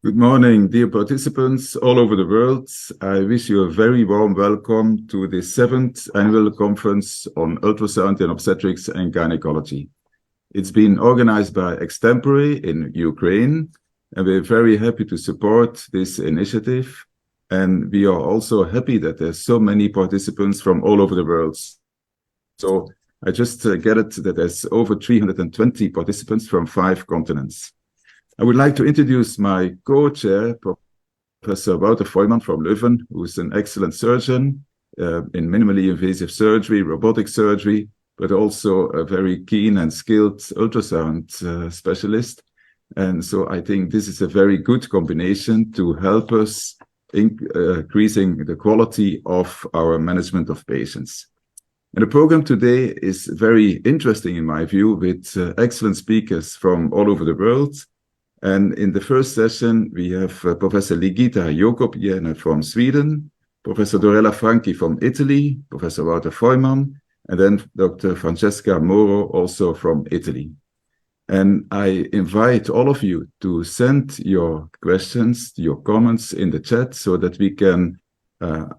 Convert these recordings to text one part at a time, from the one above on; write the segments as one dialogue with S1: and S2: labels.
S1: Good morning, dear participants all over the world. I wish you a very warm welcome to the 7th annual conference on ultrasound in obstetrics and gynecology. It's been organized by Extempore in Ukraine, and we're very happy to support this initiative. And we are also happy that there's so many participants from all over the world. So I just get it that there's over 320 participants from 5 continents. I would like to introduce my co-chair, Professor Wouter Voigtman from Leuven, who is an excellent surgeon in minimally invasive surgery, robotic surgery, but also a very keen and skilled ultrasound specialist. And so I think this is a very good combination to help us increasing the quality of our management of patients. And the program today is very interesting in my view, with excellent speakers from all over the world. And in the first session, we have Professor Ligita Jokop-Jene from Sweden, Professor Dorella Franchi from Italy, Professor Wouter Voigtman, and then Dr. Francesca Moro, also from Italy. And I invite all of you to send your questions, your comments in the chat so that we can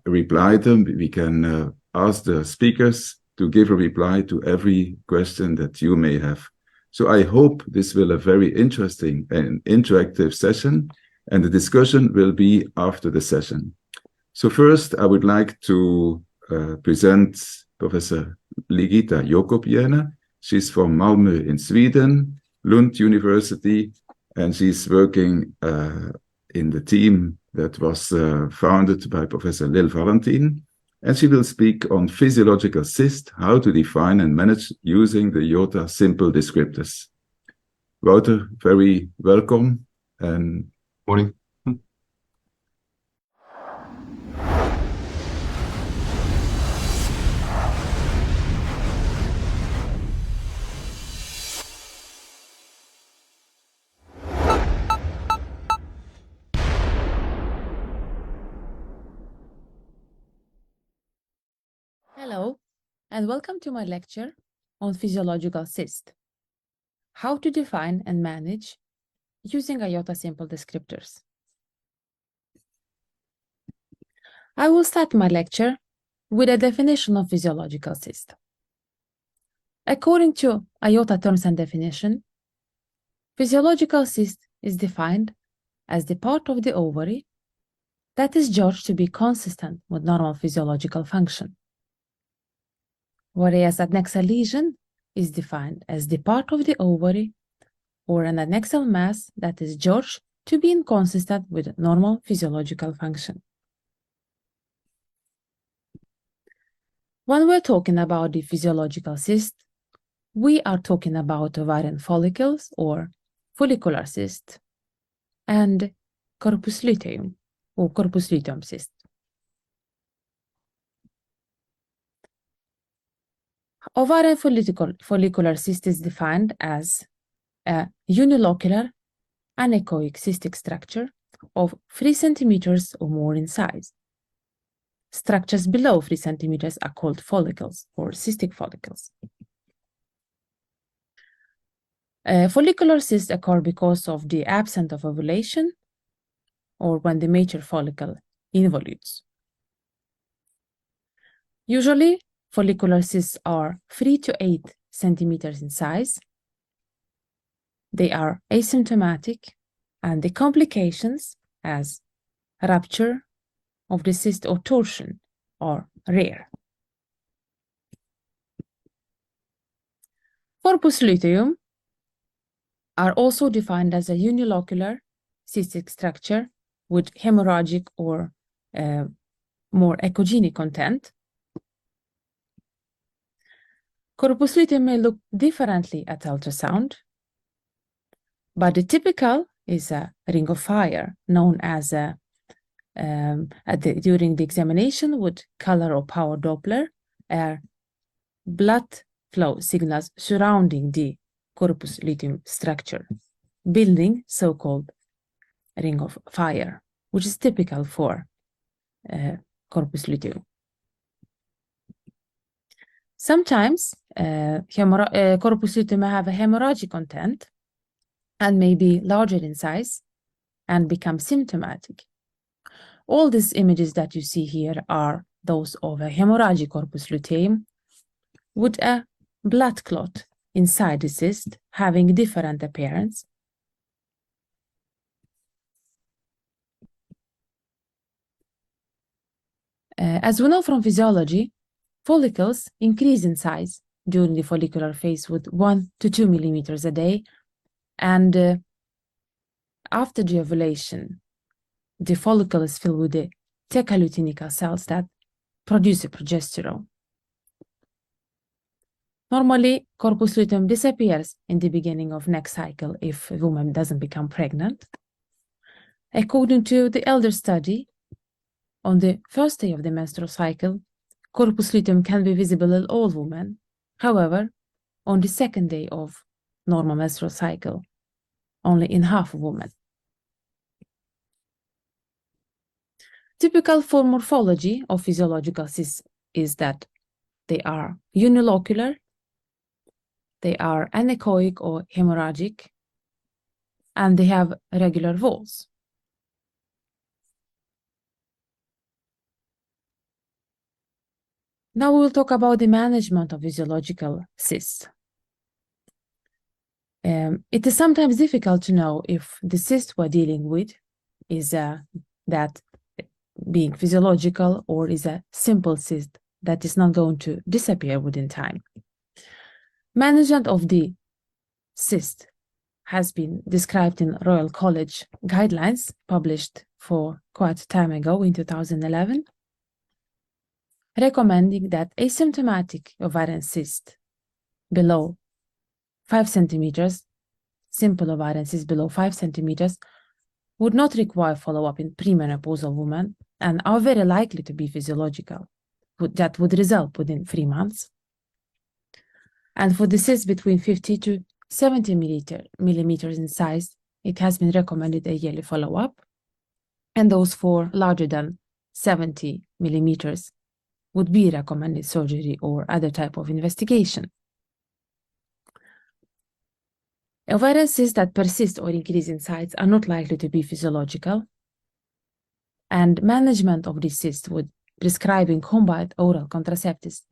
S1: reply them. We can ask the speakers to give a reply to every question that you may have. So I hope this will be a very interesting and interactive session, and the discussion will be after the session. So first, I would like to present Professor Ligita Jokop-Jene. She's from Malmö in Sweden, Lund University, and she's working in the team that was founded by Professor Lil Valentin. And she will speak on physiological cyst, how to define and manage using the IOTA simple descriptors. Wouter, very welcome. And
S2: morning.
S3: Hello, and welcome to my lecture on physiological cyst. How to define and manage using IOTA simple descriptors. I will start my lecture with a definition of physiological cyst. According to IOTA terms and definition, physiological cyst is defined as the part of the ovary that is judged to be consistent with normal physiological function, whereas adnexal lesion is defined as the part of the ovary or an adnexal mass that is judged to be inconsistent with normal physiological function. When we're talking about the physiological cyst, we are talking about ovarian follicles or follicular cyst and corpus luteum or corpus luteum cyst. Ovarian follicular cyst is defined as a unilocular anechoic cystic structure of 3 centimeters or more in size. Structures below 3 centimeters are called follicles or cystic follicles. Follicular cysts occur because of the absence of ovulation or when the mature follicle involutes. Usually, follicular cysts are 3 to 8 centimeters in size. They are asymptomatic, and the complications as rupture of the cyst or torsion are rare. Corpus luteum are also defined as a unilocular cystic structure with hemorrhagic or more echogenic content. Corpus luteum may look differently at ultrasound, but the typical is a ring of fire known as during the examination with color or power Doppler are blood flow signals surrounding the corpus luteum structure, building so-called ring of fire, which is typical for corpus luteum. Sometimes corpus luteum may have a hemorrhagic content and may be larger in size, and become symptomatic. All these images that you see here are those of a hemorrhagic corpus luteum with a blood clot inside the cyst having different appearance. As we know from physiology, follicles increase in size during the follicular phase with 1 to 2 millimeters a day, and after the ovulation, the follicle is filled with the teca cells that produce a progesterone. Normally, corpus luteum disappears in the beginning of next cycle if a woman doesn't become pregnant. According to the elder study, on the first day of the menstrual cycle, corpus luteum can be visible in all women. However, on the second day of normal menstrual cycle, only in half of women. Typical for morphology of physiological cysts is that they are unilocular, they are anechoic or hemorrhagic, and they have regular walls. Now we will talk about the management of physiological cysts. It is sometimes difficult to know if the cyst we're dealing with is that being physiological or is a simple cyst that is not going to disappear within time. Management of the cyst has been described in Royal College guidelines published for quite a time ago in 2011, recommending that asymptomatic ovarian cyst below 5 centimeters, simple ovarian cyst below 5 centimeters, would not require follow-up in premenopausal women and are very likely to be physiological, that would resolve within 3 months. And for the cysts between 50 to 70 millimeters in size, it has been recommended a yearly follow-up, and those for larger than 70 millimeters would be recommended surgery or other type of investigation. Ovarian cysts that persist or increase in size are not likely to be physiological, and management of these cysts with prescribing combined oral contraceptives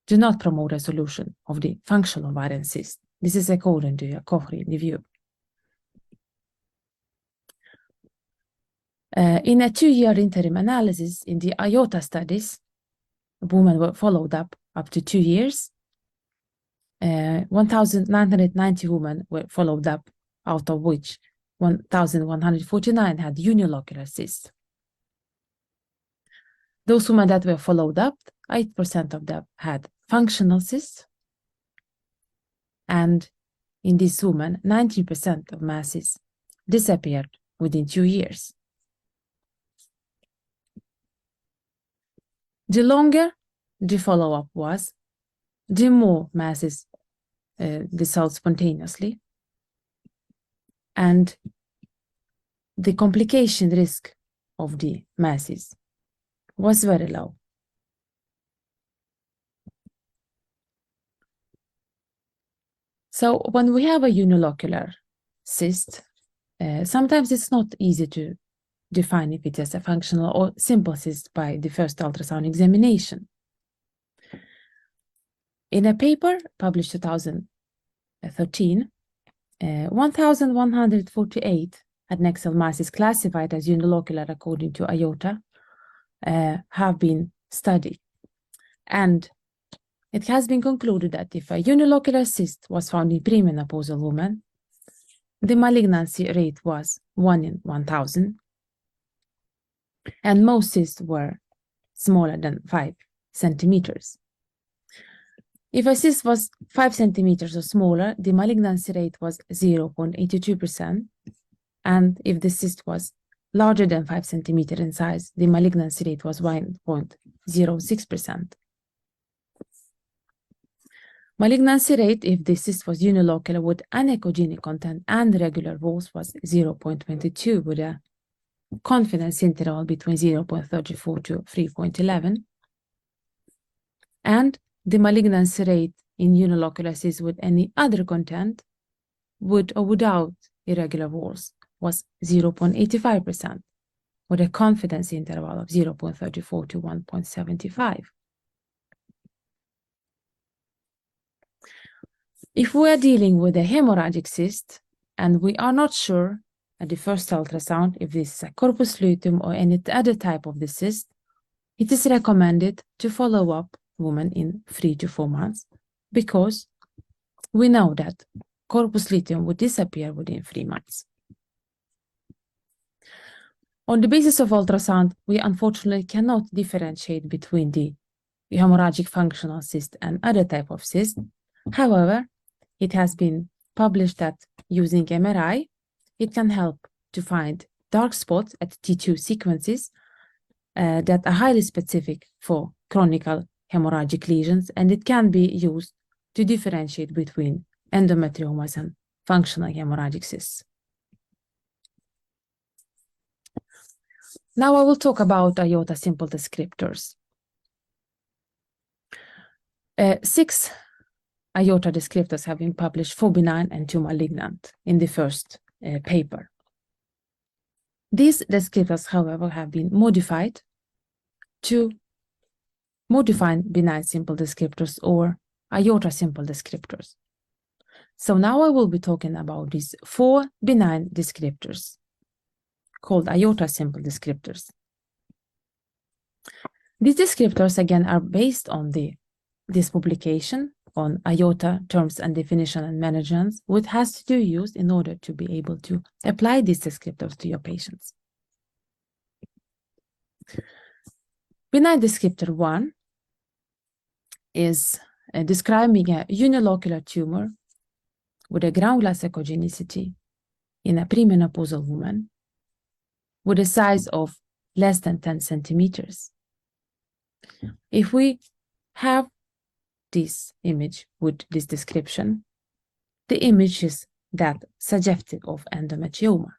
S3: do not promote resolution of the functional ovarian cyst. This is according to a Cochrane review. In a 2-year interim analysis in the IOTA studies, women were followed up to 2 years. 1,990 women were followed up, out of which 1,149 had unilocular cysts. Those women that were followed up, 8% of them had functional cysts, and in these women, 90% of masses disappeared within 2 years. The longer the follow-up was, the more masses dissolved spontaneously, and the complication risk of the masses was very low. So when we have a unilocular cyst, sometimes it's not easy to define if it is a functional or simple cyst by the first ultrasound examination. In a paper published 2013, 1,148 adnexal masses classified as unilocular according to IOTA have been studied. And it has been concluded that if a unilocular cyst was found in premenopausal women, the malignancy rate was 1 in 1,000, and most cysts were smaller than 5 centimeters. If a cyst was 5 centimeters or smaller, the malignancy rate was 0.82%, and if the cyst was larger than 5 centimeters in size, the malignancy rate was 1.06%. Malignancy rate if the cyst was unilocular with anechogenic content and regular walls was 0.22 with a confidence interval between 0.34 to 3.11. And the malignancy rate in unilocular cysts with any other content, with or without irregular walls, was 0.85%, with a confidence interval of 0.34 to 1.75. If we are dealing with a hemorrhagic cyst and we are not sure at the first ultrasound if this is a corpus luteum or any other type of the cyst, it is recommended to follow up women in 3 to 4 months, because we know that corpus luteum would disappear within 3 months. On the basis of ultrasound, we unfortunately cannot differentiate between the hemorrhagic functional cyst and other type of cyst. However, it has been published that using MRI, it can help to find dark spots at T2 sequences that are highly specific for chronic hemorrhagic lesions, and it can be used to differentiate between endometriomas and functional hemorrhagic cysts. Now I will talk about IOTA simple descriptors. 6 IOTA descriptors have been published for benign and 2 malignant in the first paper. These descriptors, however, have been modified to modify benign simple descriptors or IOTA simple descriptors. So now I will be talking about these 4 benign descriptors called IOTA simple descriptors. These descriptors again are based on this publication on IOTA terms and definition and management, which has to be used in order to be able to apply these descriptors to your patients. Benign descriptor 1 is describing a unilocular tumor with a ground glass echogenicity in a premenopausal woman with a size of less than 10 centimeters. If we have this image with this description, the image is that suggestive of endometrioma.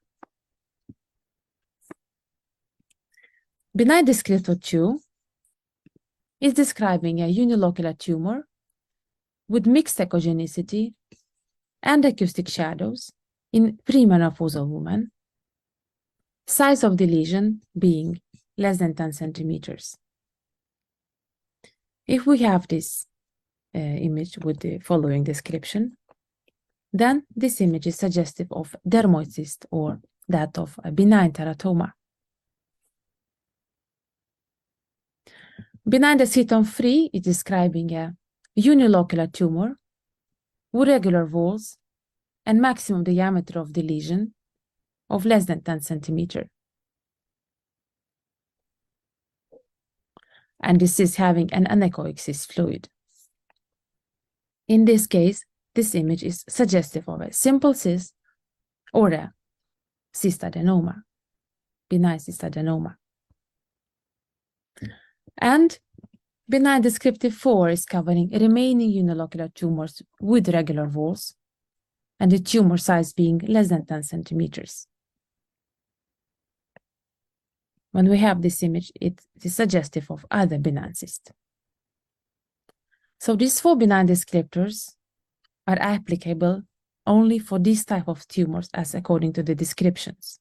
S3: Benign descriptor 2 is describing a unilocular tumor with mixed echogenicity and acoustic shadows in premenopausal woman, size of the lesion being less than 10 centimeters. If we have this image with the following description, then this image is suggestive of dermoid cyst or that of a benign teratoma. Benign descriptor 3 is describing a unilocular tumor with regular walls and maximum diameter of the lesion of less than 10 centimeters. And this is having an anechoic cyst fluid. In this case, this image is suggestive of a simple cyst or a cystadenoma, benign cystadenoma. And benign descriptive 4 is covering remaining unilocular tumors with regular walls and the tumor size being less than 10 centimeters. When we have this image, it is suggestive of other benign cysts. So these 4 benign descriptors are applicable only for this type of tumors as according to the descriptions.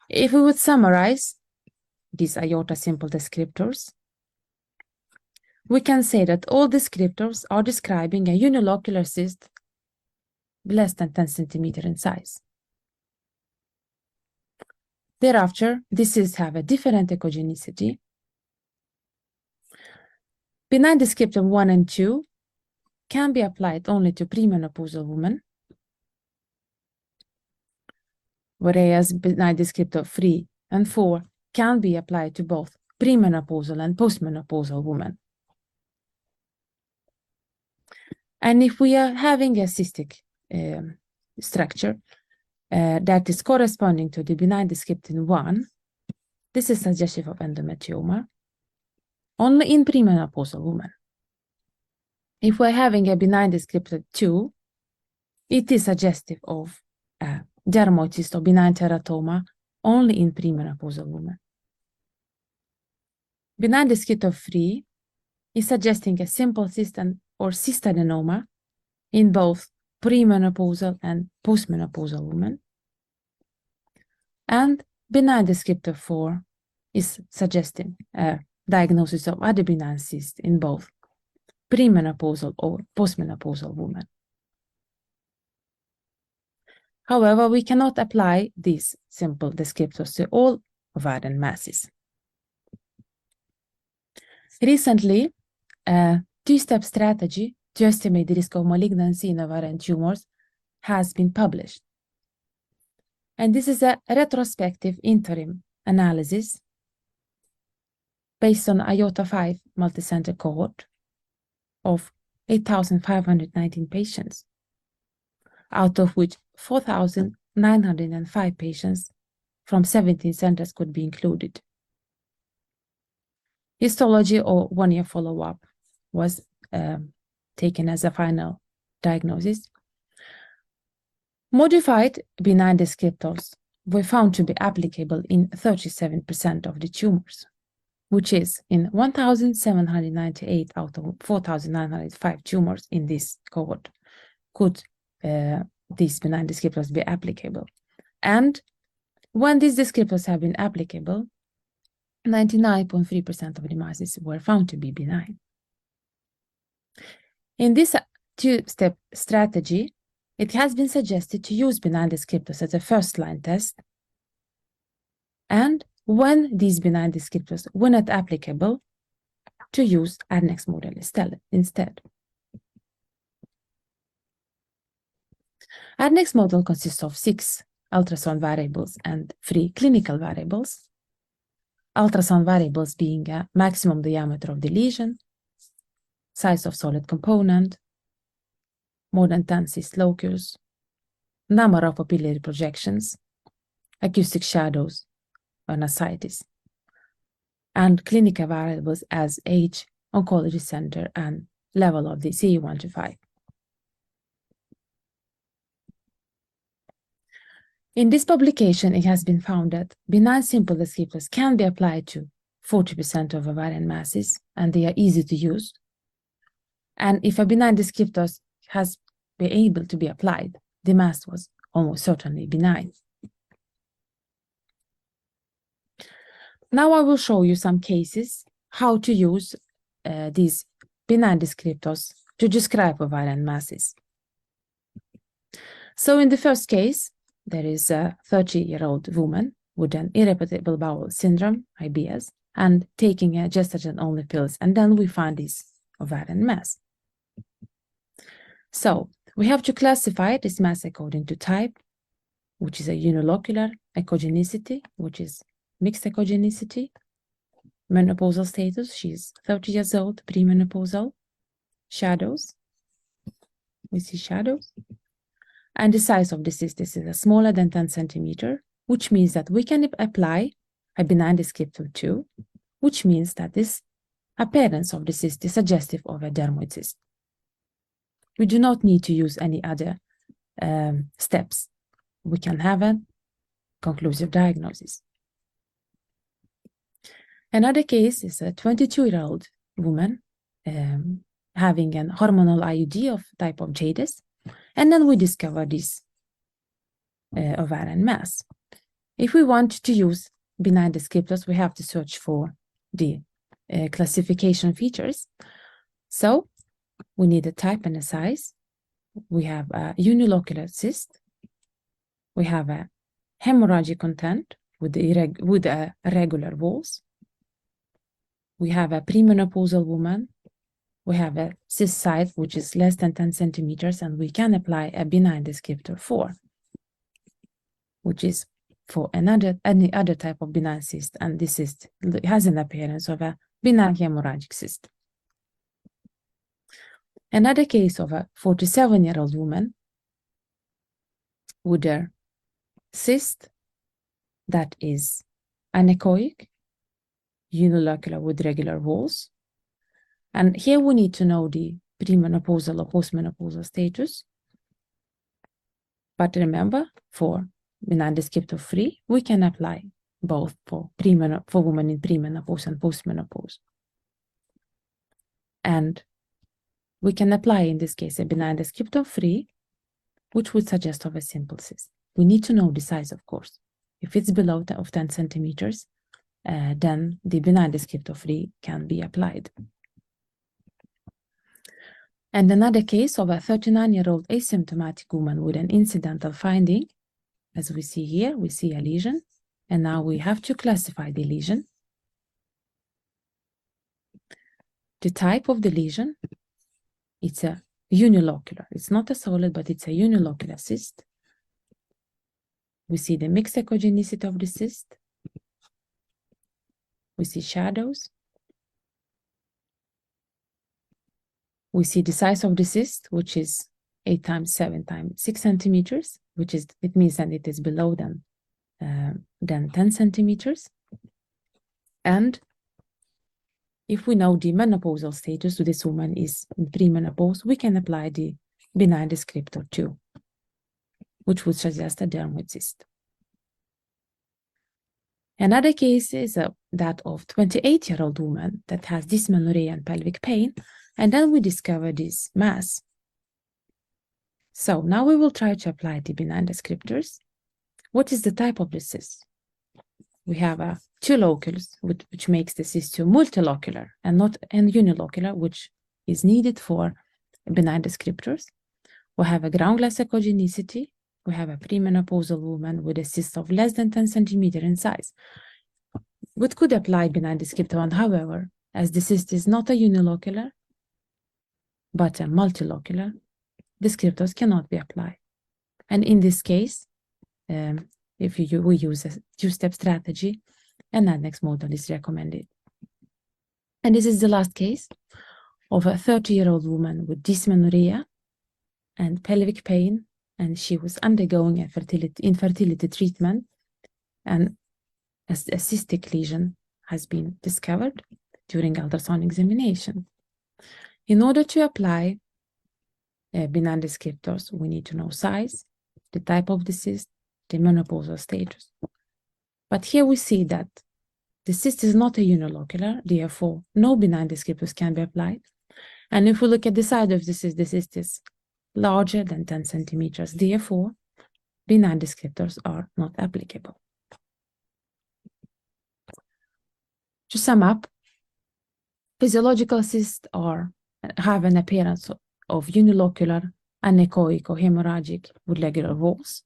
S3: If we would summarize these IOTA simple descriptors, we can say that all descriptors are describing a unilocular cyst less than 10 centimeters in size. Thereafter, these cysts have a different echogenicity. Benign descriptor 1 and 2 can be applied only to premenopausal women, whereas benign descriptor 3 and 4 can be applied to both premenopausal and postmenopausal women. And if we are having a cystic structure that is corresponding to the benign descriptor 1, this is suggestive of endometrioma only in premenopausal women. If we're having a benign descriptor 2, it is suggestive of dermoid cyst or benign teratoma only in premenopausal women. Benign descriptor 3 is suggesting a simple cyst or cystadenoma in both premenopausal and postmenopausal women. And benign descriptor 4 is suggesting a diagnosis of other benign cysts in both premenopausal or postmenopausal women. However, we cannot apply these simple descriptors to all ovarian masses. Recently, a two-step strategy to estimate the risk of malignancy in ovarian tumors has been published. And this is a retrospective interim analysis based on IOTA 5 multicenter cohort of 8,519 patients, out of which 4,905 patients from 17 centers could be included. Histology or one-year follow-up was taken as a final diagnosis. Modified benign descriptors were found to be applicable in 37% of the tumors, which is in 1,798 out of 4,905 tumors in this cohort could these benign descriptors be applicable. And when these descriptors have been applicable, 99.3% of the masses were found to be benign. In this two-step strategy, it has been suggested to use benign descriptors as a first-line test. And when these benign descriptors were not applicable, to use Arnex model instead. Arnex model consists of 6 ultrasound variables and 3 clinical variables. Ultrasound variables being a maximum diameter of the lesion, size of solid component, more than 10 cyst locus, number of papillary projections, acoustic shadows, and ascites, and clinical variables as age, oncology center, and level of the CA1 to 5. In this publication, it has been found that benign simple descriptors can be applied to 40% of ovarian masses, and they are easy to use. And if a benign descriptor has been able to be applied, the mass was almost certainly benign. Now I will show you some cases how to use these benign descriptors to describe ovarian masses. So in the first case, there is a 30-year-old woman with an irritable bowel syndrome, IBS, and taking a gestagen-only pills, and then we find this ovarian mass. So we have to classify this mass according to type, which is a unilocular, echogenicity, which is mixed echogenicity, menopausal status, she's 30 years old, premenopausal, shadows, we see shadows, and the size of the cyst is smaller than 10 centimeter, which means that we can apply a benign descriptor 2, which means that this appearance of the cyst is suggestive of a dermoid cyst. We do not need to use any other steps. We can have a conclusive diagnosis. Another case is a 22-year-old woman having an hormonal IUD of type of JADES, and then we discover this ovarian mass. If we want to use benign descriptors, we have to search for the classification features. So we need a type and a size. We have a unilocular cyst. We have a hemorrhagic content with irregular walls. We have a premenopausal woman. We have a cyst size which is less than 10 centimeters, and we can apply a benign descriptor 4, which is for any other type of benign cyst, and this cyst has an appearance of a benign hemorrhagic cyst. Another case of a 47-year-old woman with a cyst that is anechoic, unilocular with regular walls. And here we need to know the premenopausal or postmenopausal status. But remember, for benign descriptor 3, we can apply both for women in premenopause and postmenopause. And we can apply, in this case, a benign descriptor 3, which would suggest of a simple cyst. We need to know the size, of course. If it's below 10 centimeters, then the benign descriptor 3 can be applied. And another case of a 39-year-old asymptomatic woman with an incidental finding, as we see here, we see a lesion, and now we have to classify the lesion. The type of the lesion, it's a unilocular. It's not a solid, but it's a unilocular cyst. We see the mixed echogenicity of the cyst. We see shadows. We see the size of the cyst, which is 8 times 7 times 6 centimeters, which is, it means that it is below than 10 centimeters. And if we know the menopausal status to this woman is in premenopause, we can apply the benign descriptor 2, which would suggest a dermoid cyst. Another case is that of 28-year-old woman that has dysmenorrhea and pelvic pain, and then we discover this mass. So now we will try to apply the benign descriptors. What is the type of the cyst? We have two locals, which makes the cyst multilocular and not unilocular, which is needed for benign descriptors. We have a ground glass echogenicity. We have a premenopausal woman with a cyst of less than 10 centimeters in size. We could apply benign descriptor 1, however, as the cyst is not a unilocular, but a multilocular, descriptors cannot be applied. And in this case, if we use a two-step strategy, an annex model is recommended. And this is the last case of a 30-year-old woman with dysmenorrhea and pelvic pain, and she was undergoing infertility treatment, and a cystic lesion has been discovered during ultrasound examination. In order to apply benign descriptors, we need to know size, the type of the cyst, the menopausal status. But here we see that the cyst is not a unilocular, therefore no benign descriptors can be applied. And if we look at the side of the cyst is larger than 10 centimeters, therefore benign descriptors are not applicable. To sum up, physiological cysts have an appearance of unilocular, anechoic, or hemorrhagic with regular walls.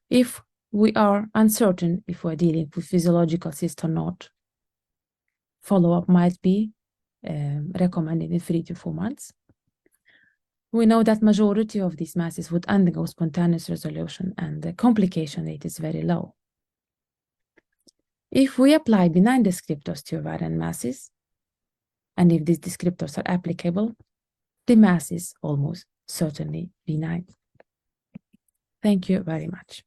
S3: If we are uncertain if we're dealing with physiological cysts or not, follow-up might be recommended in 3 to 4 months. We know that majority of these masses would undergo spontaneous resolution and the complication rate is very low. If we apply benign descriptors to ovarian masses, and if these descriptors are applicable, the mass is almost certainly benign. Thank you very much.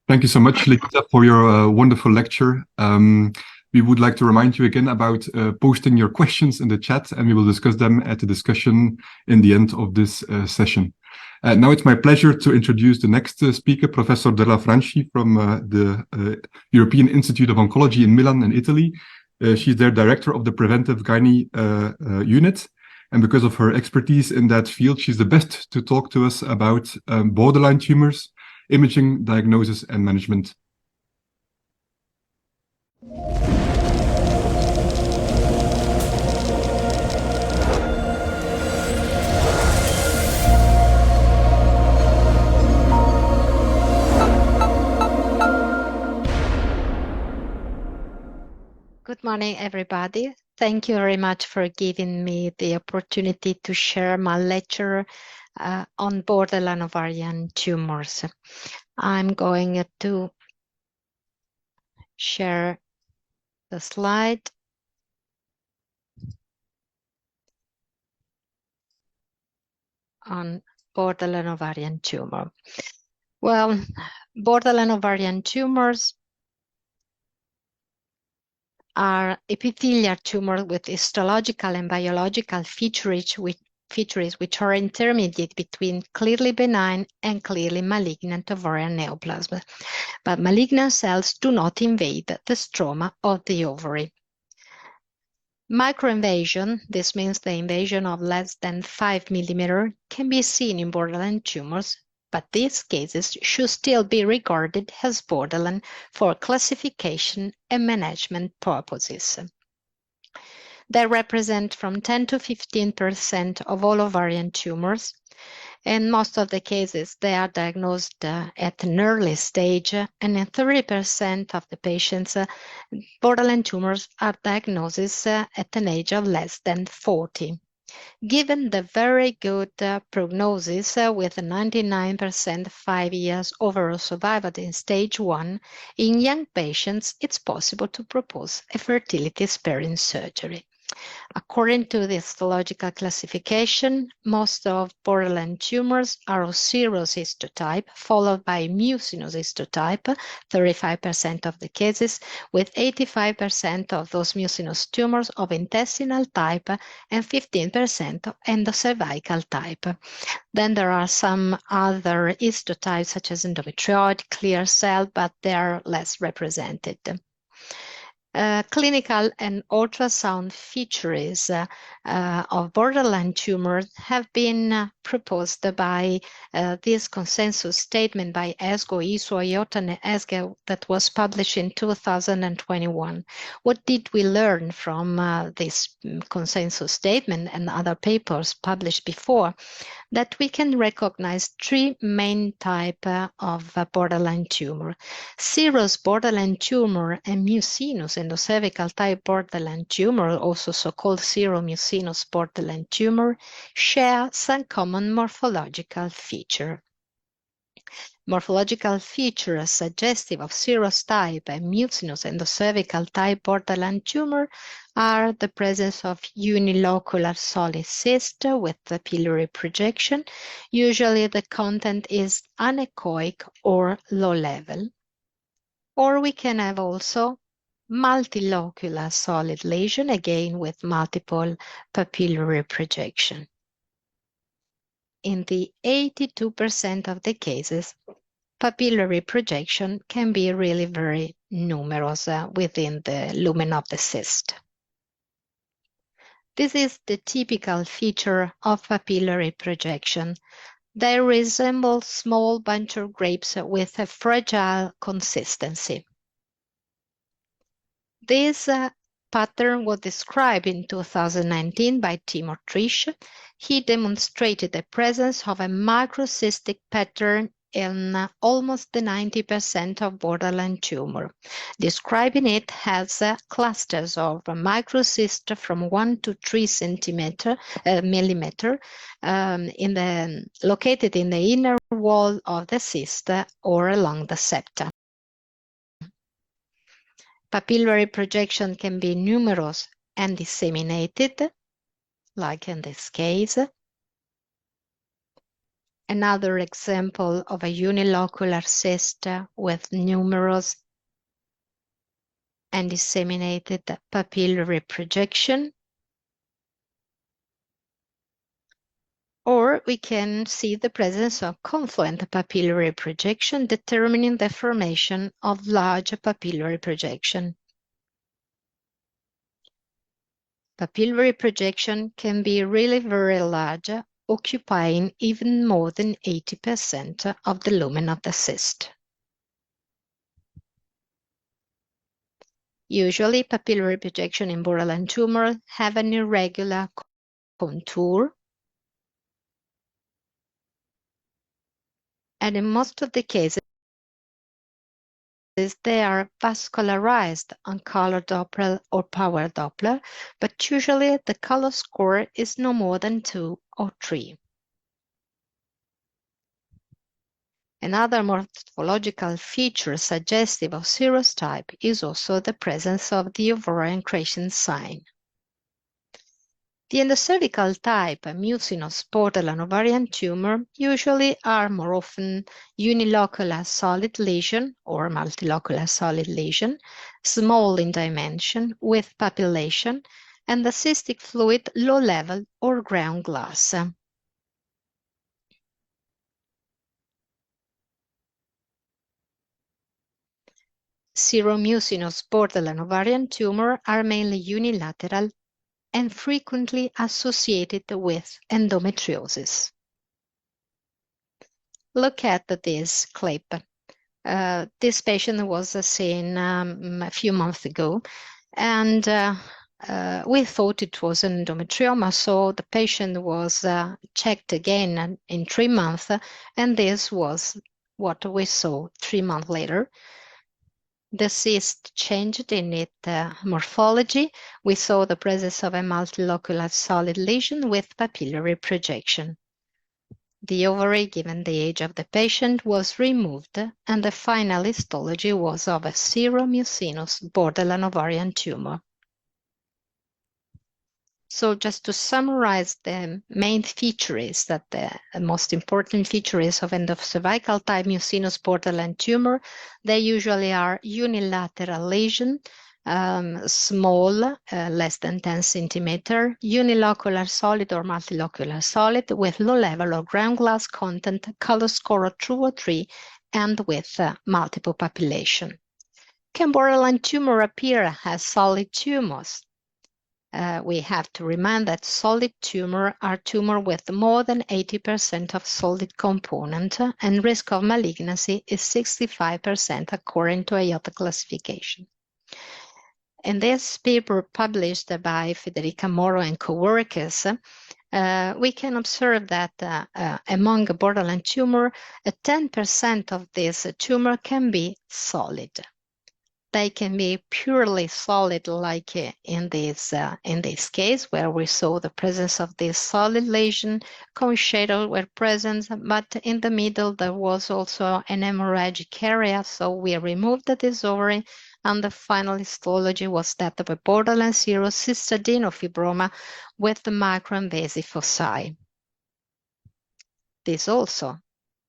S2: Thank you so much, Likita, for your wonderful lecture. We would like to remind you again about posting your questions in the chat, and we will discuss them at the discussion in the end of this session. Now it's my pleasure to introduce the next speaker, Professor Della Franchi from the European Institute of Oncology in Milan in Italy. She's their director of the Preventive Gynae unit. And because of her expertise in that field, she's the best to talk to us about borderline tumors, imaging, diagnosis, and management.
S4: Good morning, everybody. Thank you very much for giving me the opportunity to share my lecture on borderline ovarian tumors. I'm going to share the slide. on borderline ovarian tumor. Well, borderline ovarian tumors are epithelial tumors with histological and biological features which are intermediate between clearly benign and clearly malignant ovarian neoplasm. But malignant cells do not invade the stroma of the ovary. Microinvasion, this means the invasion of less than 5 mm, can be seen in borderline tumors, but these cases should still be regarded as borderline for classification and management purposes. They represent from 10 to 15% of all ovarian tumors. In most of the cases, they are diagnosed at an early stage, and in 30% of the patients, borderline tumors are diagnosed at an age of less than 40. Given the very good prognosis with a 99% 5 years overall survival in stage 1, in young patients, it's possible to propose a fertility-sparing surgery. According to the histological classification, most of borderline tumors are of serous histotype, followed by mucinous histotype, 35% of the cases, with 85% of those mucinous tumors of intestinal type and 15% of endocervical type. Then there are some other histotypes such as endometrioid, clear cell, but they are less represented. Clinical and ultrasound features of borderline tumors have been proposed by this consensus statement by ESGO, ISO, IOTA, and ESGO that was published in 2021. What did we learn from this consensus statement and other papers published before? That we can recognize 3 main types of borderline tumor. Serous borderline tumor and mucinous endocervical type borderline tumor, also so-called seromucinous borderline tumor, share some common morphological feature. Morphological features suggestive of serous type and mucinous endocervical type borderline tumor are the presence of unilocular solid cyst with papillary projection. Usually the content is anechoic or low level. Or we can have also multilocular solid lesion, again with multiple papillary projection. In the 82% of the cases, papillary projection can be really very numerous within the lumen of the cyst. This is the typical feature of papillary projection. They resemble small bunch of grapes with a fragile consistency. This pattern was described in 2019 by Timur Trish. He demonstrated the presence of a microcystic pattern in almost the 90% of borderline tumor, describing it as clusters of microcyst from 1 to 3 millimeter located in the inner wall of the cyst or along the septa. Papillary projection can be numerous and disseminated, like in this case. Another example of a unilocular cyst with numerous and disseminated papillary projection. Or we can see the presence of confluent papillary projection determining the formation of large papillary projection. Papillary projection can be really very large, occupying even more than 80% of the lumen of the cyst. Usually, papillary projection in borderline tumor have an irregular contour, and in most of the cases, they are vascularized on color Doppler or power Doppler, but usually the color score is no more than 2 or 3. Another morphological feature suggestive of serous type is also the presence of the ovarian Crescent sign. The endocervical type, mucinous borderline ovarian tumor, usually are more often unilocular solid lesion or multilocular solid lesion, small in dimension with papillation, and the cystic fluid low level or ground glass. Seromucinous borderline ovarian tumor are mainly unilateral and frequently associated with endometriosis. Look at this clip. This patient was seen a few months ago, and we thought it was an endometrioma, so the patient was checked again in 3 months, and this was what we saw 3 months later. The cyst changed in its morphology. We saw the presence of a multilocular solid lesion with papillary projection. The ovary, given the age of the patient, was removed, and the final histology was of a seromucinous borderline ovarian tumor. So just to summarize the main features, that the most important features of endocervical type mucinous borderline tumor, they usually are unilateral lesion, small, less than 10 centimeter, unilocular solid or multilocular solid with low level of ground glass content, color score of 2 or 3, and with multiple papillation. Can borderline tumor appear as solid tumors? We have to remind that solid tumor are tumor with more than 80% of solid component, and risk of malignancy is 65% according to IOTA classification. In this paper published by Federica Moro and co-workers, we can observe that among borderline tumor, 10% of this tumor can be solid. They can be purely solid, like in this case, where we saw the presence of this solid lesion, cone shadow were present, but in the middle there was also an hemorrhagic area, so we removed this ovary, and the final histology was that of a borderline serous cystadenofibroma with the microinvasive foci. This also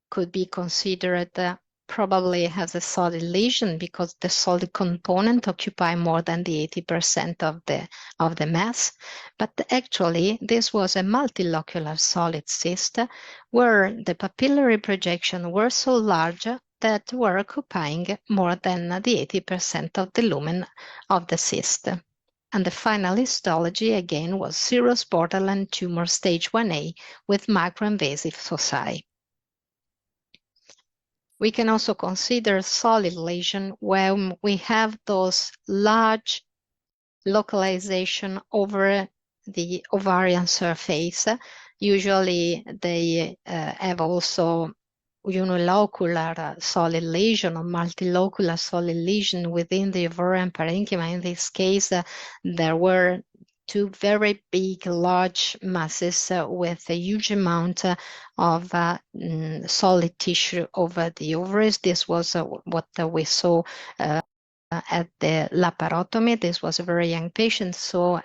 S4: could be considered probably has a solid lesion because the solid component occupy more than the 80% of the mass. But actually, this was a multilocular solid cyst where the papillary projection were so large that were occupying more than the 80% of the lumen of the cyst. And the final histology again was serous borderline tumor stage 1A with microinvasive foci. We can also consider solid lesion when we have those large localization over the ovarian surface. Usually they have also unilocular solid lesion or multilocular solid lesion within the ovarian parenchyma. In this case, there were 2 very big, large masses with a huge amount of solid tissue over the ovaries. This was what we saw at the laparotomy. This was a very young patient, so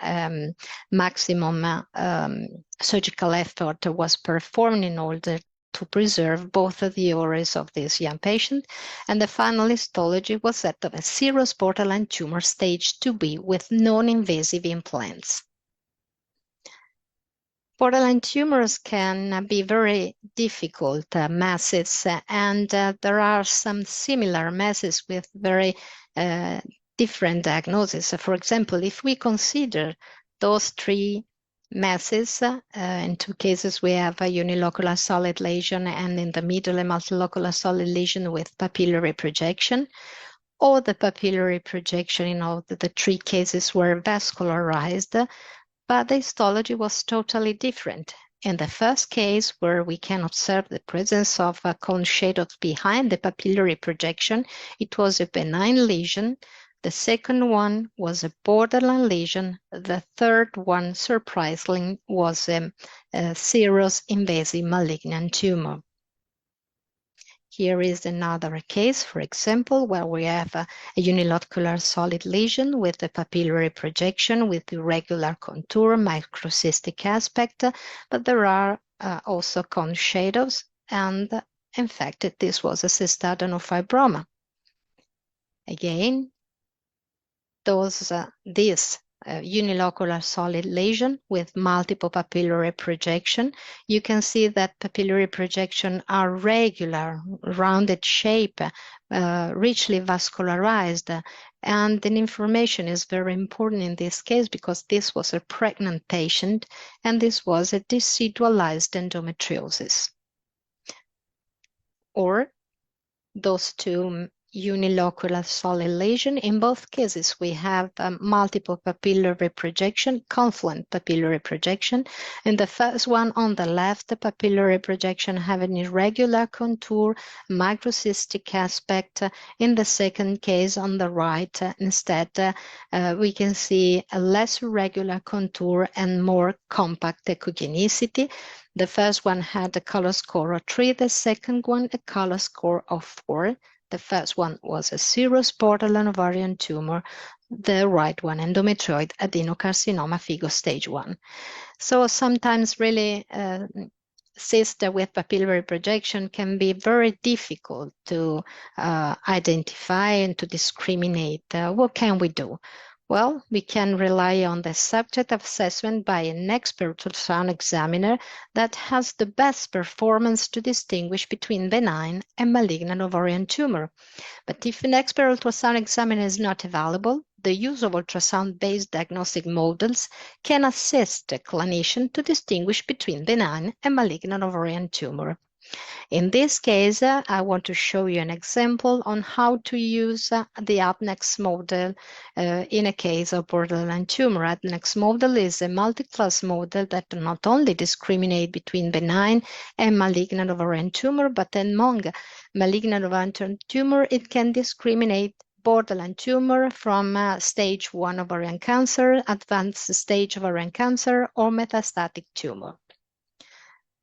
S4: maximum surgical effort was performed in order to preserve both of the ovaries of this young patient, and the final histology was that of a serous borderline tumor stage 2B with non-invasive implants. Borderline tumors can be very difficult masses, and there are some similar masses with very different diagnoses. So for example, if we consider those 3 masses, in 2 cases we have a unilocular solid lesion, and in the middle a multilocular solid lesion with papillary projection. All the papillary projection in all the 3 cases were vascularized, but the histology was totally different. In the first case, where we can observe the presence of cone shadows behind the papillary projection, it was a benign lesion. The second one was a borderline lesion. The third one, surprisingly, was a serous invasive malignant tumor. Here is another case, for example, where we have a unilocular solid lesion with a papillary projection with irregular contour, microcystic aspect, but there are also cone shadows, and in fact, this was a cystadenophybroma. Again, this unilocular solid lesion with multiple papillary projection. You can see that papillary projection are regular, rounded shape, richly vascularized, and the information is very important in this case because this was a pregnant patient and this was a decidualized endometriosis. Or those two unilocular solid lesion. In both cases, we have multiple papillary projection, confluent papillary projection. In the first one on the left, the papillary projection have an irregular contour, microcystic aspect. In the second case on the right, instead, we can see a less irregular contour and more compact echogenicity. The first one had a color score of 3, the second one a color score of 4. The first one was a serous borderline ovarian tumor, the right one endometrioid adenocarcinoma FIGO stage 1. So sometimes really cysts with papillary projection can be very difficult to identify and to discriminate. What can we do? Well, we can rely on the subject assessment by an expert ultrasound examiner that has the best performance to distinguish between benign and malignant ovarian tumor. But if an expert ultrasound examiner is not available, the use of ultrasound-based diagnostic models can assist the clinician to distinguish between benign and malignant ovarian tumor. In this case, I want to show you an example on how to use the ADNEX model in a case of borderline tumor. ADNEX model is a multi-class model that not only discriminates between benign and malignant ovarian tumor, but among malignant ovarian tumor, it can discriminate borderline tumor from stage 1 ovarian cancer, advanced stage ovarian cancer, or metastatic tumor.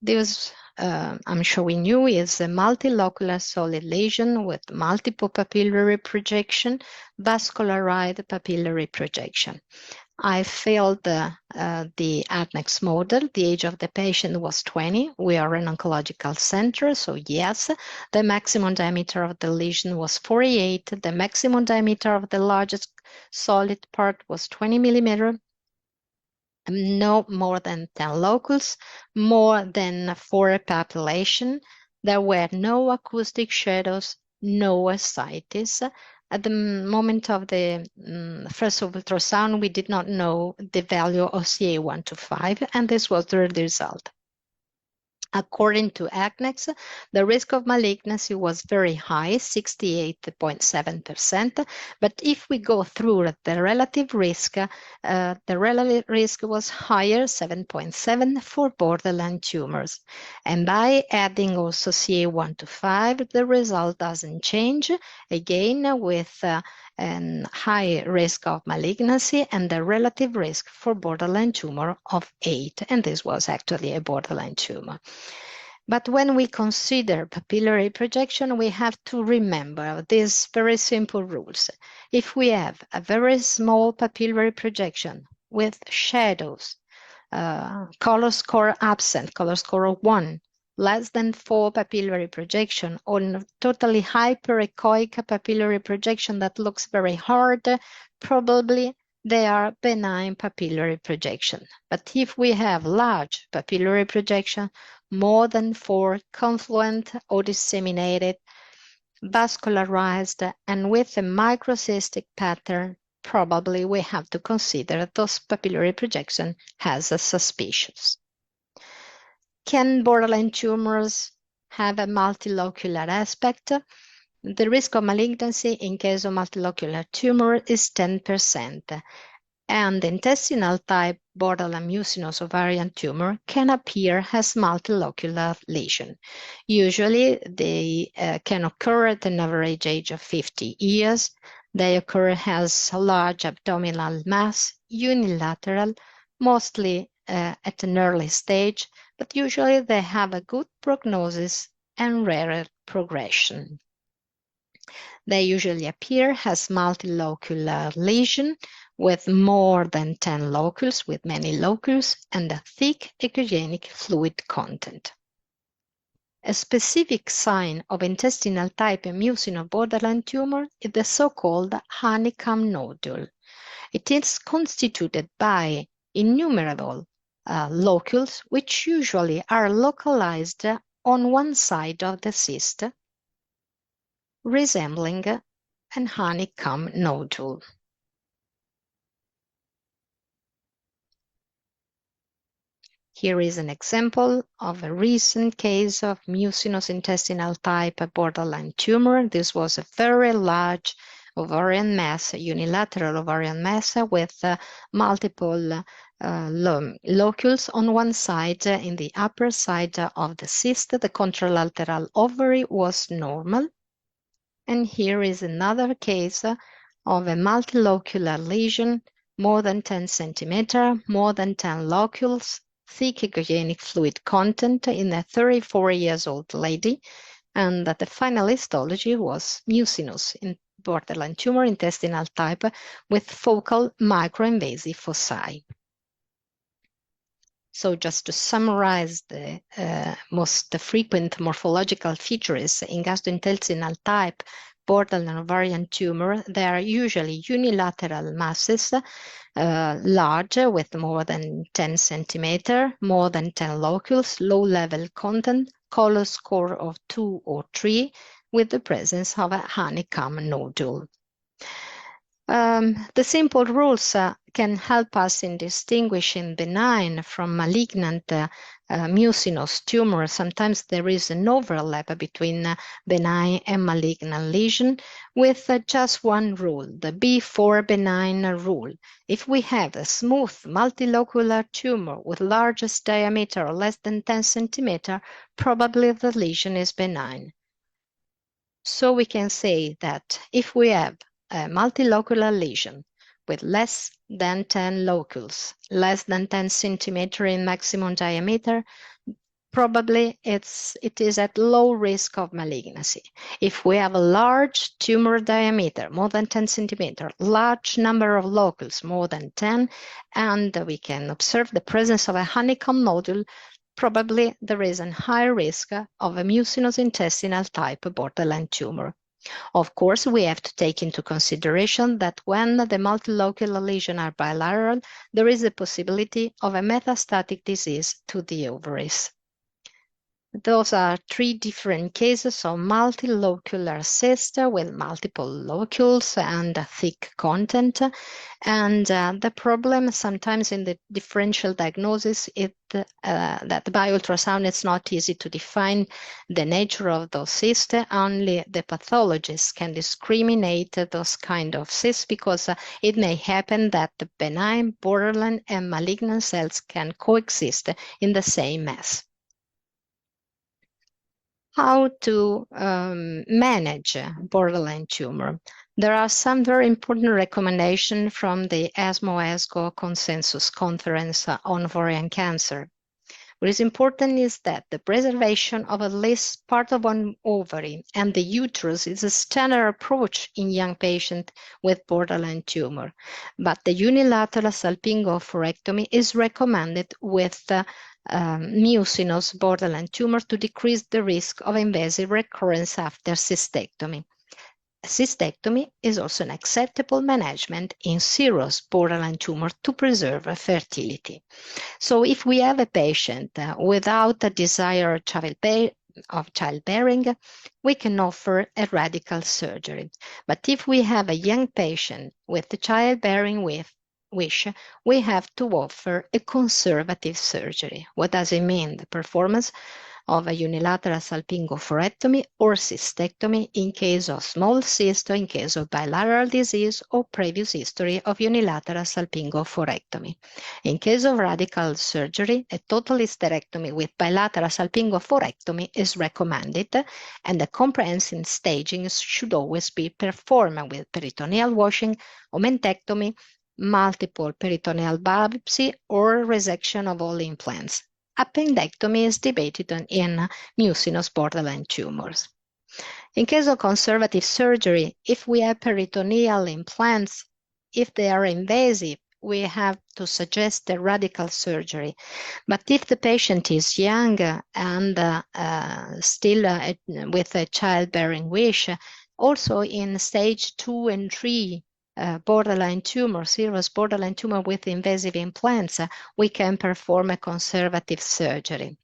S4: This I'm showing you is a multilocular solid lesion with multiple papillary projection, vascularized papillary projection. I filled the ADNEX model. The age of the patient was 20. We are an oncological center, so yes, the maximum diameter of the lesion was 48. The maximum diameter of the largest solid part was 20 millimeter. No more than 10 locus, more than 4 population. There were no acoustic shadows, no ascites. At the moment of the first ultrasound, we did not know the value of CA125, and this was the result. According to ADNEX, the risk of malignancy was very high, 68.7%. But if we go through the relative risk was higher, 7.7 for borderline tumors. And by adding also CA125, the result doesn't change, again with a high risk of malignancy and the relative risk for borderline tumor of 8. And this was actually a borderline tumor. But when we consider papillary projection, we have to remember these very simple rules. If we have a very small papillary projection with shadows, color score absent, color score of 1, less than 4 papillary projection, or totally hyperechoic papillary projection that looks very hard, probably they are benign papillary projection. But if we have large papillary projection, more than 4, confluent or disseminated, vascularized, and with a microcystic pattern, probably we have to consider those papillary projection as a suspicious. Can borderline tumors have a multilocular aspect? The risk of malignancy in case of multilocular tumor is 10%. And intestinal type borderline mucinous ovarian tumor can appear as multilocular lesion. Usually they can occur at an average age of 50 years. They occur as large abdominal mass, unilateral, mostly at an early stage, but usually they have a good prognosis and rarer progression. They usually appear as multilocular lesion with more than 10 locules, with many locules, and a thick echogenic fluid content. A specific sign of intestinal type mucinous borderline tumor is the so-called honeycomb nodule. It is constituted by innumerable locules, which usually are localized on one side of the cyst, resembling an honeycomb nodule. Here is an example of a recent case of mucinous intestinal type borderline tumor. This was a very large ovarian mass, unilateral ovarian mass with multiple locules on one side, in the upper side of the cyst. The contralateral ovary was normal. And here is another case of a multilocular lesion, more than 10 centimeter, more than 10 locules, thick echogenic fluid content in a 34-year-old lady, and that the final histology was mucinous in borderline tumor intestinal type with focal microinvasive foci. So just to summarize the most frequent morphological features in gastrointestinal type borderline ovarian tumor, they are usually unilateral masses, large with more than 10 centimeter, more than 10 locules, low level content, color score of 2 or 3, with the presence of a honeycomb nodule. The simple rules can help us in distinguishing benign from malignant mucinous tumor. Sometimes there is an overlap between benign and malignant lesion with just one rule, the B4 benign rule. If we have a smooth multilocular tumor with largest diameter or less than 10 centimeter, probably the lesion is benign. So we can say that if we have a multilocular lesion with less than 10 locules, less than 10 centimeter in maximum diameter, probably it is at low risk of malignancy. If we have a large tumor diameter, more than 10 centimeter, large number of locules, more than 10, and we can observe the presence of a honeycomb nodule, probably there is a high risk of a mucinous intestinal type borderline tumor. Of course, we have to take into consideration that when the multilocular lesions are bilateral, there is a possibility of a metastatic disease to the ovaries. Those are 3 different cases of multilocular cyst with multiple locules and thick content. And the problem sometimes in the differential diagnosis is that by ultrasound it's not easy to define the nature of those cysts. Only the pathologist can discriminate those kind of cysts, because it may happen that the benign, borderline, and malignant cells can coexist in the same mass. How to manage borderline tumor? There are some very important recommendations from the ESMO-ESGO Consensus Conference on Ovarian Cancer. What is important is that the preservation of at least part of one ovary and the uterus is a standard approach in young patients with borderline tumor, but the unilateral salpingo-oophorectomy is recommended with mucinous borderline tumor to decrease the risk of invasive recurrence after cystectomy. Cystectomy is also an acceptable management in serous borderline tumor to preserve fertility. So if we have a patient without a desire of childbearing, we can offer a radical surgery. But if we have a young patient with the childbearing wish, we have to offer a conservative surgery. What does it mean? The performance of a unilateral salpingo-oophorectomy or cystectomy in case of small cyst, or in case of bilateral disease or previous history of unilateral salpingo-oophorectomy. In case of radical surgery, a total hysterectomy with bilateral salpingo-oophorectomy is recommended, and the comprehensive staging should always be performed with peritoneal washing, omentectomy, multiple peritoneal biopsy, or resection of all implants. Appendectomy is debated in mucinous borderline tumors. In case of conservative surgery, if we have peritoneal implants, if they are invasive, we have to suggest the radical surgery. But if the patient is young and still with a childbearing wish, also in stage 2 and 3 borderline tumor, serious borderline tumor with invasive implants, we can perform a conservative surgery.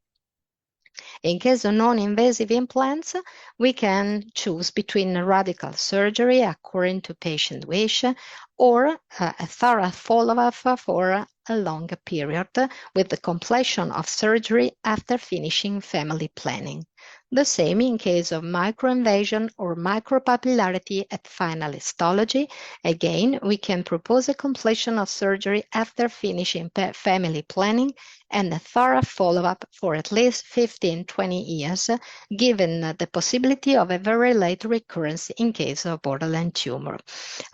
S4: In case of non-invasive implants, we can choose between radical surgery according to patient wish or a thorough follow-up for a longer period with the completion of surgery after finishing family planning. The same in case of microinvasion or micropapillarity at final histology. Again, we can propose a completion of surgery after finishing family planning and a thorough follow-up for at least 15-20 years, given the possibility of a very late recurrence in case of borderline tumor.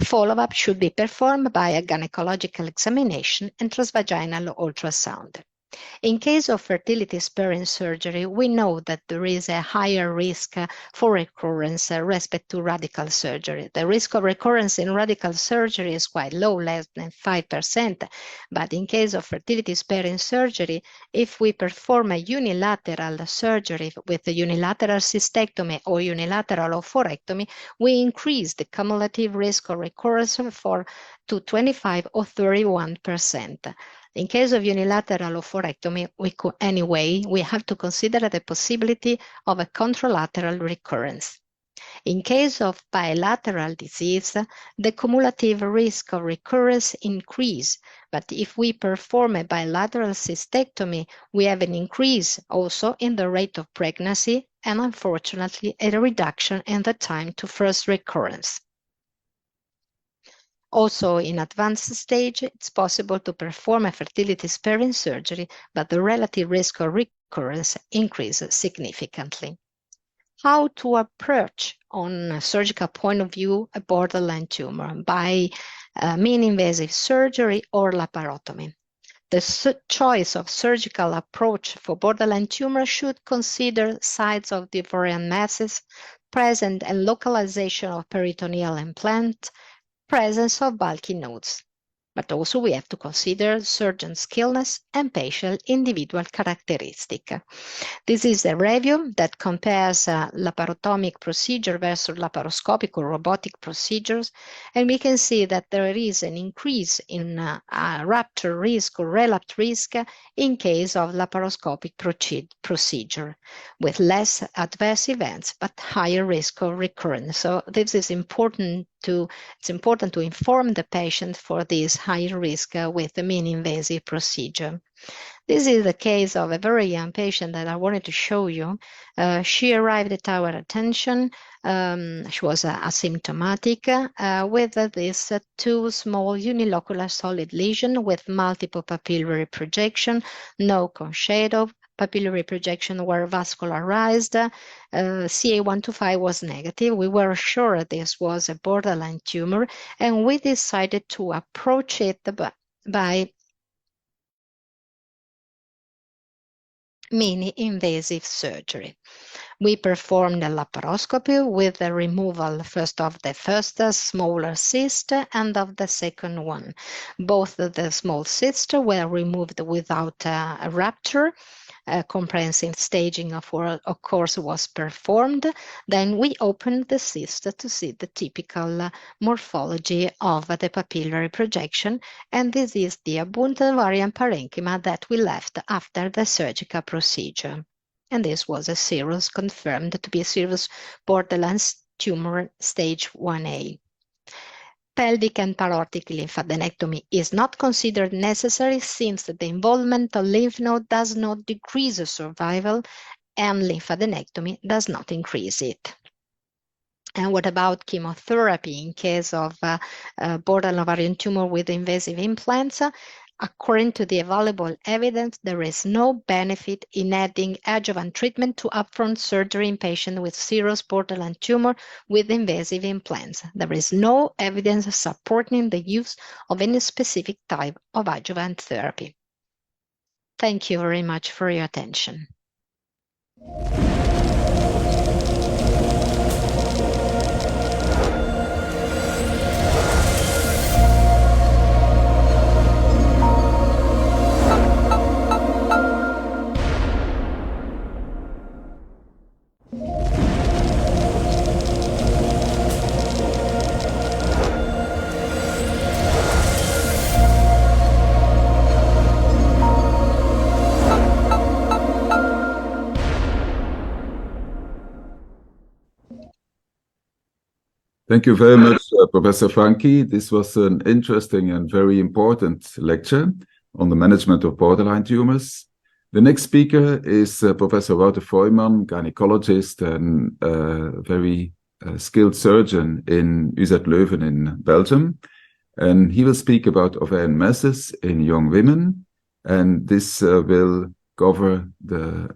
S4: Follow-up should be performed by a gynecological examination and transvaginal ultrasound. In case of fertility-sparing surgery, we know that there is a higher risk for recurrence respect to radical surgery. The risk of recurrence in radical surgery is quite low, less than 5%. But in case of fertility-sparing surgery, if we perform a unilateral surgery with a unilateral cystectomy or unilateral oophorectomy, we increase the cumulative risk of recurrence to 25 or 31%. In case of unilateral oophorectomy, we have to consider the possibility of a contralateral recurrence. In case of bilateral disease, the cumulative risk of recurrence increase, but if we perform a bilateral cystectomy, we have an increase also in the rate of pregnancy and unfortunately a reduction in the time to first recurrence. Also, in advanced stage, it's possible to perform a fertility-sparing surgery, but the relative risk of recurrence increases significantly. How to approach, on a surgical point of view, a borderline tumor by minimally-invasive surgery or laparotomy? The choice of surgical approach for borderline tumor should consider size of the ovarian masses, presence and localization of peritoneal implant, presence of bulky nodes. But also we have to consider surgeon skillness and patient individual characteristic. This is a review that compares laparotomic procedure versus laparoscopic or robotic procedures, and we can see that there is an increase in rupture risk or relapse risk in case of laparoscopic procedure, with less adverse events but higher risk of recurrence. So this is important to inform the patient for this higher risk with the minimally invasive procedure. This is the case of a very young patient that I wanted to show you. She arrived at our attention. She was asymptomatic with these two small unilocular solid lesions with multiple papillary projection, no cone shadow. Papillary projection were vascularized. CA125 was negative. We were sure this was a borderline tumor, and we decided to approach it by mini-invasive surgery. We performed a laparoscopy with the removal first of the first smaller cyst and of the second one. Both of the small cysts were removed without a rupture. Comprehensive staging of course was performed. Then we opened the cyst to see the typical morphology of the papillary projection, and this is the abundant ovarian parenchyma that we left after the surgical procedure. And this was a serous, confirmed to be a serous borderline tumor stage 1A. Pelvic and parotic lymphadenectomy is not considered necessary since the involvement of lymph node does not decrease survival and lymphadenectomy does not increase it. And what about chemotherapy in case of borderline ovarian tumor with invasive implants? According to the available evidence, there is no benefit in adding adjuvant treatment to upfront surgery in patients with serous borderline tumor with invasive implants. There is no evidence supporting the use of any specific type of adjuvant therapy. Thank you very much for your attention.
S1: Thank you very much, Professor Franke. This was an interesting and very important lecture on the management of borderline tumors. The next speaker is Professor Wouter Voeyman, gynecologist and very skilled surgeon in UZ Leuven in Belgium. And he will speak about ovarian masses in young women. And this will cover the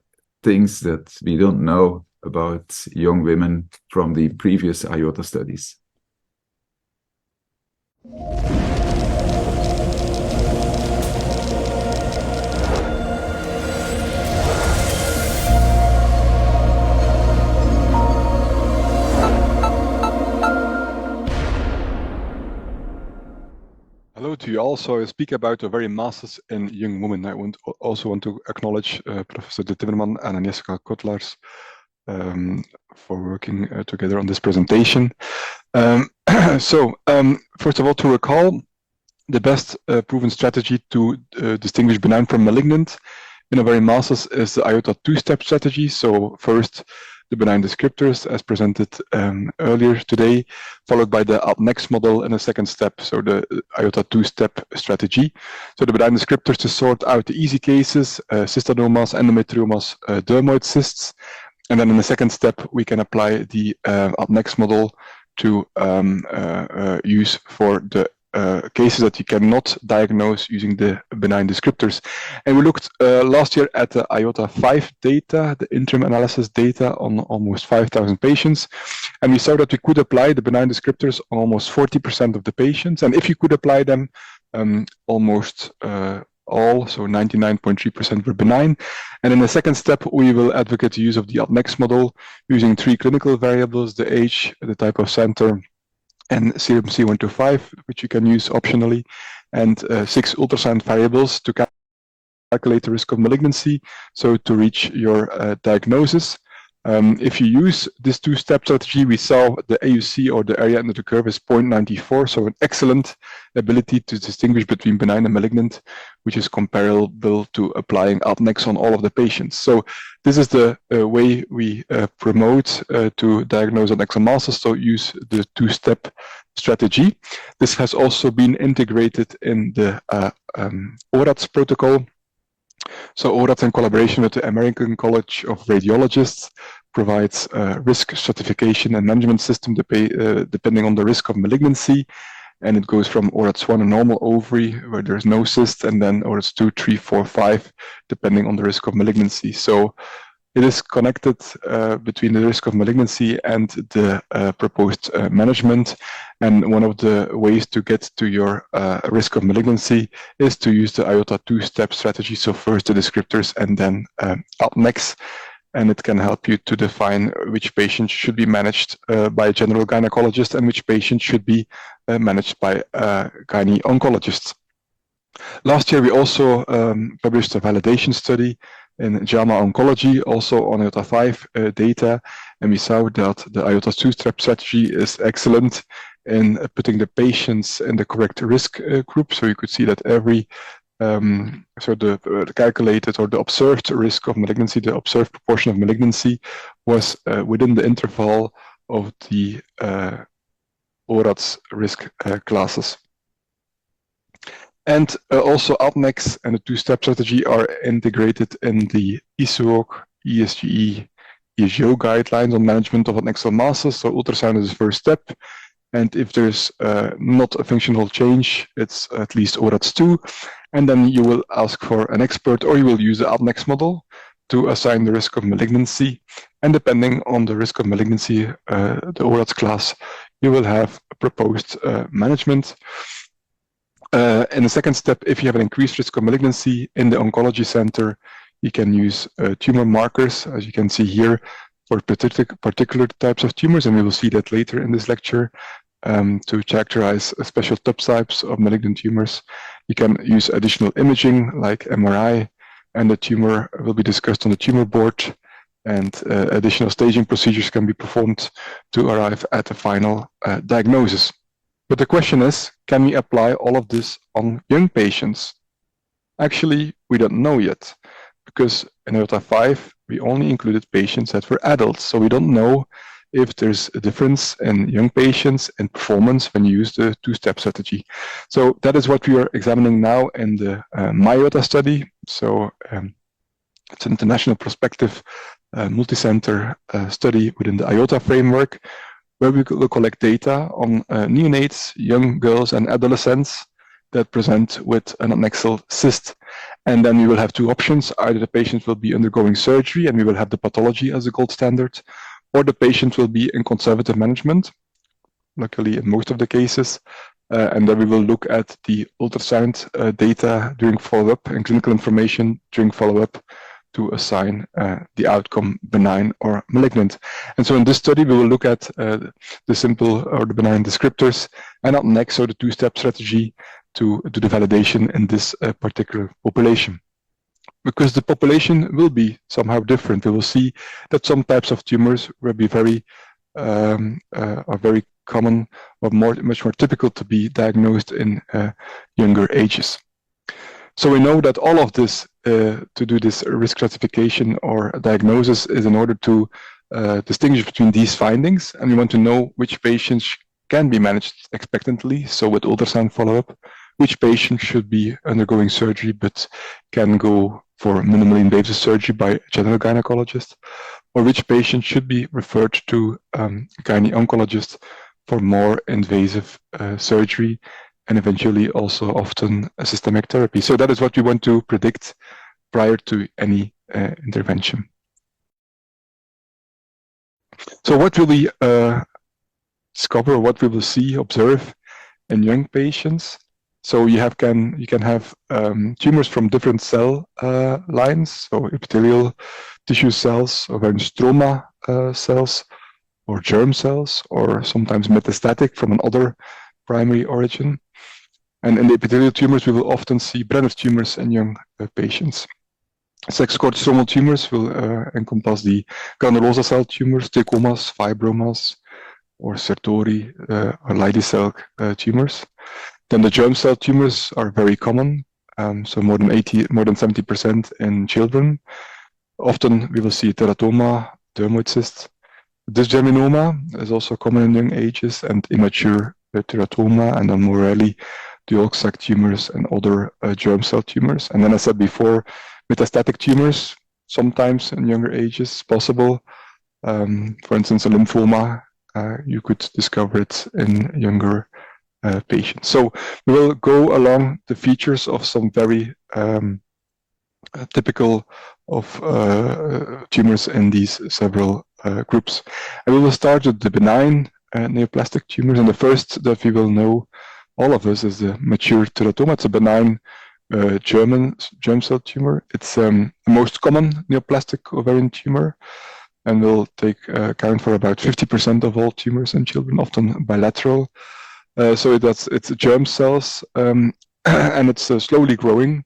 S1: things that we don't know about young women from the previous IOTA studies.
S2: Hello to you all. So I speak about ovarian masses in young women. I also want to acknowledge Professor De Timmerman and Agnieszka Kotlars for working together on this presentation. First of all, to recall, the best proven strategy to distinguish benign from malignant in ovarian masses is the IOTA two-step strategy. So first, the benign descriptors as presented earlier today, followed by the next model in a second step, so the IOTA two-step strategy. So the benign descriptors to sort out the easy cases, cystadenomas, endometriomas, dermoid cysts. And then in the second step, we can apply the next model to use for the cases that you cannot diagnose using the benign descriptors. And we looked last year at the IOTA 5 data, the interim analysis data on almost 5,000 patients. And we saw that we could apply the benign descriptors on almost 40% of the patients. And if you could apply them, almost all, so 99.3% were benign. And in the second step, we will advocate the use of the next model using 3 clinical variables, the age, the type of center, and serum C125, which you can use optionally, and 6 ultrasound variables to calculate the risk of malignancy, so to reach your diagnosis. If you use this two-step strategy, we saw the AUC, or the area under the curve, is 0.94, so an excellent ability to distinguish between benign and malignant, which is comparable to applying ADNEX on all of the patients. So this is the way we promote to diagnose adnexal masses, so use the two-step strategy. This has also been integrated in the ORATS protocol. So ORATS, in collaboration with the American College of Radiologists, provides a risk stratification and management system depending on the risk of malignancy. And it goes from ORATS 1, a normal ovary where there's no cyst, and then ORATS 2, 3, 4, 5, depending on the risk of malignancy. So it is connected between the risk of malignancy and the proposed management. And one of the ways to get to your risk of malignancy is to use the IOTA two-step strategy. So first the descriptors and then ADNEX. And it can help you to define which patients should be managed by a general gynecologist and which patients should be managed by a gyne-oncologist. Last year, we also published a validation study in JAMA Oncology, also on IOTA 5 data, and we saw that the IOTA two-step strategy is excellent in putting the patients in the correct risk group. So you could see that every the calculated or the observed risk of malignancy, the observed proportion of malignancy, was within the interval of the ORATS risk classes. And also ADNEX and the two-step strategy are integrated in the ISUOC, ESGE, ESGO guidelines on management of adnexal masses. So ultrasound is the first step. And if there's not a functional change, it's at least ORATS 2. And then you will ask for an expert, or you will use the ADNEX model to assign the risk of malignancy. And depending on the risk of malignancy, the ORATS class, you will have a proposed management. In the second step, if you have an increased risk of malignancy in the oncology center, you can use tumor markers, as you can see here, for particular types of tumors, and we will see that later in this lecture, to characterize special subtypes of malignant tumors. You can use additional imaging like MRI, and the tumor will be discussed on the tumor board, and additional staging procedures can be performed to arrive at a final diagnosis. But the question is, can we apply all of this on young patients? Actually, we don't know yet, because in IOTA 5, we only included patients that were adults. So we don't know if there's a difference in young patients in performance when you use the two-step strategy. So that is what we are examining now in the MyOTA study. So it's an international prospective multi-center study within the IOTA framework, where we will collect data on neonates, young girls and adolescents that present with an adnexal cyst. And then we will have two options. Either the patient will be undergoing surgery and we will have the pathology as a gold standard, or the patient will be in conservative management, luckily in most of the cases. And then we will look at the ultrasound data during follow-up and clinical information during follow-up to assign the outcome benign or malignant. And so in this study, we will look at the simple or the benign descriptors, and up next, so the two-step strategy to do the validation in this particular population. Because the population will be somehow different. We will see that some types of tumors will be very common or much more typical to be diagnosed in younger ages. So we know that all of this, to do this risk stratification or diagnosis, is in order to distinguish between these findings, and we want to know which patients can be managed expectantly, so with ultrasound follow-up, which patients should be undergoing surgery but can go for minimally invasive surgery by a general gynecologist, or which patients should be referred to gyne-oncologist for more invasive surgery, and eventually also often a systemic therapy. So that is what we want to predict prior to any intervention. So what will we discover, what we will see, observe in young patients? So you can have tumors from different cell lines, so epithelial tissue cells, ovarian stroma cells, or germ cells, or sometimes metastatic from another primary origin. And in the epithelial tumors, we will often see Brenner's tumors in young patients. Sex stromal tumors will encompass the granulosa cell tumors, thecomas, fibromas, or Sertori or Leidy cell tumors. Then the germ cell tumors are very common, so more than 70% in children. Often we will see teratoma, dermoid cyst. Dysgerminoma is also common in young ages, and immature teratoma, and then more rarely the yolk sac tumors and other germ cell tumors. And then I said before, metastatic tumors, sometimes in younger ages, possible. For instance, a lymphoma, you could discover it in younger patients. So we will go along the features of some very typical of tumors in these several groups. And we will start with the benign neoplastic tumors, and the first that we will know, all of us, is the mature teratoma. It's a benign germ cell tumor. It's the most common neoplastic ovarian tumor, and will account for about 50% of all tumors in children, often bilateral. So it's germ cells, and it's slowly growing,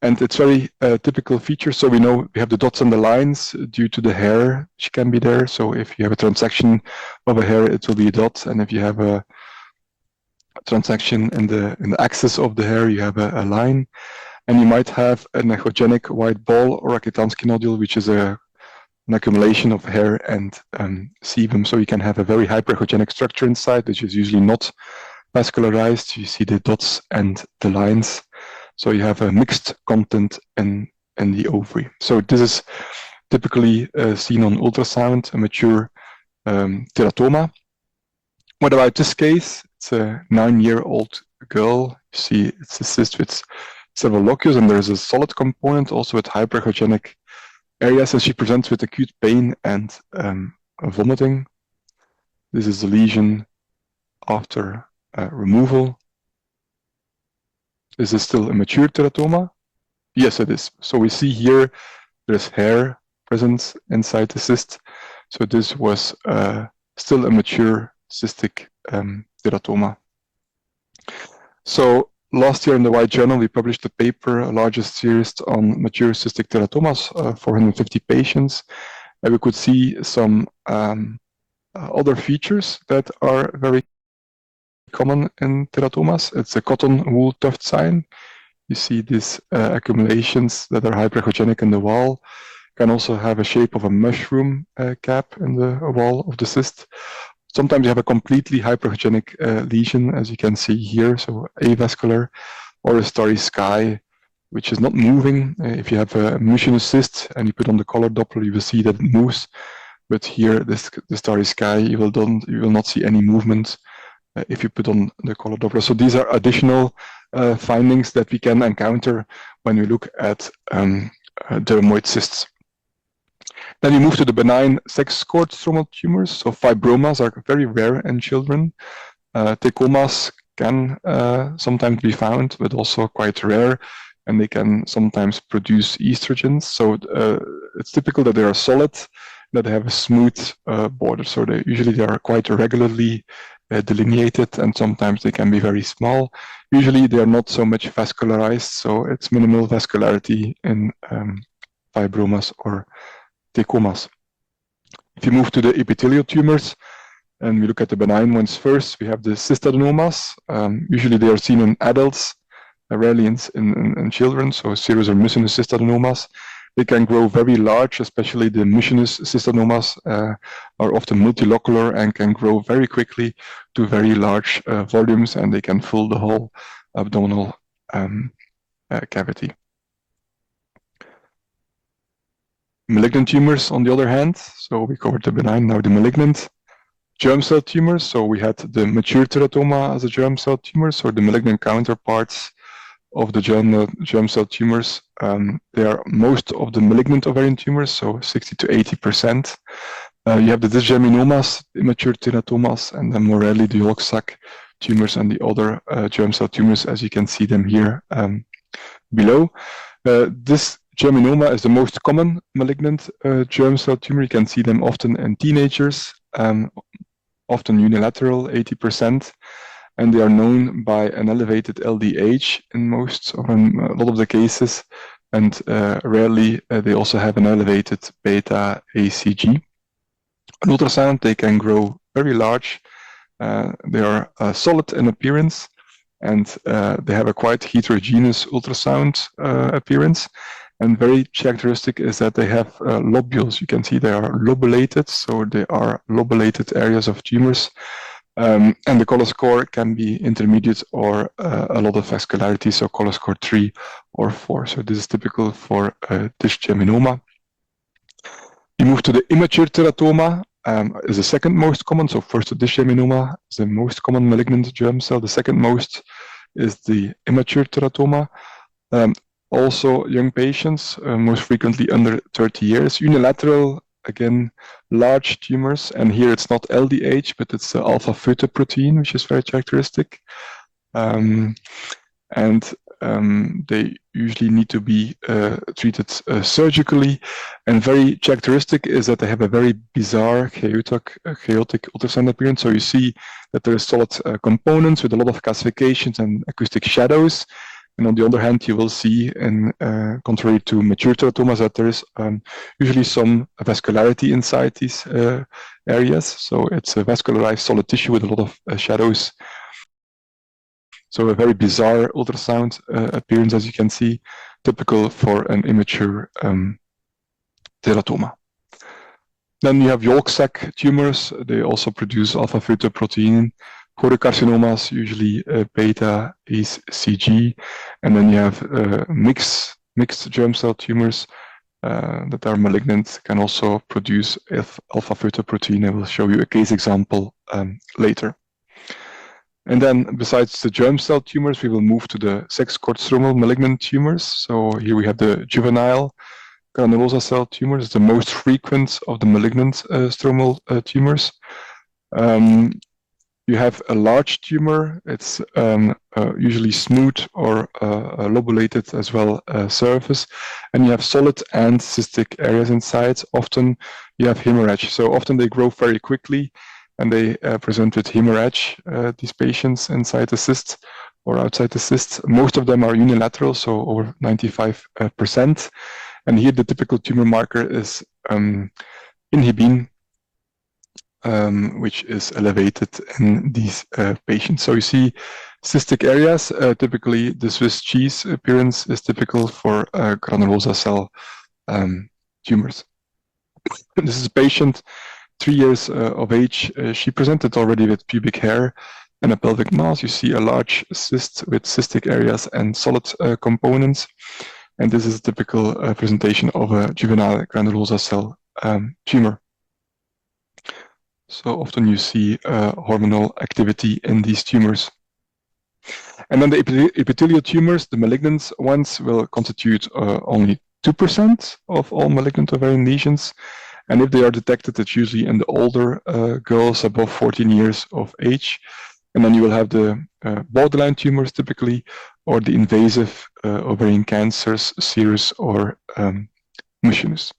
S2: and it's very typical feature. So we know we have the dots and the lines due to the hair which can be there. So if you have a transaction of a hair, it will be a dot, and if you have a transaction in the axis of the hair, you have a line, and you might have an echogenic white ball or a Rokitansky nodule, which is an accumulation of hair and sebum. So you can have a very hyperechogenic structure inside, which is usually not vascularized. You see the dots and the lines. So you have a mixed content in the ovary. So this is typically seen on ultrasound, a mature teratoma. What about this case? It's a 9-year-old girl. You see it's a cyst with several locules, and there's a solid component also with hyperechogenic areas, and she presents with acute pain and vomiting. This is a lesion after removal. Is this still a mature teratoma? Yes, it is. So we see here there's hair present inside the cyst. So this was still a mature cystic teratoma. So last year in the White Journal, we published a paper, a largest series on mature cystic teratomas, 450 patients, and we could see some other features that are very common in teratomas. It's a cotton wool tuft sign. You see these accumulations that are hyperechogenic in the wall. can also have a shape of a mushroom cap in the wall of the cyst. Sometimes you have a completely hypergenic lesion, as you can see here, so avascular, or a starry sky, which is not moving. If you have a mucinous cyst and you put on the color Doppler, you will see that it moves. But here, the starry sky, you will not see any movement if you put on the color Doppler. So these are additional findings that we can encounter when we look at dermoid cysts. Then we move to the benign sex cord stromal tumors. So fibromas are very rare in children. Tecomas can sometimes be found, but also quite rare, and they can sometimes produce estrogens. So it's typical that they are solid, that they have a smooth border. So they are quite regularly delineated, and sometimes they can be very small. Usually they are not so much vascularized, so it's minimal vascularity in fibromas or tecomas. If you move to the epithelial tumors, and we look at the benign ones first, we have the cystadenomas. Usually they are seen in adults, rarely in children, so serous or mucinous cystadenomas. They can grow very large, especially the mucinous cystadenomas are often multilocular and can grow very quickly to very large volumes, and they can fill the whole abdominal cavity. Malignant tumors, on the other hand, so we covered the benign, now the malignant. Germ cell tumors, so we had the mature teratoma as a germ cell tumor, so the malignant counterparts of the germ cell tumors. They are most of the malignant ovarian tumors, so 60 to 80%. You have the dysgerminomas, immature teratomas, and then more rarely the yolk sac tumors and the other germ cell tumors, as you can see them here below. This germinoma is the most common malignant germ cell tumor. You can see them often in teenagers, often unilateral, 80%, and they are known by an elevated LDH in most or in a lot of the cases, and rarely they also have an elevated beta ACG. On ultrasound, they can grow very large. They are solid in appearance, and they have a quite heterogeneous ultrasound appearance. And very characteristic is that they have lobules. You can see they are lobulated, so they are lobulated areas of tumors. And the color score can be intermediate or a lot of vascularity, so color score 3 or 4. So this is typical for dysgerminoma. You move to the immature teratoma, is the second most common. So first the dysgerminoma is the most common malignant germ cell. The second most is the immature teratoma. Also young patients, most frequently under 30 years. Unilateral, again, large tumors. And here it's not LDH, but it's the alpha-fetoprotein, which is very characteristic. They usually need to be treated surgically. And very characteristic is that they have a very bizarre, chaotic ultrasound appearance. So you see that there are solid components with a lot of calcifications and acoustic shadows. And on the other hand, you will see, in contrary to mature teratomas, that there is usually some vascularity inside these areas. So it's a vascularized solid tissue with a lot of shadows. So a very bizarre ultrasound appearance, as you can see, typical for an immature teratoma. Then you have yolk sac tumors. They also produce alpha-fetoprotein. Choriocarcinomas, usually beta ACG, and then you have mixed germ cell tumors that are malignant, can also produce alpha-fetoprotein. I will show you a case example later. And then besides the germ cell tumors, we will move to the sex cord stromal malignant tumors. So here we have the juvenile granulosa cell tumors, the most frequent of the malignant stromal tumors. You have a large tumor. It's usually smooth or lobulated as well surface, and you have solid and cystic areas inside. Often you have hemorrhage. So often they grow very quickly, and they present with hemorrhage, these patients inside the cyst or outside the cyst. Most of them are unilateral, so over 95%. And here the typical tumor marker is inhibin, which is elevated in these patients. So you see cystic areas. Typically, the Swiss cheese appearance is typical for granulosa cell tumors. This is a patient, 3 years of age. She presented already with pubic hair and a pelvic mass. You see a large cyst with cystic areas and solid components. And this is a typical presentation of a juvenile granulosa cell tumor. So often you see hormonal activity in these tumors. And then the epithelial tumors, the malignant ones, will constitute only 2% of all malignant ovarian lesions. And if they are detected, it's usually in the older girls above 14 years of age. And then you will have the borderline tumors typically, or the invasive ovarian cancers, serous or mucinous.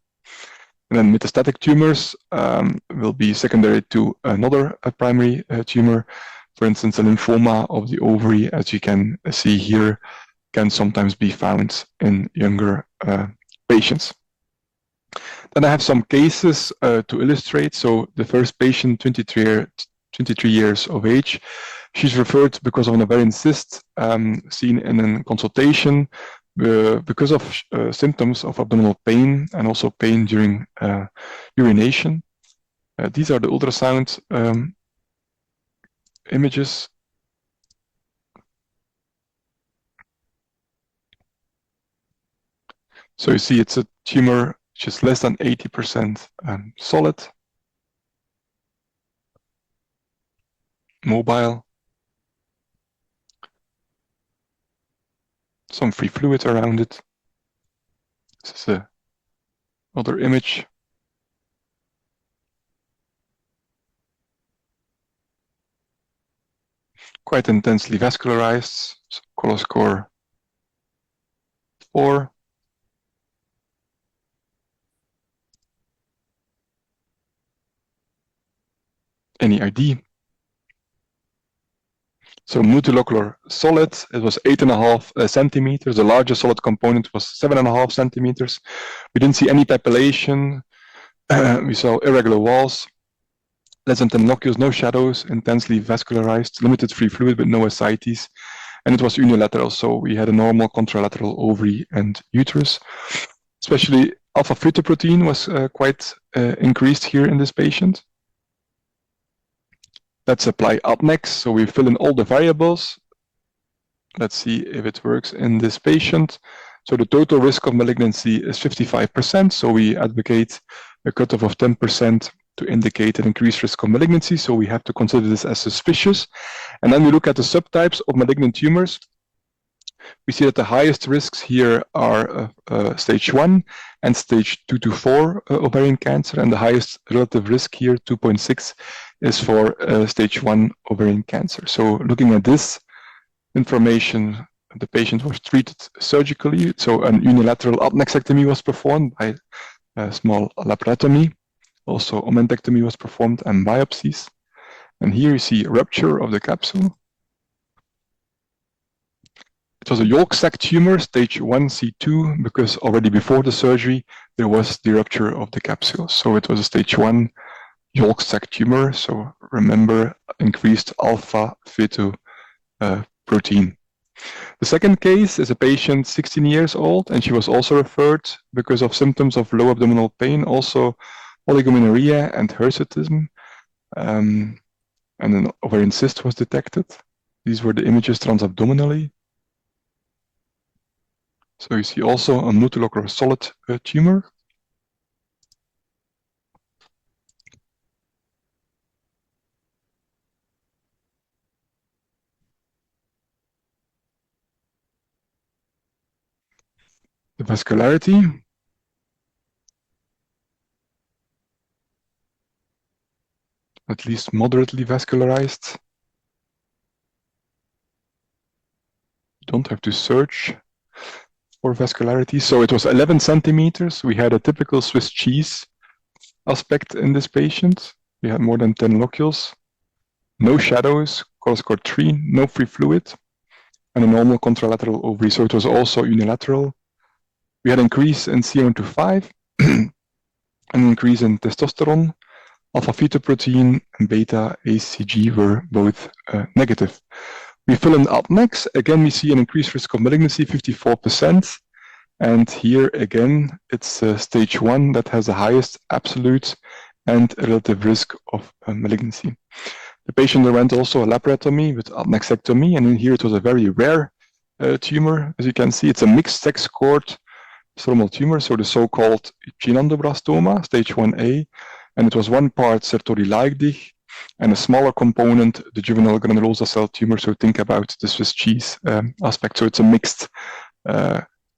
S2: And then metastatic tumors will be secondary to another primary tumor. For instance, a lymphoma of the ovary, as you can see here, can sometimes be found in younger patients. Then I have some cases to illustrate. So the first patient, 23 years of age, she's referred because of an ovarian cyst seen in a consultation because of symptoms of abdominal pain and also pain during urination. These are the ultrasound images. So you see it's a tumor which is less than 80% solid, mobile, some free fluid around it. This is another image. Quite intensely vascularized, so color score 4. Any ID. So multilocular solid, it was 8.5 centimeters. The largest solid component was 7.5 centimeters. We didn't see any papillation. We saw irregular walls, less than 10 locules, no shadows, intensely vascularized, limited free fluid but no ascites. And it was unilateral, so we had a normal contralateral ovary and uterus. Especially alpha-fetoprotein was quite increased here in this patient. Let's apply up next. So we fill in all the variables. Let's see if it works in this patient. So the total risk of malignancy is 55%. So we advocate a cutoff of 10% to indicate an increased risk of malignancy. So we have to consider this as suspicious. And then we look at the subtypes of malignant tumors. We see that the highest risks here are stage 1 and stage 2 to 4 ovarian cancer. And the highest relative risk here, 2.6, is for stage 1 ovarian cancer. So looking at this information, the patient was treated surgically. So an unilateral appendectomy was performed by a small laparotomy. Also omentectomy was performed and biopsies. And here you see rupture of the capsule. It was a yolk sac tumor, stage 1C2, because already before the surgery, there was the rupture of the capsule. So it was a stage 1 yolk sac tumor. So remember, increased alpha-fetoprotein. The second case is a patient 16 years old, and she was also referred because of symptoms of low abdominal pain, also oligomenorrhea and hirsutism. And an ovarian cyst was detected. These were the images transabdominally. So you see also a multilocular solid tumor. The vascularity. At least moderately vascularized. You don't have to search for vascularity. So it was 11 centimeters. We had a typical Swiss cheese aspect in this patient. We had more than 10 locules, no shadows, color score 3, no free fluid, and a normal contralateral ovary. So it was also unilateral. We had an increase in CON2-5, an increase in testosterone, alpha-fetoprotein, and beta-ACG were both negative. We fill in up next. Again, we see an increased risk of malignancy, 54%. And here again, it's stage 1 that has the highest absolute and relative risk of malignancy. The patient underwent also a laparotomy with adnexectomy, and in here it was a very rare tumor. As you can see, it's a mixed sex cord stromal tumor, so the so-called gynandoblastoma, stage 1A, and it was one part sertori-Leigdig and a smaller component, the juvenile granulosa cell tumor, so think about the Swiss cheese aspect, so it's a mixed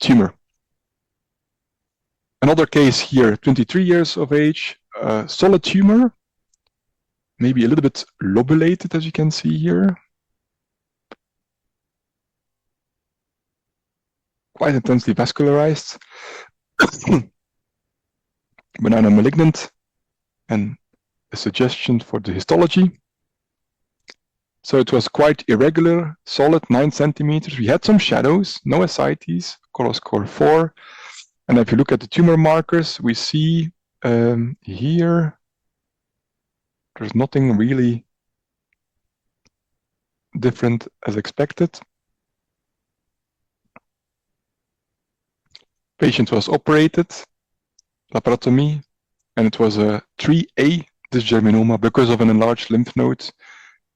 S2: tumor. Another case here, 23 years of age, solid tumor, maybe a little bit lobulated, as you can see here. Quite intensely vascularized, benign and malignant, and a suggestion for the histology. So it was quite irregular, solid, 9 centimeters. We had some shadows, no ascites, color score 4. And if you look at the tumor markers, we see here, there's nothing really different as expected. Patient was operated, laparotomy, and it was a 3A dysgerminoma because of an enlarged lymph node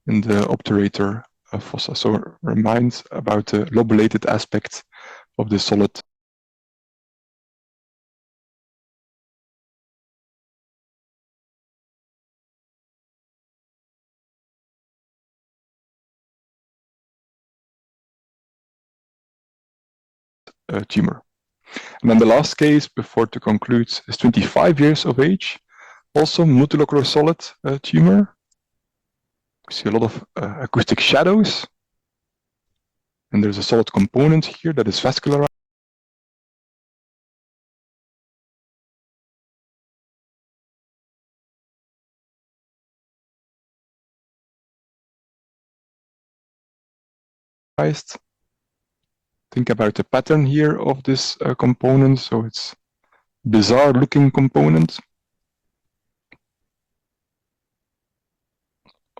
S2: in the obturator fossa. So it reminds about the lobulated aspect of the solid. Tumor. And then the last case before to conclude is 25 years of age, also multilocular solid tumor. We see a lot of acoustic shadows, and there's a solid component here that is vascularized. Think about the pattern here of this component, so it's bizarre looking component.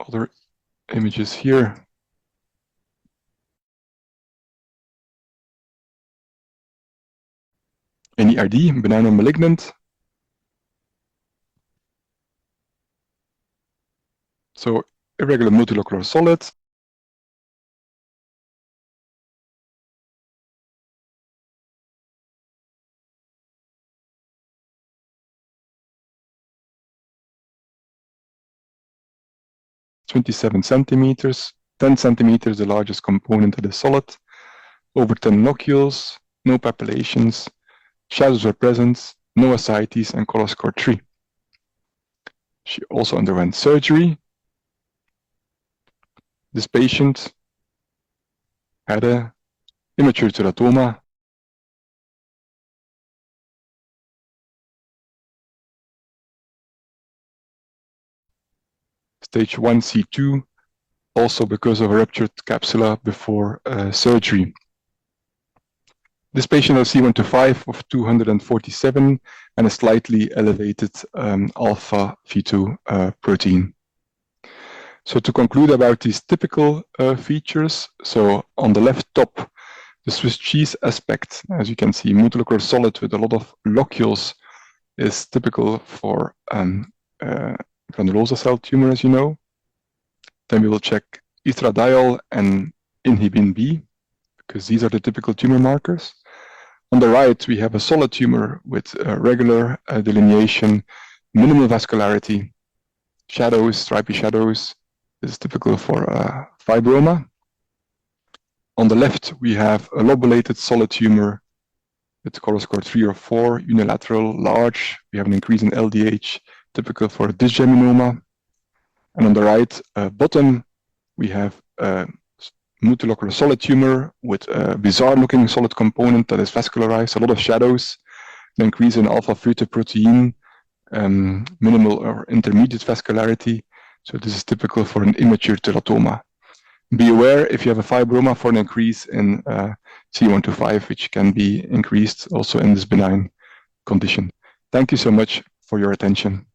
S2: Other images here. NERD, benign or malignant. So irregular multilocular solid. (27 centimeters), 10 centimeters, the largest component of the solid, over 10 locules, no papillations, shadows were present, no ascites, and color score 3. She also underwent surgery. This patient had an immature teratoma, stage 1C2, also because of a ruptured capsula before surgery. This patient has C1-5 of 247 and a slightly elevated alpha V2 protein. So to conclude about these typical features, so on the left top, the Swiss cheese aspect, as you can see, multilocular solid with a lot of locules is typical for granulosa cell tumor, as you know. Then we will check estradiol and inhibin B, because these are the typical tumor markers. On the right, we have a solid tumor with regular delineation, minimal vascularity, shadows, stripy shadows. This is typical for fibroma. On the left, we have a lobulated solid tumor with color score 3 or 4, unilateral, large. We have an increase in LDH, typical for dysgerminoma. And on the right bottom, we have a multilocular solid tumor with a bizarre-looking solid component that is vascularized, a lot of shadows, an increase in alpha-fetoprotein, minimal or intermediate vascularity. So this is typical for an immature teratoma. Be aware if you have a fibroma for an increase in C1-5, which can be increased also in this benign condition. Thank you so much for your attention.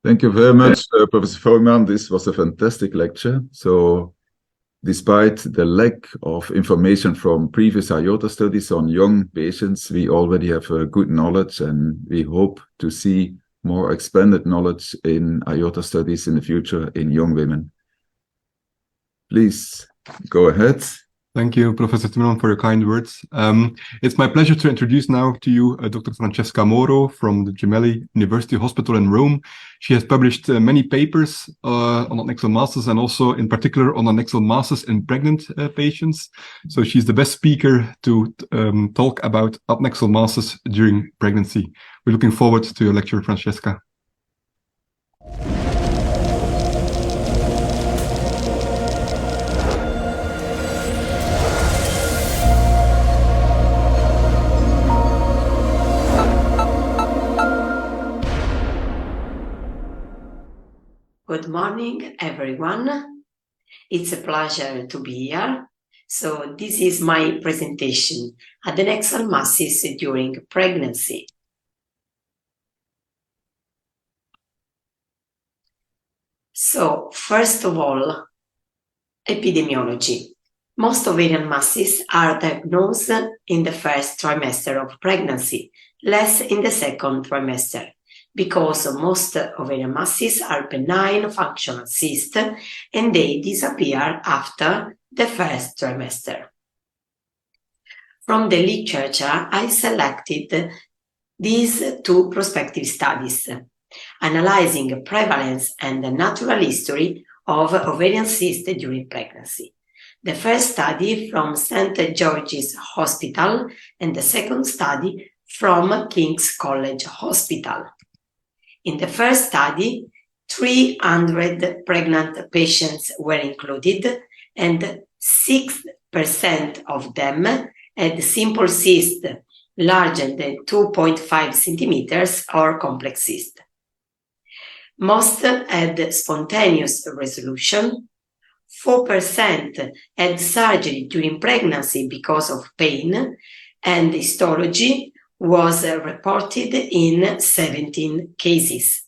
S1: Thank you very much, Professor Vogman. This was a fantastic lecture. So, despite the lack of information from previous IOTA studies on young patients, we already have good knowledge, and we hope to see more expanded knowledge in IOTA studies in the future in young women. Please go ahead.
S2: Thank you, Professor Timmerman, for your kind words. It's my pleasure to introduce now to you Dr. Francesca Moro from the Gemelli University Hospital in Rome. She has published many papers on adnexal masses, and also in particular on adnexal masses in pregnant patients. So she's the best speaker to talk about adnexal masses during pregnancy. We're looking forward to your lecture, Francesca.
S5: Good morning, everyone. It's a pleasure to be here. So this is my presentation, adnexal masses during pregnancy. So first of all, epidemiology. Most ovarian masses are diagnosed in the first trimester of pregnancy, less in the second trimester, because most ovarian masses are benign functional cysts and they disappear after the first trimester. From the literature, I selected these two prospective studies, analyzing prevalence and the natural history of ovarian cysts during pregnancy. The first study from St. George's Hospital and the second study from King's College Hospital. In the first study, 300 pregnant patients were included, and 6% of them had simple cyst larger than 2.5 centimeters or complex cyst. Most had spontaneous resolution. 4% had surgery during pregnancy because of pain, and histology was reported in 17 cases,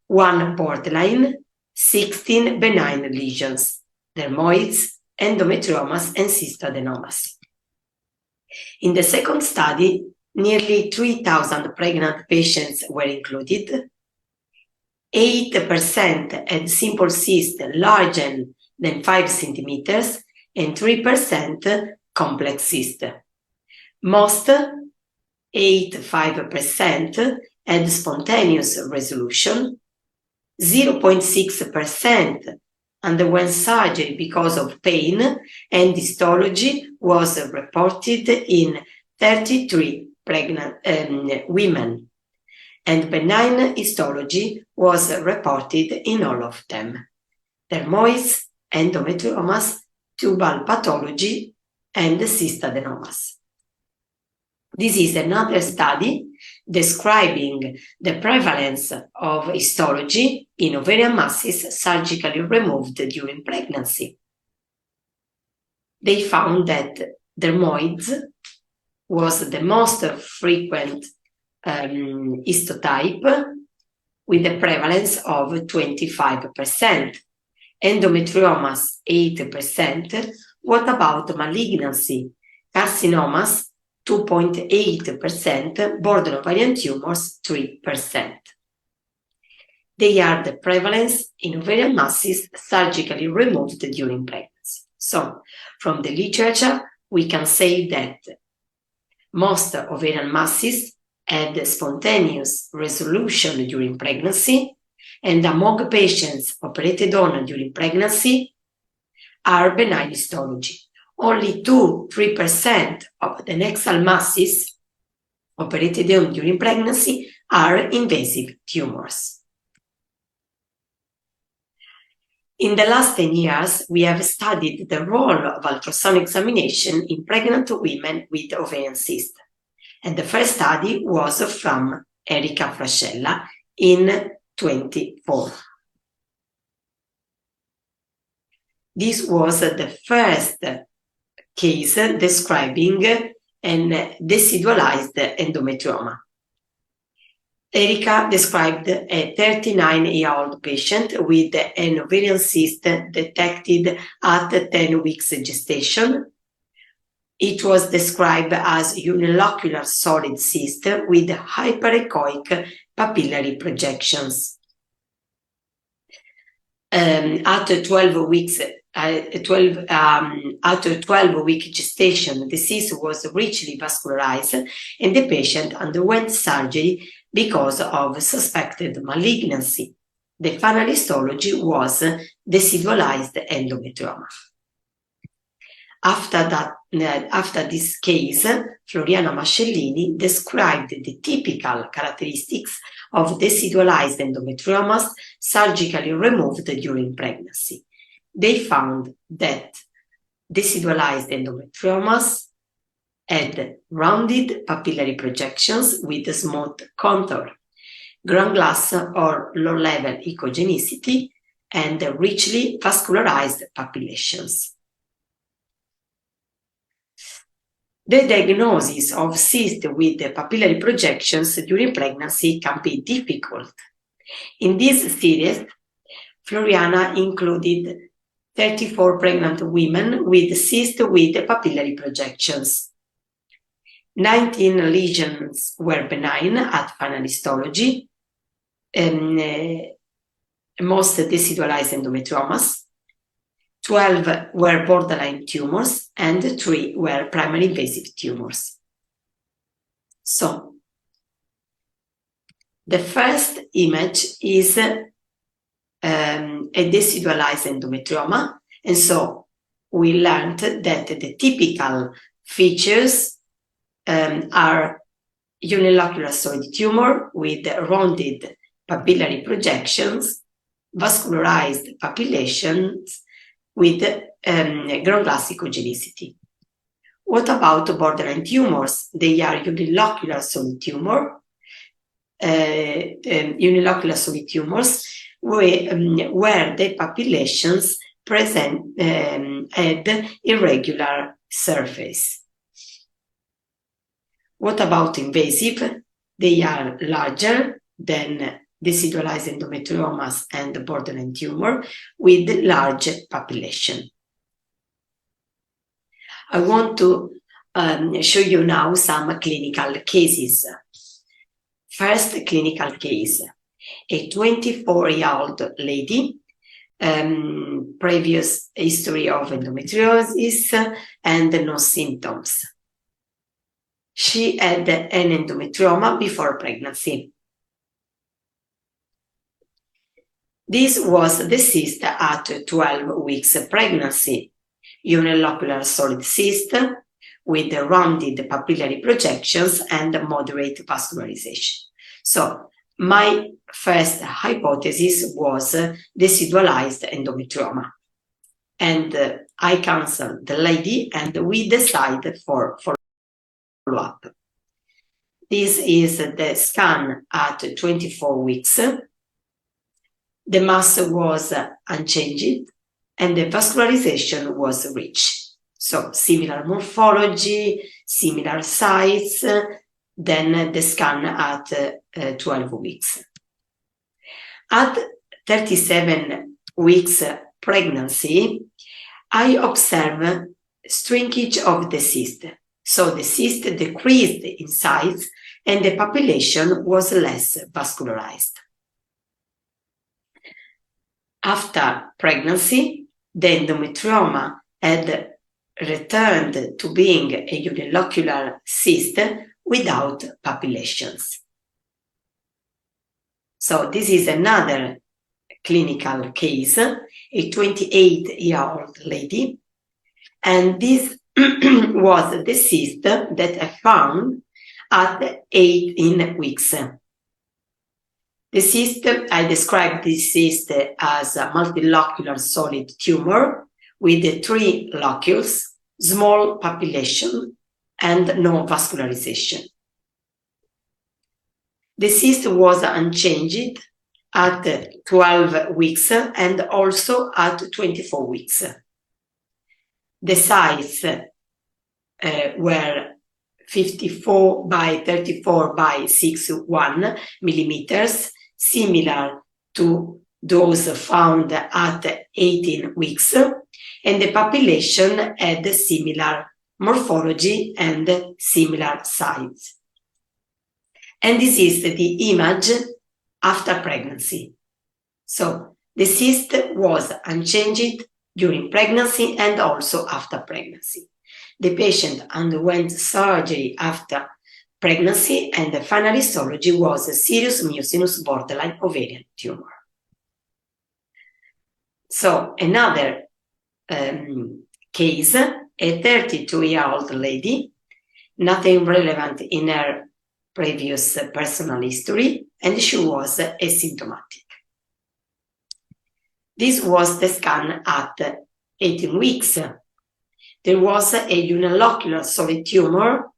S5: 1 borderline, 16 benign lesions, dermoids, endometriomas, and cystadenomas. In the second study, nearly 3,000 pregnant patients were included. 8% had simple cyst larger than 5 centimeters, and 3% complex cyst. Most, 85%, had spontaneous resolution. 0.6% underwent surgery because of pain, and histology was reported in 33 pregnant women, and benign histology was reported in all of them. Dermoids, endometriomas, tubal pathology, and cystadenomas. This is another study describing the prevalence of histology in ovarian masses surgically removed during pregnancy. They found that dermoids was the most frequent histotype, with a prevalence of 25%. Endometriomas, 8%. What about malignancy? Carcinomas, 2.8%, border ovarian tumors, 3%. They are the prevalence in ovarian masses surgically removed during pregnancy. So, from the literature, we can say that most ovarian masses had spontaneous resolution during pregnancy, and among patients operated on during pregnancy are benign histology. Only 2-3% of the adnexal masses operated on during pregnancy are invasive tumors. In the last 10 years, we have studied the role of ultrasound examination in pregnant women with ovarian cysts. And the first study was from Erika Frascella in 2024. This was the first case describing an decidualized endometrioma. Erika described a 39-year-old patient with an ovarian cyst detected at 10 weeks gestation. It was described as unilocular solid cyst with hyperechoic papillary projections. After 12-week gestation, the cyst was richly vascularized and the patient underwent surgery because of suspected malignancy. The final histology was decidualized endometrioma. After this case, Floriana Mascellini described the typical characteristics of decidualized endometriomas surgically removed during pregnancy. They found that decidualized endometriomas had rounded papillary projections with a smooth contour, ground glass or low-level echogenicity, and richly vascularized papillations. The diagnosis of cyst with papillary projections during pregnancy can be difficult. In this series, Floriana included 34 pregnant women with cyst with papillary projections. 19 lesions were benign at final histology, most decidualized endometriomas. 12 were borderline tumors and 3 were primary invasive tumors. So, the first image is a decidualized endometrioma, and so we learned that the typical features are unilocular solid tumor with rounded papillary projections, vascularized papillations with ground glass echogenicity. What about borderline tumors? They are unilocular solid tumors where the papillations present had irregular surface. What about invasive? They are larger than decidualized endometriomas and borderline tumor with large population. I want to show you now some clinical cases. First clinical case, a 24-year-old lady, previous history of endometriosis and no symptoms. She had an endometrioma before pregnancy. This was the cyst at 12 weeks pregnancy, unilocular solid cyst with rounded papillary projections and moderate vascularization. So my first hypothesis was decidualized endometrioma. And I counseled the lady and we decided for follow-up. This is the scan at 24 weeks. The mass was unchanged and the vascularization was rich. So similar morphology, similar size than the scan at 12 weeks. At 37 weeks pregnancy, I observed shrinkage of the cyst. So the cyst decreased in size and the population was less vascularized. After pregnancy, the endometrioma had returned to being a unilocular cyst without papillations. So this is another clinical case, a 28-year-old lady, and this was the cyst that I found at 18 weeks. The cyst, I described this cyst as a multilocular solid tumor with 3 locules, small population, and no vascularization. The cyst was unchanged at 12 weeks and also at 24 weeks. The size were 54 by 34 by 61 millimeters, similar to those found at 18 weeks, and the population had similar morphology and similar size. And this is the image after pregnancy. So the cyst was unchanged during pregnancy and also after pregnancy. The patient underwent surgery after pregnancy, and the final histology was a serous mucinous borderline ovarian tumor. So another case, a 32-year-old lady, nothing relevant in her previous personal history, and she was asymptomatic. This was the scan at 18 weeks. There was a unilocular solid tumor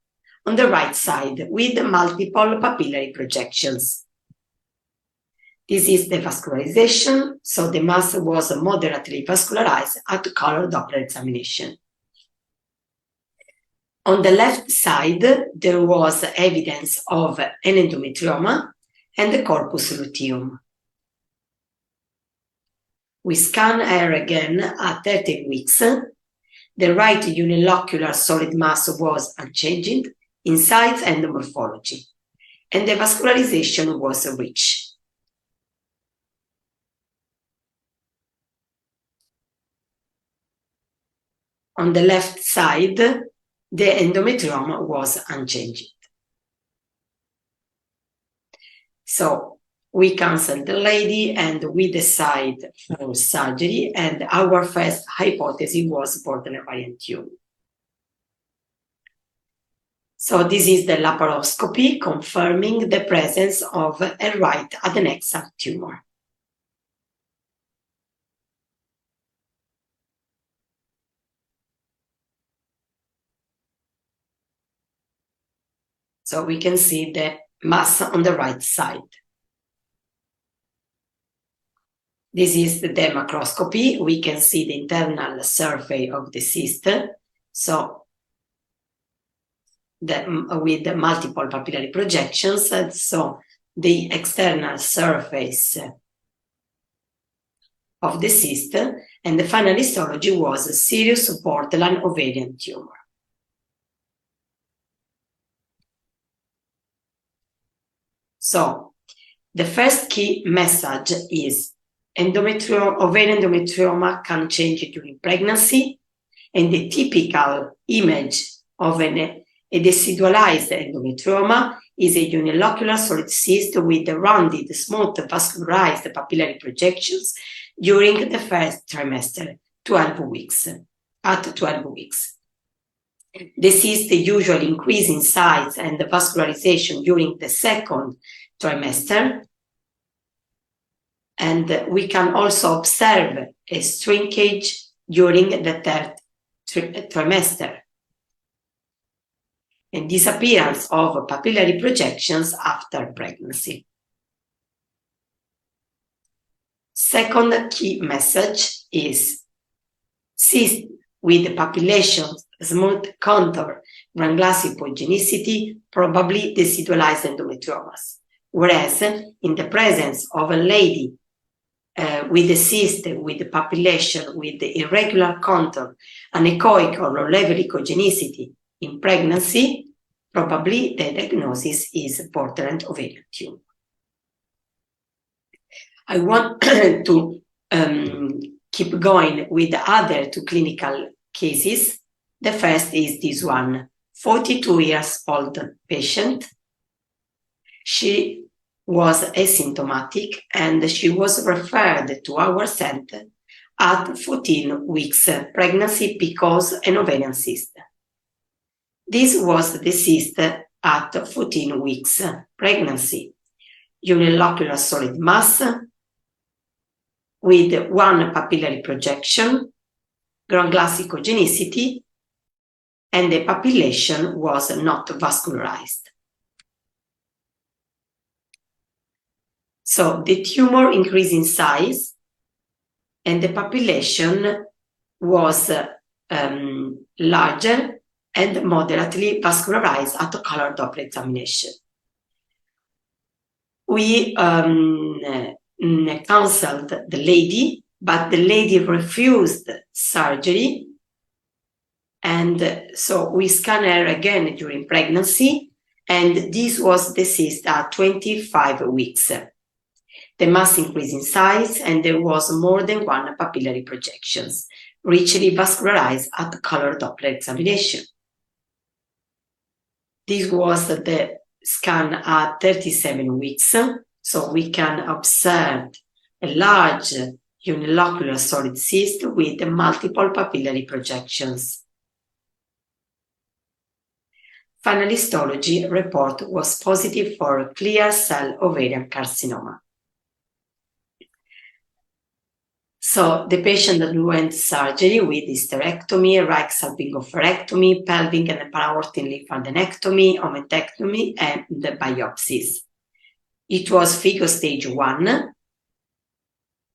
S5: on the right side with multiple papillary projections. This is the vascularization, so the mass was moderately vascularized at color Doppler examination. On the left side, there was evidence of an endometrioma and the corpus luteum. We scan her again at 13 weeks. The right unilocular solid mass was unchanged in size and morphology, and the vascularization was rich. On the left side, the endometrioma was unchanged. So we canceled the lady and we decide for surgery, and our first hypothesis was borderline ovarian tumor. So this is the laparoscopy confirming the presence of a right adnexal tumor. So we can see the mass on the right side. This is the macroscopy. We can see the internal surface of the cyst. So with the multiple papillary projections, so the external surface of the cyst, and the final histology was a serous borderline ovarian tumor. So the first key message is ovarian endometrioma can change during pregnancy, and the typical image of a decidualized endometrioma is a unilocular solid cyst with rounded, smooth, vascularized papillary projections during the first trimester, 12 weeks, at 12 weeks. The cyst usually increase in size and the vascularization during the second trimester. And we can also observe a shrinkage during the third trimester and disappearance of papillary projections after pregnancy. Second key message is cyst with population smooth contour, ground glass hypogenicity, probably decidualized endometriomas. Whereas in the presence of a lady with a cyst, with the population, with the irregular contour, anechoic or low-level echogenicity in pregnancy, probably the diagnosis is borderline ovarian tumor. I want to keep going with the other two clinical cases. The first is this one, 42 years old patient. She was asymptomatic and she was referred to our center at 14 weeks pregnancy because an ovarian cyst. This was the cyst at 14 weeks pregnancy, unilocular solid mass with one papillary projection, ground glass echogenicity, and the population was not vascularized. So the tumor increased in size and the population was larger and moderately vascularized at color Doppler examination. We counseled the lady, but the lady refused surgery. And so we scanned her again during pregnancy, and this was the cyst at 25 weeks. The mass increased in size, and there was more than one papillary projections, richly vascularized at color Doppler examination. This was the scan at 37 weeks, so we can observe a large unilocular solid cyst with multiple papillary projections. Final histology report was positive for clear cell ovarian carcinoma. So the patient underwent surgery with hysterectomy, right salpingo-oophorectomy, pelvic and para-aortic lymphadenectomy, omentectomy, and the biopsies. It was FIGO stage 1,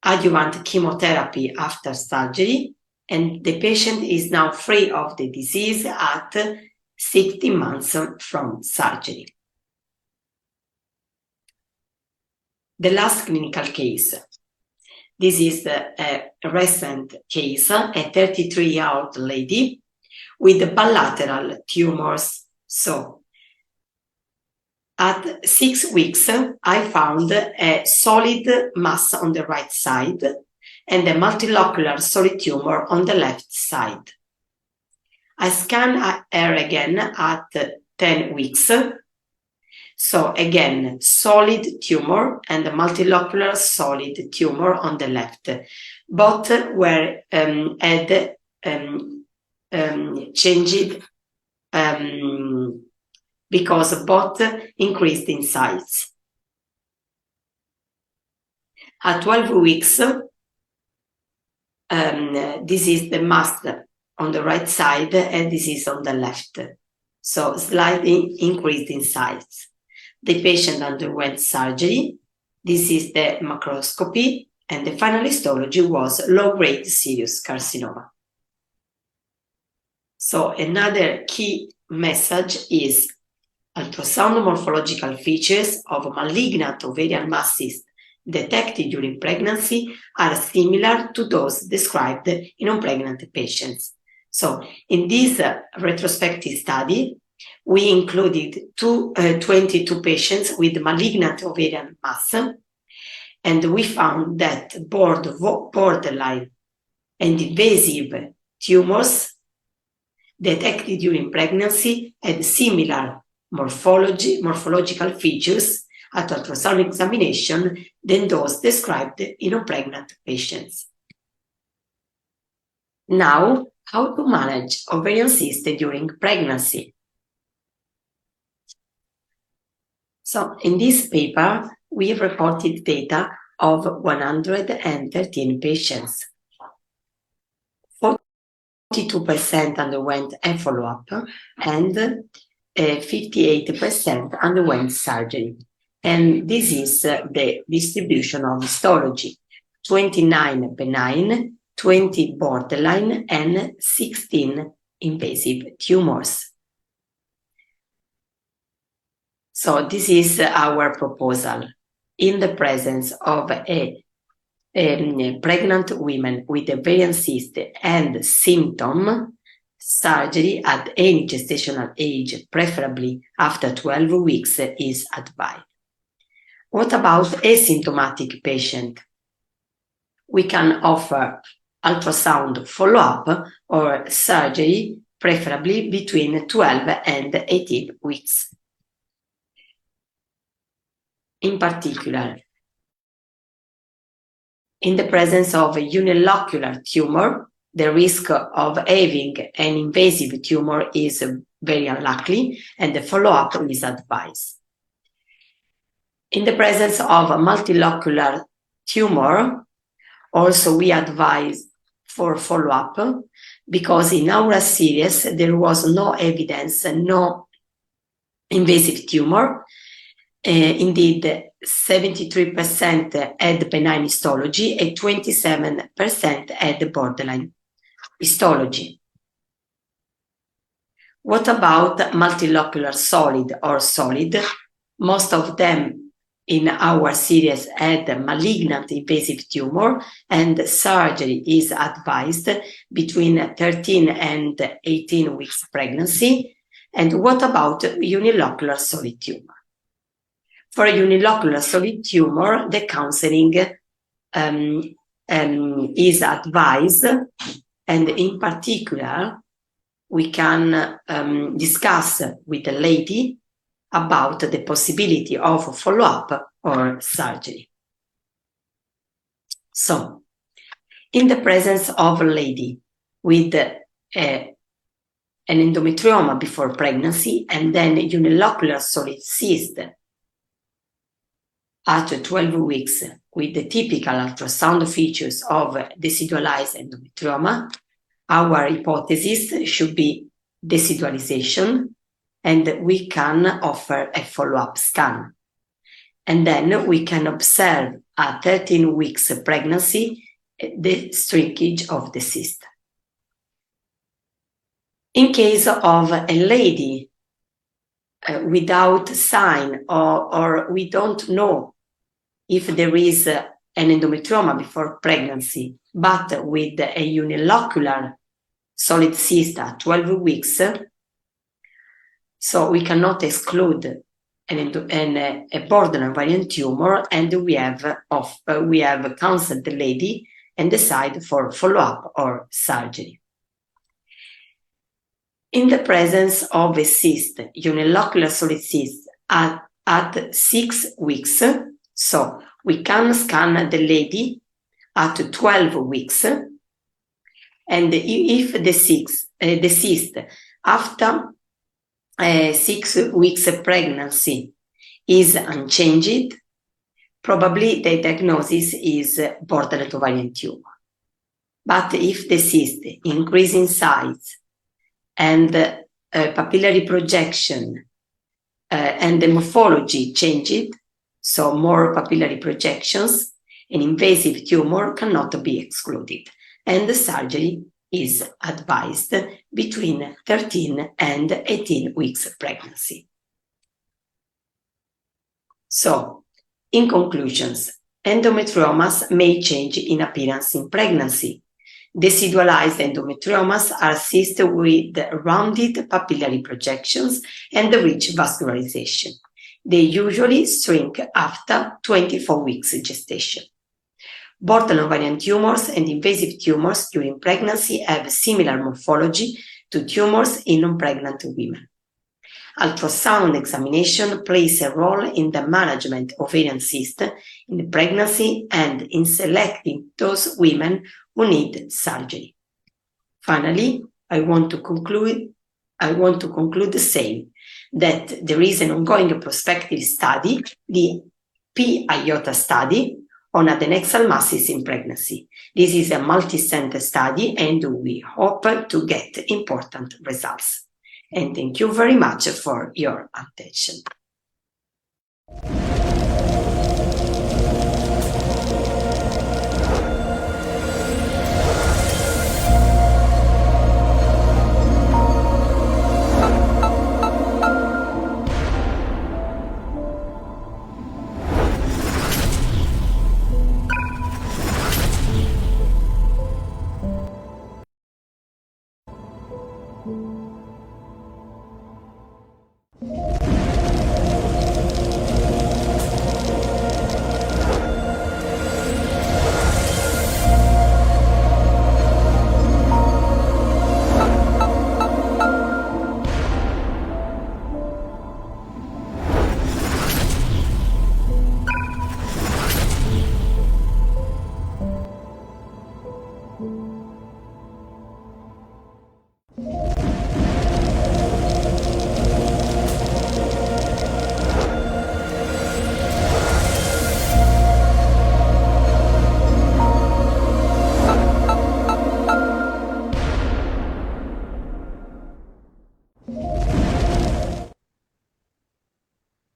S5: adjuvant chemotherapy after surgery, and the patient is now free of the disease at 60 months from surgery. The last clinical case. This is a recent case, a 33-year-old lady with bilateral tumors. So at 6 weeks, I found a solid mass on the right side and a multilocular solid tumor on the left side. I scanned her again at 10 weeks. So again, solid tumor and a multilocular solid tumor on the left. Both were changed because both increased in size. At 12 weeks, this is the mass on the right side and this is on the left. So slightly increased in size. The patient underwent surgery. This is the macroscopy, and the final histology was low-grade serous carcinoma. So another key message is ultrasound morphological features of malignant ovarian masses detected during pregnancy are similar to those described in unpregnant patients. So in this retrospective study, we included 22 patients with malignant ovarian mass, and we found that borderline and invasive tumors detected during pregnancy had similar morphological features at ultrasound examination than those described in pregnant patients. Now, how to manage ovarian cyst during pregnancy? So in this paper, we reported data of 113 patients. 42% underwent a follow-up and 58% underwent surgery. And this is the distribution of histology: 29 benign, 20 borderline, and 16 invasive tumors. So this is our proposal. In the presence of a pregnant women with ovarian cyst and symptom, surgery at any gestational age, preferably after 12 weeks, is advised. What about asymptomatic patient? We can offer ultrasound follow-up or surgery, preferably between 12 and 18 weeks. In particular, in the presence of a unilocular tumor, the risk of having an invasive tumor is very unlikely, and the follow-up is advised. In the presence of a multilocular tumor, also we advise for follow-up, because in our series there was no evidence, no invasive tumor. Indeed, 73% had benign histology and 27% had borderline histology. What about multilocular solid or solid? Most of them in our series had malignant invasive tumor, and surgery is advised between 13 and 18 weeks pregnancy. And what about unilocular solid tumor? For a unilocular solid tumor, the counseling is advised, and in particular, we can discuss with the lady about the possibility of follow-up or surgery. So, in the presence of a lady with an endometrioma before pregnancy and then unilocular solid cyst at 12 weeks with the typical ultrasound features of decidualized endometrioma, our hypothesis should be decidualization, and we can offer a follow-up scan. And then we can observe at 13 weeks pregnancy the shrinkage of the cyst. In case of a lady without sign or we don't know if there is an endometrioma before pregnancy, but with a unilocular solid cyst at 12 weeks, so we cannot exclude a borderline ovarian tumor, and we have counseled the lady and decide for follow-up or surgery. In the presence of a cyst, unilocular solid cyst at 6 weeks, so we can scan the lady at 12 weeks, and if the cyst after 6 weeks pregnancy is unchanged, probably the diagnosis is borderline ovarian tumor. But if the cyst increase in size and papillary projection and the morphology changed, so more papillary projections, an invasive tumor cannot be excluded, and the surgery is advised between 13 and 18 weeks pregnancy. So, in conclusions, endometriomas may change in appearance in pregnancy. Decidualized endometriomas are cysts with rounded papillary projections and rich vascularization. They usually shrink after 24 weeks gestation. Borderline ovarian tumors and invasive tumors during pregnancy have similar morphology to tumors in non-pregnant women. Ultrasound examination plays a role in the management of ovarian cysts in pregnancy and in selecting those women who need surgery. Finally, I want to conclude saying that there is an ongoing prospective study, the P-IOTA study, on adnexal masses in pregnancy. This is a multi-center study, and we hope to get important results. And thank you very much for your attention.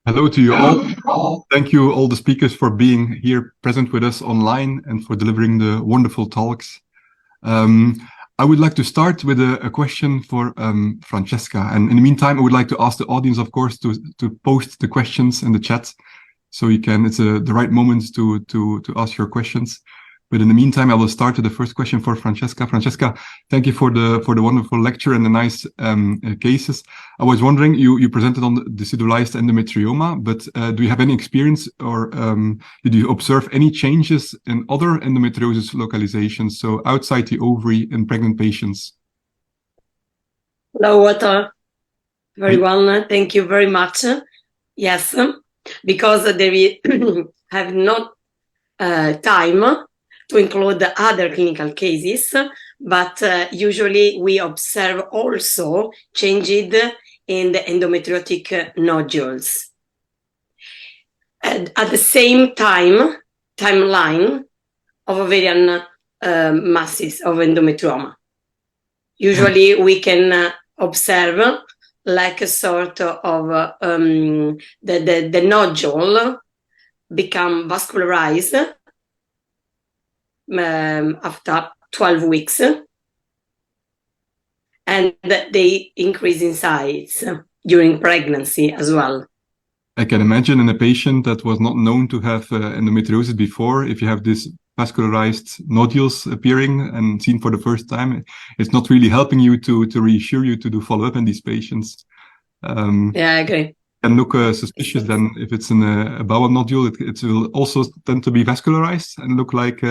S2: Hello to you all. Thank you all the speakers for being here present with us online and for delivering the wonderful talks. I would like to start with a question for Francesca. And in the meantime, I would like to ask the audience, of course, to post the questions in the chat. So you can, it's the right moment to ask your questions. But in the meantime, I will start with the first question for Francesca. Francesca, thank you for the wonderful lecture and the nice cases. I was wondering, you presented on the decidualized endometrioma, but do you have any experience or did you observe any changes in other endometriosis localizations, so outside the ovary in pregnant patients?
S5: Hello, Otto. Very well, thank you very much. Yes, because we have not time to include the other clinical cases, but usually we observe also changes in the endometriotic nodules. And at the same timeline of ovarian masses of endometrioma. Usually we can observe like a sort of the nodule become vascularized after 12 weeks, and they increase in size during pregnancy as well.
S2: I can imagine in a patient that was not known to have endometriosis before, if you have this vascularized nodules appearing and seen for the first time, it's not really helping you to reassure you to do follow-up in these patients.
S5: Yeah, I agree.
S2: Can look suspicious then if it's in a bowel nodule, it will also tend to be vascularized and look like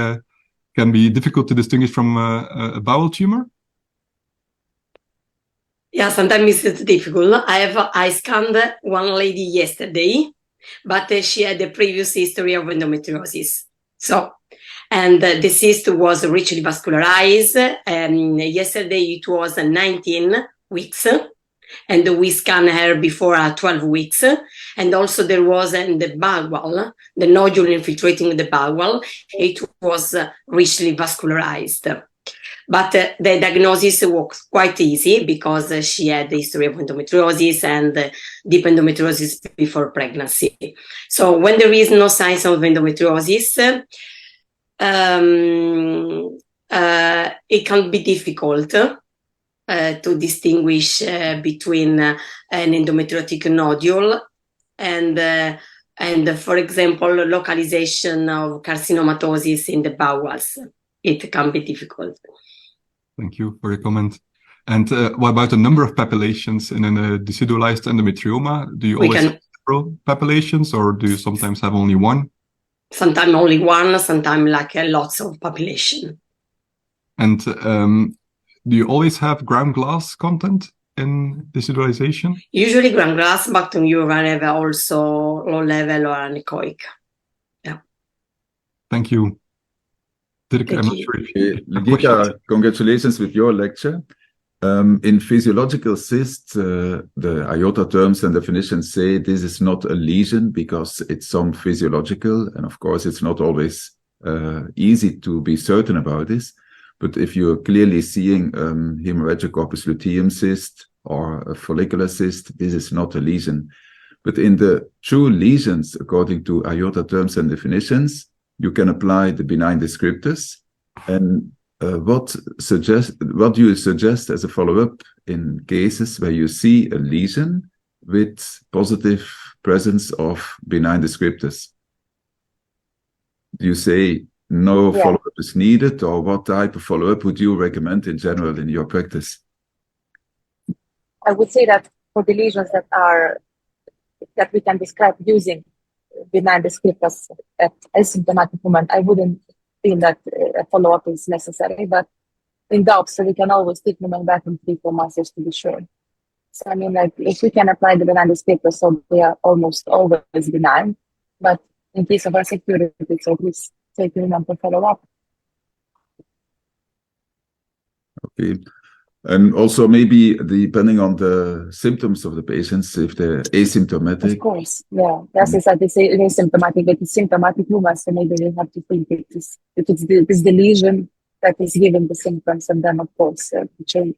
S2: can be difficult to distinguish from a bowel tumor.
S5: Yeah, sometimes it's difficult. I scanned one lady yesterday, but she had a previous history of endometriosis. So, and the cyst was richly vascularized. And yesterday it was 19 weeks. And we scanned her before 12 weeks. And also there was in the bowel, the nodule infiltrating the bowel, it was richly vascularized. But the diagnosis was quite easy because she had a history of endometriosis and deep endometriosis before pregnancy. So when there is no signs of endometriosis, it can be difficult to distinguish between an endometriotic nodule and for example, localization of carcinomatosis in the bowels. It can be difficult.
S2: Thank you for your comment. And what about the number of papillations in a decidualized endometrioma? Do you always have several papillations, or do you sometimes have only one?
S5: Sometimes only one, sometimes like lots of population.
S2: And do you always have ground glass content in decidualization?
S5: Usually ground glass, but you have also low level or anechoic. Yeah.
S2: Thank you. Dirk, I'm not sure if you have questions.
S1: Congratulations with your lecture. In physiological cysts, the IOTA terms and definitions say this is not a lesion because it's some physiological, and of course it's not always easy to be certain about this. But if you're clearly seeing hemorrhagic corpus luteum cyst or a follicular cyst, this is not a lesion. But in the true lesions, according to IOTA terms and definitions, you can apply the benign descriptors. And what do you suggest as a follow-up in cases where you see a lesion with positive presence of benign descriptors? Do you say no follow-up is needed, or what type of follow-up would you recommend in general in your practice?
S6: I would say that for the lesions that we can describe using benign descriptors at asymptomatic moment, I wouldn't feel that a follow-up is necessary, but in dogs, so we can always take them back in 3-4 months just to be sure. So I mean, like if we can apply the benign descriptors, so they are almost always benign, but in case of our security, so please take them for follow-up.
S1: Okay. And also maybe depending on the symptoms of the patients, if they're asymptomatic.
S6: Of course, yeah. That's exactly they say asymptomatic, but it's symptomatic movements, so maybe we have to think if it's the lesion that is giving the symptoms, and then of course to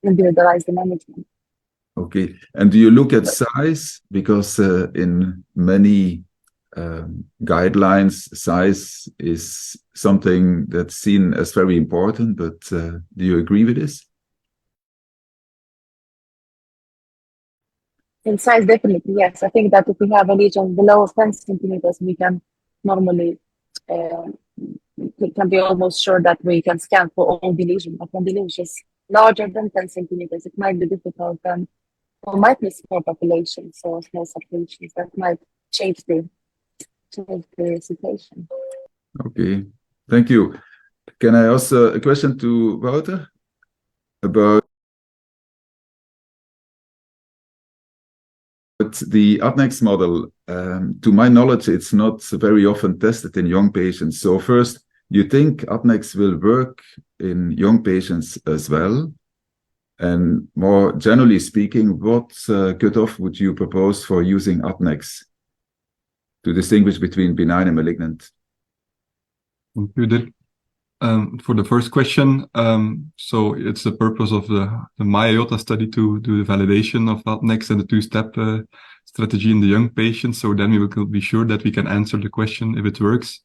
S6: individualize the management.
S1: Okay. And do you look at size? Because in many guidelines, size is something that's seen as very important, but do you agree with this?
S6: In size, definitely, yes. I think that if we have a lesion below 10 centimeters, we can normally we can be almost sure that we can scan for all the lesions. But when the lesion is larger than 10 centimeters, it might be difficult and or might be small population, so small subpopulations that might change the situation.
S1: Okay, thank you. Can I ask a question to Wouter about the UpNext model? To my knowledge, it's not very often tested in young patients. So first, you think UpNext will work in young patients as well? And more generally speaking, what cutoff would you propose for using UpNext to distinguish between benign and malignant?
S2: Thank you, Dirk. For the first question, so it's the purpose of the MyIOTA study to do the validation of UpNext and the two-step strategy in the young patients. So then we will be sure that we can answer the question if it works.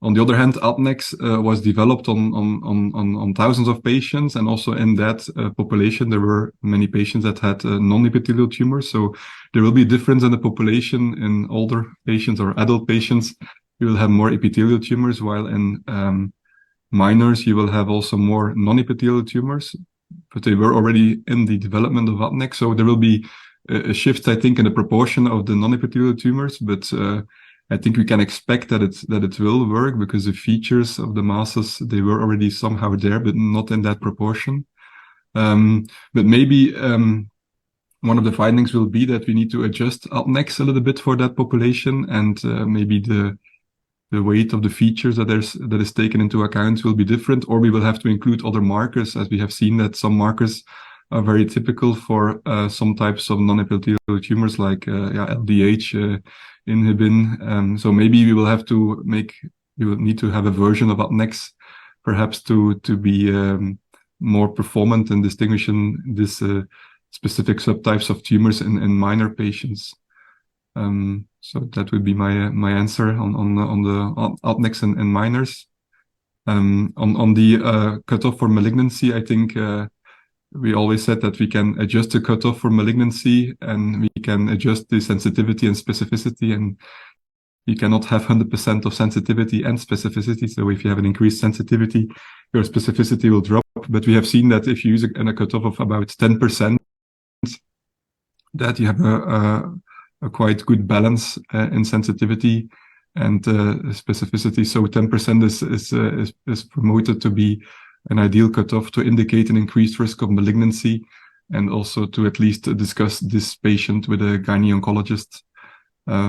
S2: On the other hand, UpNext was developed on thousands of patients, and also in that population there were many patients that had non-epithelial tumors. So there will be a difference in the population. In older patients or adult patients, you will have more epithelial tumors, while in minors you will have also more non-epithelial tumors, but they were already in the development of UpNext. So there will be a shift, I think, in the proportion of the non-epithelial tumors, but I think we can expect that it will work, because the features of the masses, they were already somehow there, but not in that proportion. But maybe one of the findings will be that we need to adjust UpNext a little bit for that population, and maybe the weight of the features that is taken into account will be different, or we will have to include other markers, as we have seen that some markers are very typical for some types of non-epithelial tumors, like LDH, inhibin. So maybe we will need to have a version of UpNext, perhaps to be more performant in distinguishing this specific subtypes of tumors in minor patients. So that would be my answer on the UpNext in minors. On the cutoff for malignancy, I think we always said that we can adjust the cutoff for malignancy, and we can adjust the sensitivity and specificity, and you cannot have 100% of sensitivity and specificity. So if you have an increased sensitivity, your specificity will drop. But we have seen that if you use a cutoff of about 10%, that you have a quite good balance in sensitivity and specificity. So 10% is promoted to be an ideal cutoff to indicate an increased risk of malignancy, and also to at least discuss this patient with a gynae-oncologist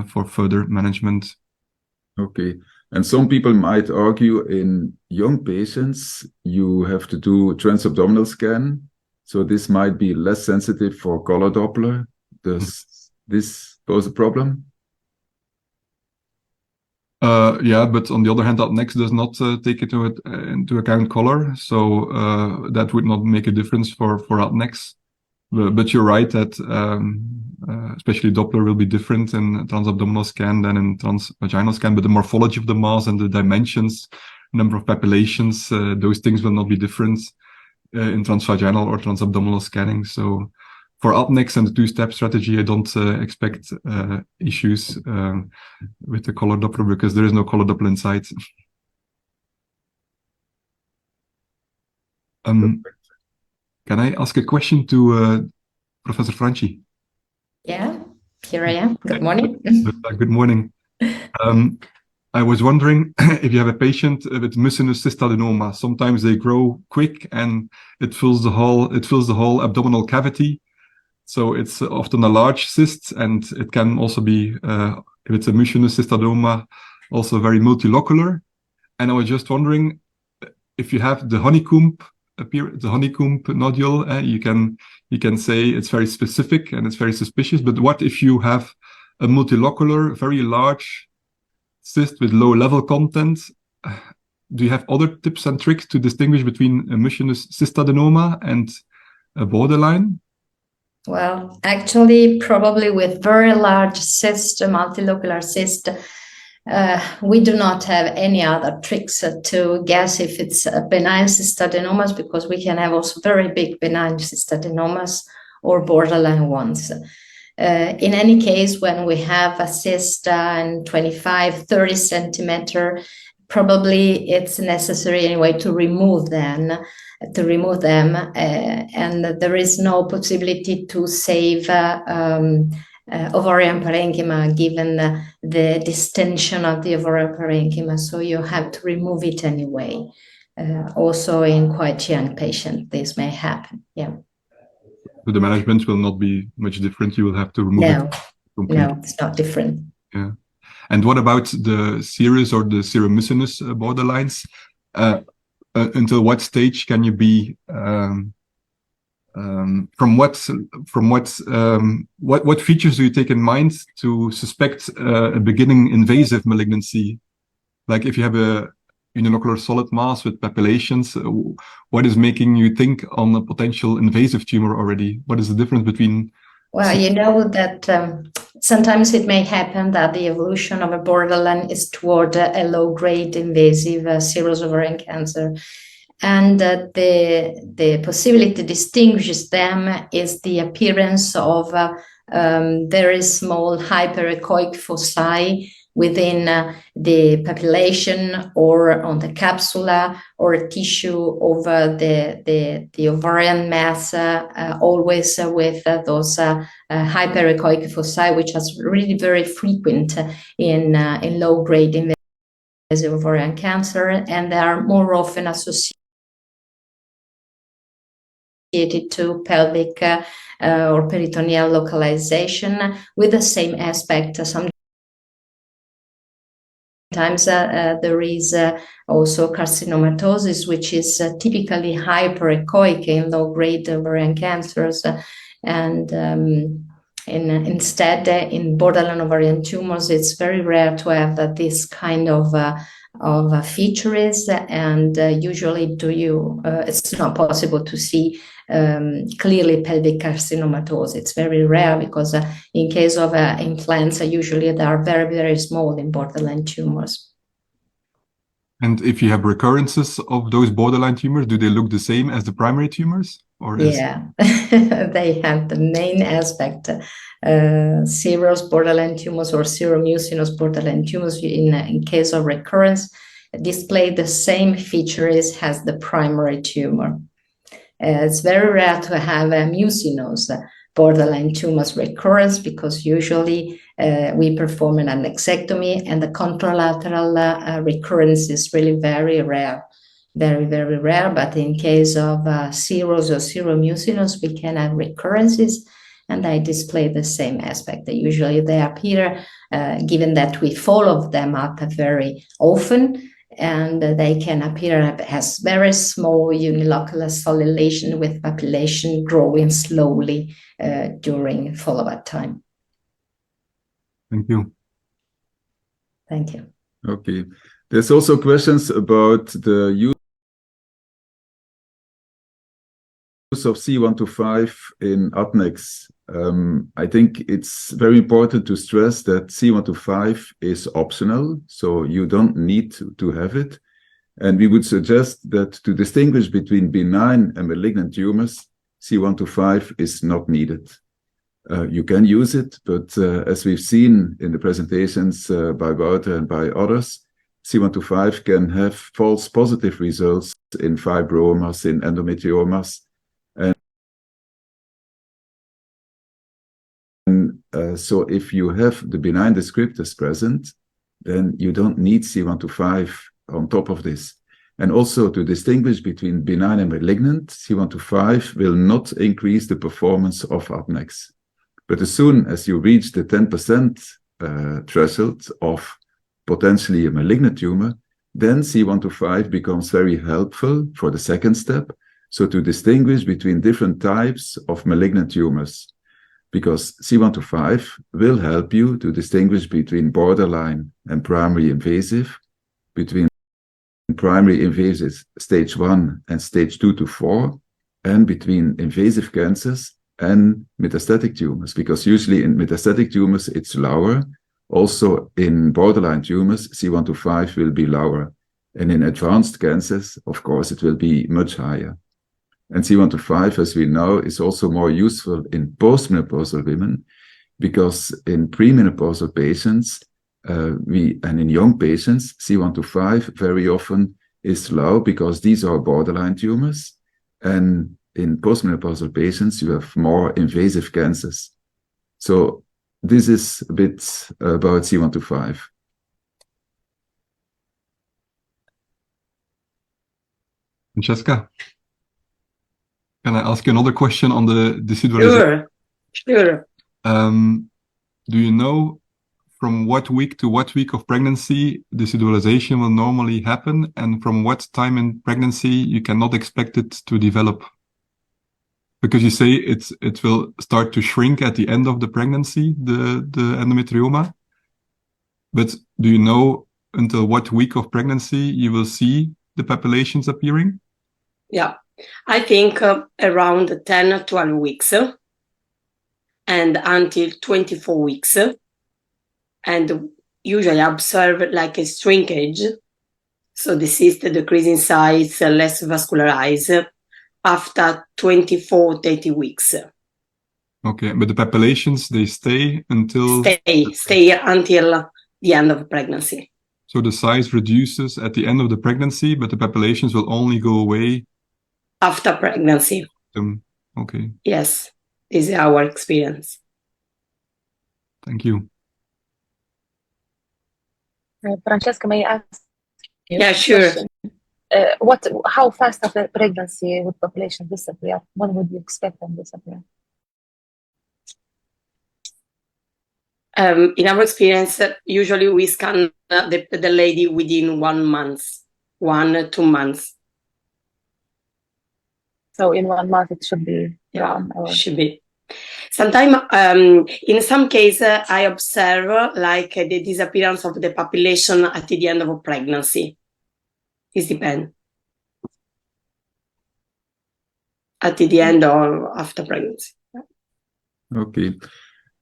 S2: for further management.
S1: Okay. And some people might argue in young patients, you have to do transabdominal scan. So this might be less sensitive for color Doppler. Does this pose a problem?
S2: Yeah, but on the other hand, UpNext does not take into account color, so that would not make a difference for UpNext. But you're right that especially Doppler will be different in transabdominal scan than in transvaginal scan, but the morphology of the mass and the dimensions, number of papillations, those things will not be different in transvaginal or transabdominal scanning. So for UpNext and the two-step strategy, I don't expect issues with the color Doppler, because there is no color Doppler inside. Can I ask a question to Professor Franchi?
S7: Yeah, here I am. Good morning.
S2: Good morning. I was wondering if you have a patient with mucinous cystadenoma. Sometimes they grow quick and it fills the whole abdominal cavity. So it's often a large cyst, and it can also be, if it's a mucinous cystadenoma, also very multilocular. And I was just wondering if you have the honeycomb nodule, you can say it's very specific and it's very suspicious. But what if you have a multilocular, very large cyst with low level content? Do you have other tips and tricks to distinguish between a mucinous cystadenoma and a borderline?
S7: Well, actually, probably with very large cyst, multilocular cyst, we do not have any other tricks to guess if it's a benign cystadenomas, because we can have also very big benign cystadenomas or borderline ones. In any case, when we have a cyst in 25-30 centimeter, probably it's necessary anyway to remove them, and there is no possibility to save ovarian parenchyma given the distension of the ovarian parenchyma, so you have to remove it anyway. Also in quite young patients, this may happen. Yeah.
S2: So the management will not be much different. You will have to remove it completely.
S7: No, it's not different.
S2: Yeah. And what about the serous or the seromucinous borderlines? Until what stage can you be? What features do you take in mind to suspect a beginning invasive malignancy? Like if you have a unilocular solid mass with papillations, what is making you think on a potential invasive tumor already? What is the difference between?
S7: Well, you know that sometimes it may happen that the evolution of a borderline is toward a low-grade invasive serous ovarian cancer. And the possibility to distinguish them is the appearance of very small hyperechoic foci within the population or on the capsula or tissue over the ovarian mass, always with those hyperechoic foci, which is really very frequent in low-grade invasive ovarian cancer, and they are more often associated to pelvic or peritoneal localization with the same aspect. Sometimes there is also carcinomatosis, which is typically hyperechoic in low-grade ovarian cancers, and instead in borderline ovarian tumors, it's very rare to have this kind of features, and usually it's not possible to see clearly pelvic carcinomatosis. It's very rare because in case of implants, usually they are very, very small in borderline tumors.
S2: And if you have recurrences of those borderline tumors, do they look the same as the primary tumors? Or
S7: yeah, they have the main aspect. Serous borderline tumors or seromucinous borderline tumors, in case of recurrence, display the same features as the primary tumor. It's very rare to have a mucinous borderline tumors recurrence because usually we perform an annexectomy, and the contralateral recurrence is really very rare. Very, very rare, but in case of serous or seromucinous, we can have recurrences, and they display the same aspect. Usually they appear, given that we follow them up very often, and they can appear as very small unilocular solid lesion with papillation growing slowly during follow-up time.
S2: Thank you.
S7: Thank you.
S1: Okay. There's also questions about the use of C125 in adnex. I think it's very important to stress that C125 is optional, so you don't need to have it. And we would suggest that to distinguish between benign and malignant tumors, C125 is not needed. You can use it, but as we've seen in the presentations by Wouter and by others, C125 can have false positive results in fibromas, in endometriomas. So if you have the benign descriptors present, then you don't need C125 on top of this. And also to distinguish between benign and malignant, C125 will not increase the performance of adnex. But as soon as you reach the 10% threshold of potentially a malignant tumor, then C125 becomes very helpful for the second step. So to distinguish between different types of malignant tumors, because C125 will help you to distinguish between borderline and primary invasive, between primary invasive stage 1 and stage 2 to 4, and between invasive cancers and metastatic tumors, because usually in metastatic tumors, it's lower. Also in borderline tumors, C125 will be lower. And in advanced cancers, of course, it will be much higher. And C125, as we know, is also more useful in postmenopausal women, because in premenopausal patients, and in young patients, C125 very often is low because these are borderline tumors. And in postmenopausal patients, you have more invasive cancers. So this is a bit about C125.
S2: Francesca, can I ask you another question on the decidualization?
S5: Sure.
S2: Do you know from what week to what week of pregnancy decidualization will normally happen, and from what time in pregnancy you cannot expect it to develop? Because you say it will start to shrink at the end of the pregnancy, the endometrioma. But do you know until what week of pregnancy you will see the papillations appearing?
S5: Yeah, I think around 10 or 12 weeks and until 24 weeks. And usually I observe like a shrinkage. So the cyst decrease in size, less vascularized after 24, 30 weeks.
S2: Okay, but the papillations, they stay until...
S5: Stay until the end of pregnancy.
S2: So the size reduces at the end of the pregnancy, but the papillations will only go away...
S5: After pregnancy.
S2: Okay.
S5: Yes, this is our experience.
S2: Thank you.
S6: Francesca, may I ask you?
S5: Yeah, sure.
S6: How fast after pregnancy would population disappear? When would you expect them to disappear?
S5: In our experience, usually we scan the lady within 1 month, 1 2 months.
S6: So in 1 month it should be gone?
S5: Yeah, should be. Sometimes, in some cases, I observe like the disappearance of the population at the end of a pregnancy. It depends. At the end or after pregnancy.
S1: Okay.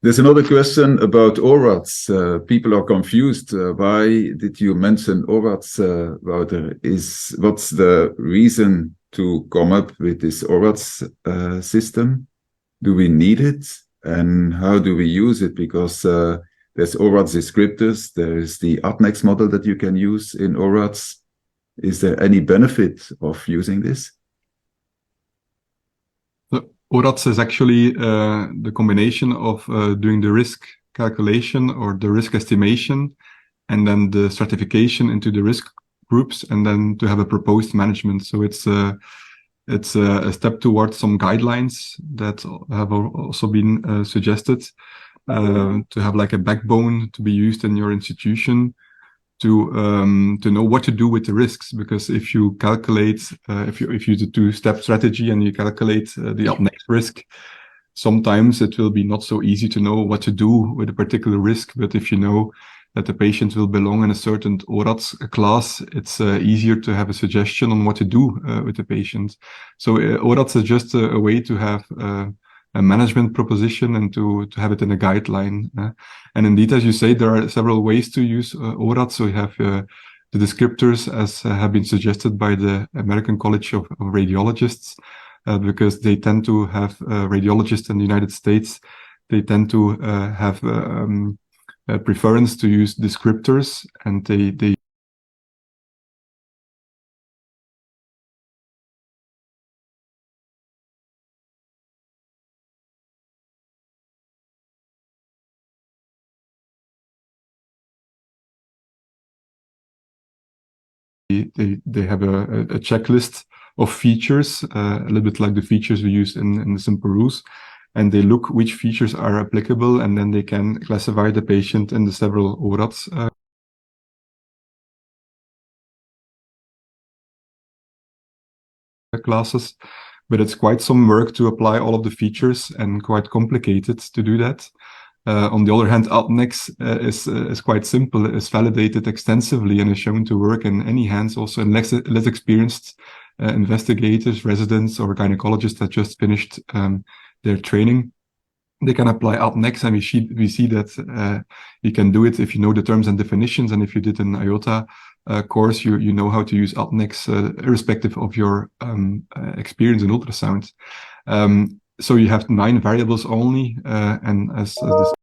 S1: There's another question about ORADs. People are confused. Why did you mention ORADs, Wouter? What's the reason to come up with this ORADs system? Do we need it? And how do we use it? Because there's ORADs descriptors. There is the ADNEX model that you can use in ORADs. Is there any benefit of using this?
S2: ORADs is actually the combination of doing the risk calculation or the risk estimation, and then the stratification into the risk groups, and then to have a proposed management. So it's a step towards some guidelines that have also been suggested to have like a backbone to be used in your institution to know what to do with the risks. Because if you calculate, if you do two-step strategy and you calculate the next risk, sometimes it will be not so easy to know what to do with a particular risk. But if you know that the patient will belong in a certain ORADs class, it's easier to have a suggestion on what to do with the patient. So ORADs is just a way to have a management proposition and to have it in a guideline. And indeed, as you say, there are several ways to use ORADs. So you have the descriptors, as have been suggested by the American College of Radiologists, because they tend to have radiologists in the United States. They tend to have a preference to use descriptors, and they have a checklist of features, a little bit like the features we use in the Extempore, and they look which features are applicable, and then they can classify the patient in the several ORADs classes. But it's quite some work to apply all of the features and quite complicated to do that. On the other hand, ADNEX is quite simple. It's validated extensively and is shown to work in any hands, also in less experienced investigators, residents, or gynecologists that just finished their training, they can apply AltNext, and we see that you can do it if you know the terms and definitions, and if you did an IOTA course, you know how to use AltNext irrespective of your experience in ultrasound. So you have 9 variables only, and as this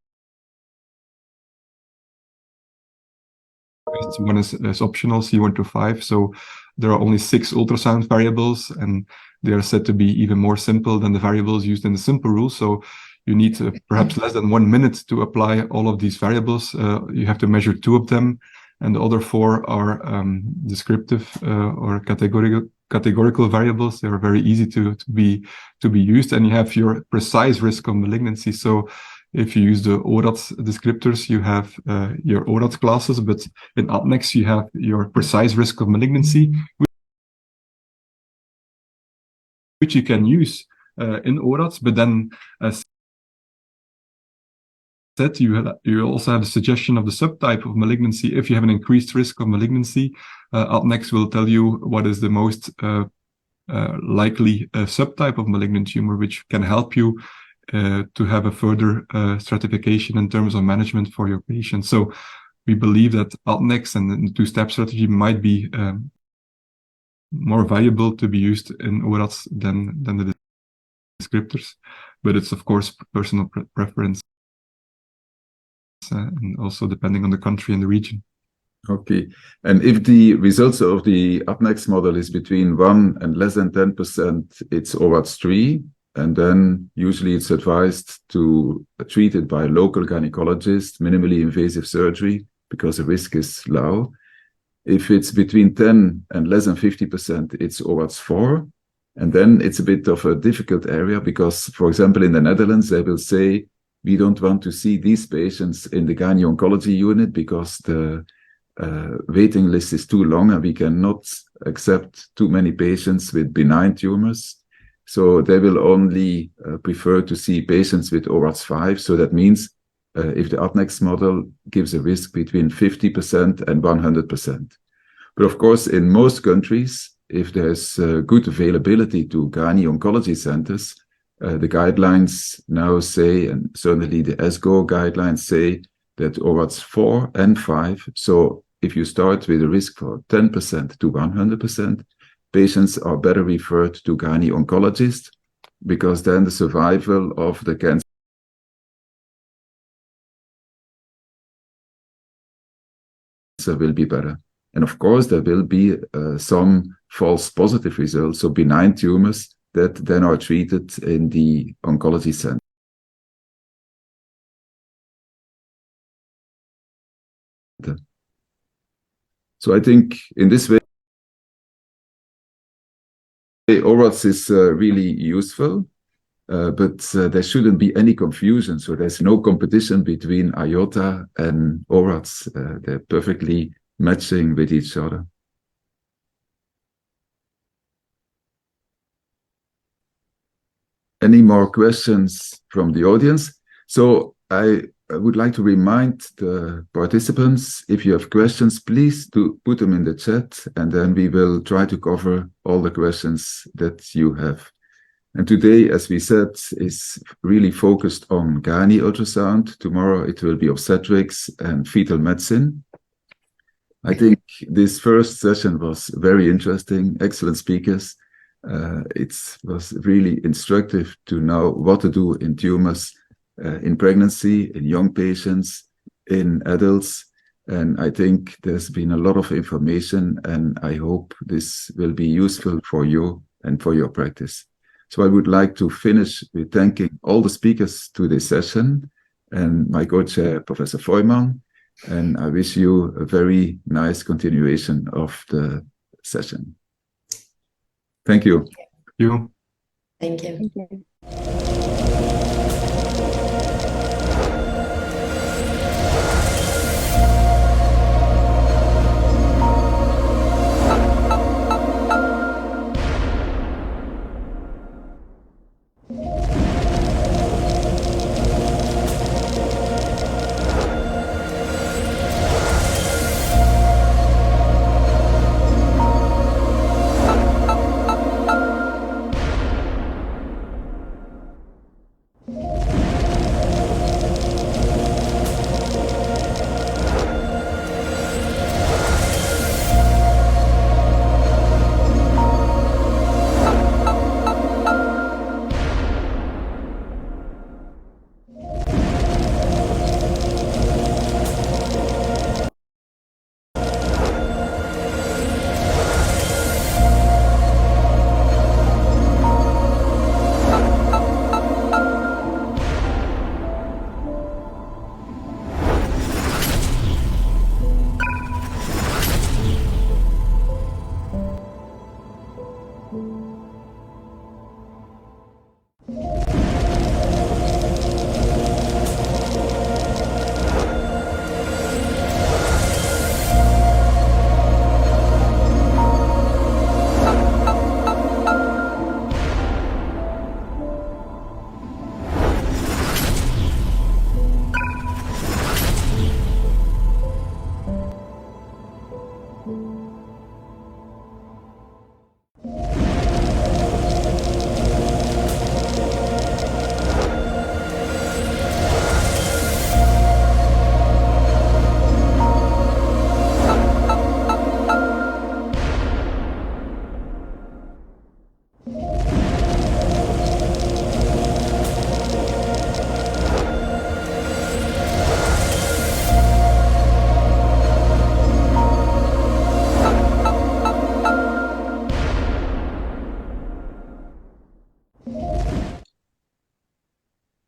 S2: one is optional, C1 to 5. So there are only 6 ultrasound variables, and they are said to be even more simple than the variables used in the simple rule. So you need perhaps less than 1 minute to apply all of these variables. You have to measure 2 of them, and the other 4 are descriptive or categorical variables. They are very easy to be used, and you have your precise risk of malignancy. So if you use the ORAT descriptors, you have your ORAT classes, but in AltNext you have your precise risk of malignancy, which you can use in ORAT, but then as said, you also have a suggestion of the subtype of malignancy. If you have an increased risk of malignancy, AltNext will tell you what is the most likely subtype of malignant tumor, which can help you to have a further stratification in terms of management for your patient. So we believe that AltNext and the 2-step strategy might be more valuable to be used in ORATs than the descriptors, but it's of course personal preference and also depending on the country and the region.
S1: Okay, and if the results of the AltNext model is between 1 and less than 10%, it's ORATs 3. And then usually it's advised to treat it by a local gynecologist, minimally invasive surgery, because the risk is low. If it's between 10 and less than 50%, it's ORATs 4. And then it's a bit of a difficult area because, for example, in the Netherlands, they will say, we don't want to see these patients in the gyne-oncology unit because the waiting list is too long and we cannot accept too many patients with benign tumors. So they will only prefer to see patients with ORATs 5. So that means if the AltNext model gives a risk between 50% and 100%. But of course, in most countries, if there's good availability to gyne-oncology centers, the guidelines now say, and certainly the ESGO guidelines say, that ORATs 4 and 5, so if you start with a risk for 10% to 100%, patients are better referred to gyne-oncologists because then the survival of the cancer will be better. And of course, there will be some false positive results, so benign tumors that then are treated in the oncology center. So I think in this way, ORATs is really useful, but there shouldn't be any confusion. So there's no competition between IOTA and ORATs. They're perfectly matching with each other. Any more questions from the audience? So I would like to remind the participants, if you have questions, please do put them in the chat, and then we will try to cover all the questions that you have. And today, as we said, is really focused on gynae ultrasound. Tomorrow it will be obstetrics and fetal medicine. I think this first session was very interesting, excellent speakers. It was really instructive to know what to do in tumors, in pregnancy, in young patients, in adults. And I think there's been a lot of information, and I hope this will be useful for you and for your practice. So I would like to finish with thanking all the speakers to this session and my co-chair, Professor Voigtman. And I wish you a very nice continuation of the session. Thank you.
S7: Thank you.
S6: Thank you.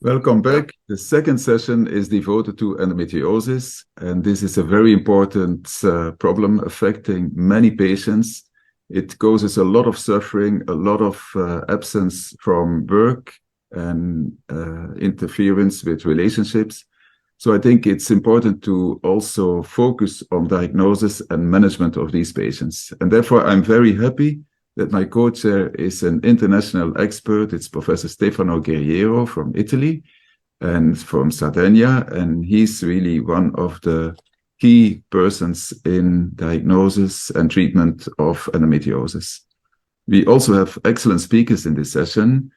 S1: Welcome back. The second session is devoted to endometriosis, and this is a very important problem affecting many patients. It causes a lot of suffering, a lot of absence from work and interference with relationships. So I think it's important to also focus on diagnosis and management of these patients. And therefore, I'm very happy that my co-chair is an international expert. It's Professor Stefano Guerriero from Italy and from Sardinia. And he's really one of the key persons in diagnosis and treatment of endometriosis. We also have excellent speakers in this session.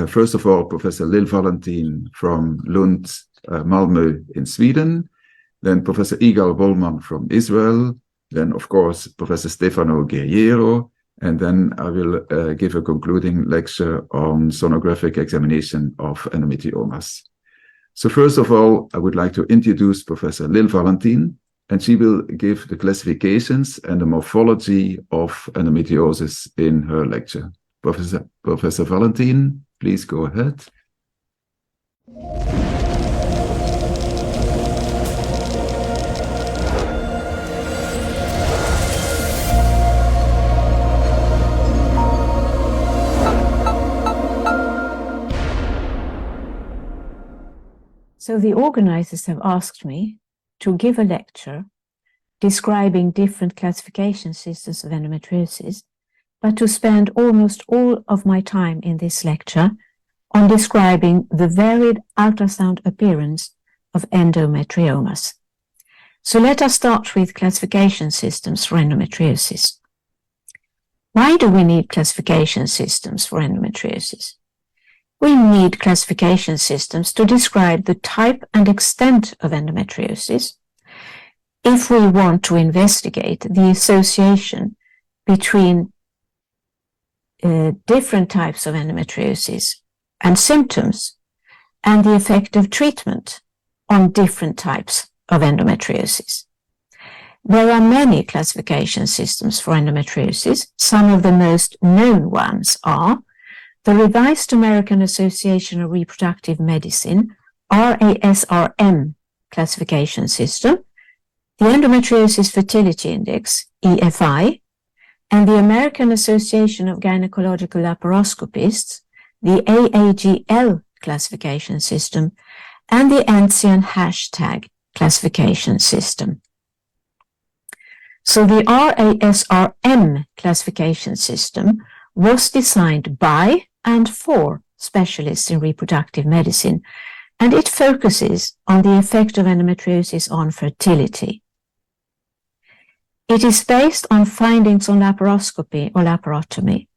S1: First of all, Professor Lil Valentin from Lund, Malmö in Sweden, then Professor Igal Wolman from Israel, then of course Professor Stefano Guerriero, and then I will give a concluding lecture on sonographic examination of endometriomas. So first of all, I would like to introduce Professor Lil Valentin, and she will give the classifications and the morphology of endometriosis in her lecture. Professor Valentin, please go ahead.
S8: So the organizers have asked me to give a lecture describing different classification systems of endometriosis, but to spend almost all of my time in this lecture on describing the varied ultrasound appearance of endometriomas. So let us start with classification systems for endometriosis. Why do we need classification systems for endometriosis? We need classification systems to describe the type and extent of endometriosis if we want to investigate the association between different types of endometriosis and symptoms and the effect of treatment on different types of endometriosis. There are many classification systems for endometriosis. Some of the most known ones are the Revised American Association of Reproductive Medicine, RASRM classification system, the Endometriosis Fertility Index, EFI, and the American Association of Gynecological Laparoscopists, the AAGL classification system, and the ANSIAN hashtag classification system. So the RASRM classification system was designed by and for specialists in reproductive medicine, and it focuses on the effect of endometriosis on fertility. It is based on findings on laparoscopy or laparotomy,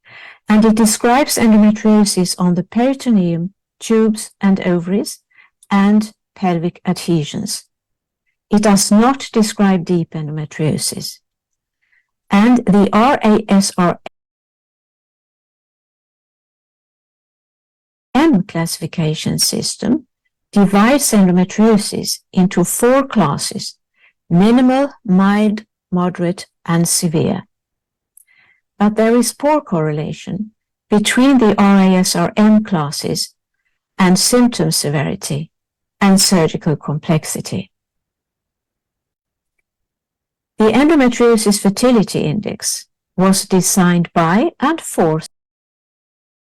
S8: and it describes endometriosis on the peritoneum, tubes and ovaries, and pelvic adhesions. It does not describe deep endometriosis. And the RASRM classification system divides endometriosis into 4 classes: minimal, mild, moderate, and severe. But there is poor correlation between the RASRM classes and symptom severity and surgical complexity. The Endometriosis Fertility Index was designed by and for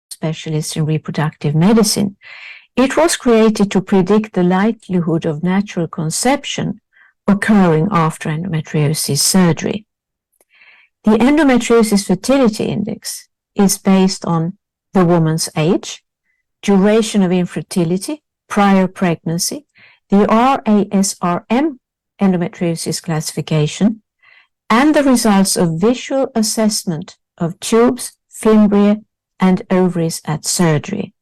S8: specialists in reproductive medicine. It was created to predict the likelihood of natural conception occurring after endometriosis surgery. The Endometriosis Fertility Index is based on the woman's age, duration of infertility, prior pregnancy, the RASRM endometriosis classification, and the results of visual assessment of tubes, fimbria, and ovaries at surgery.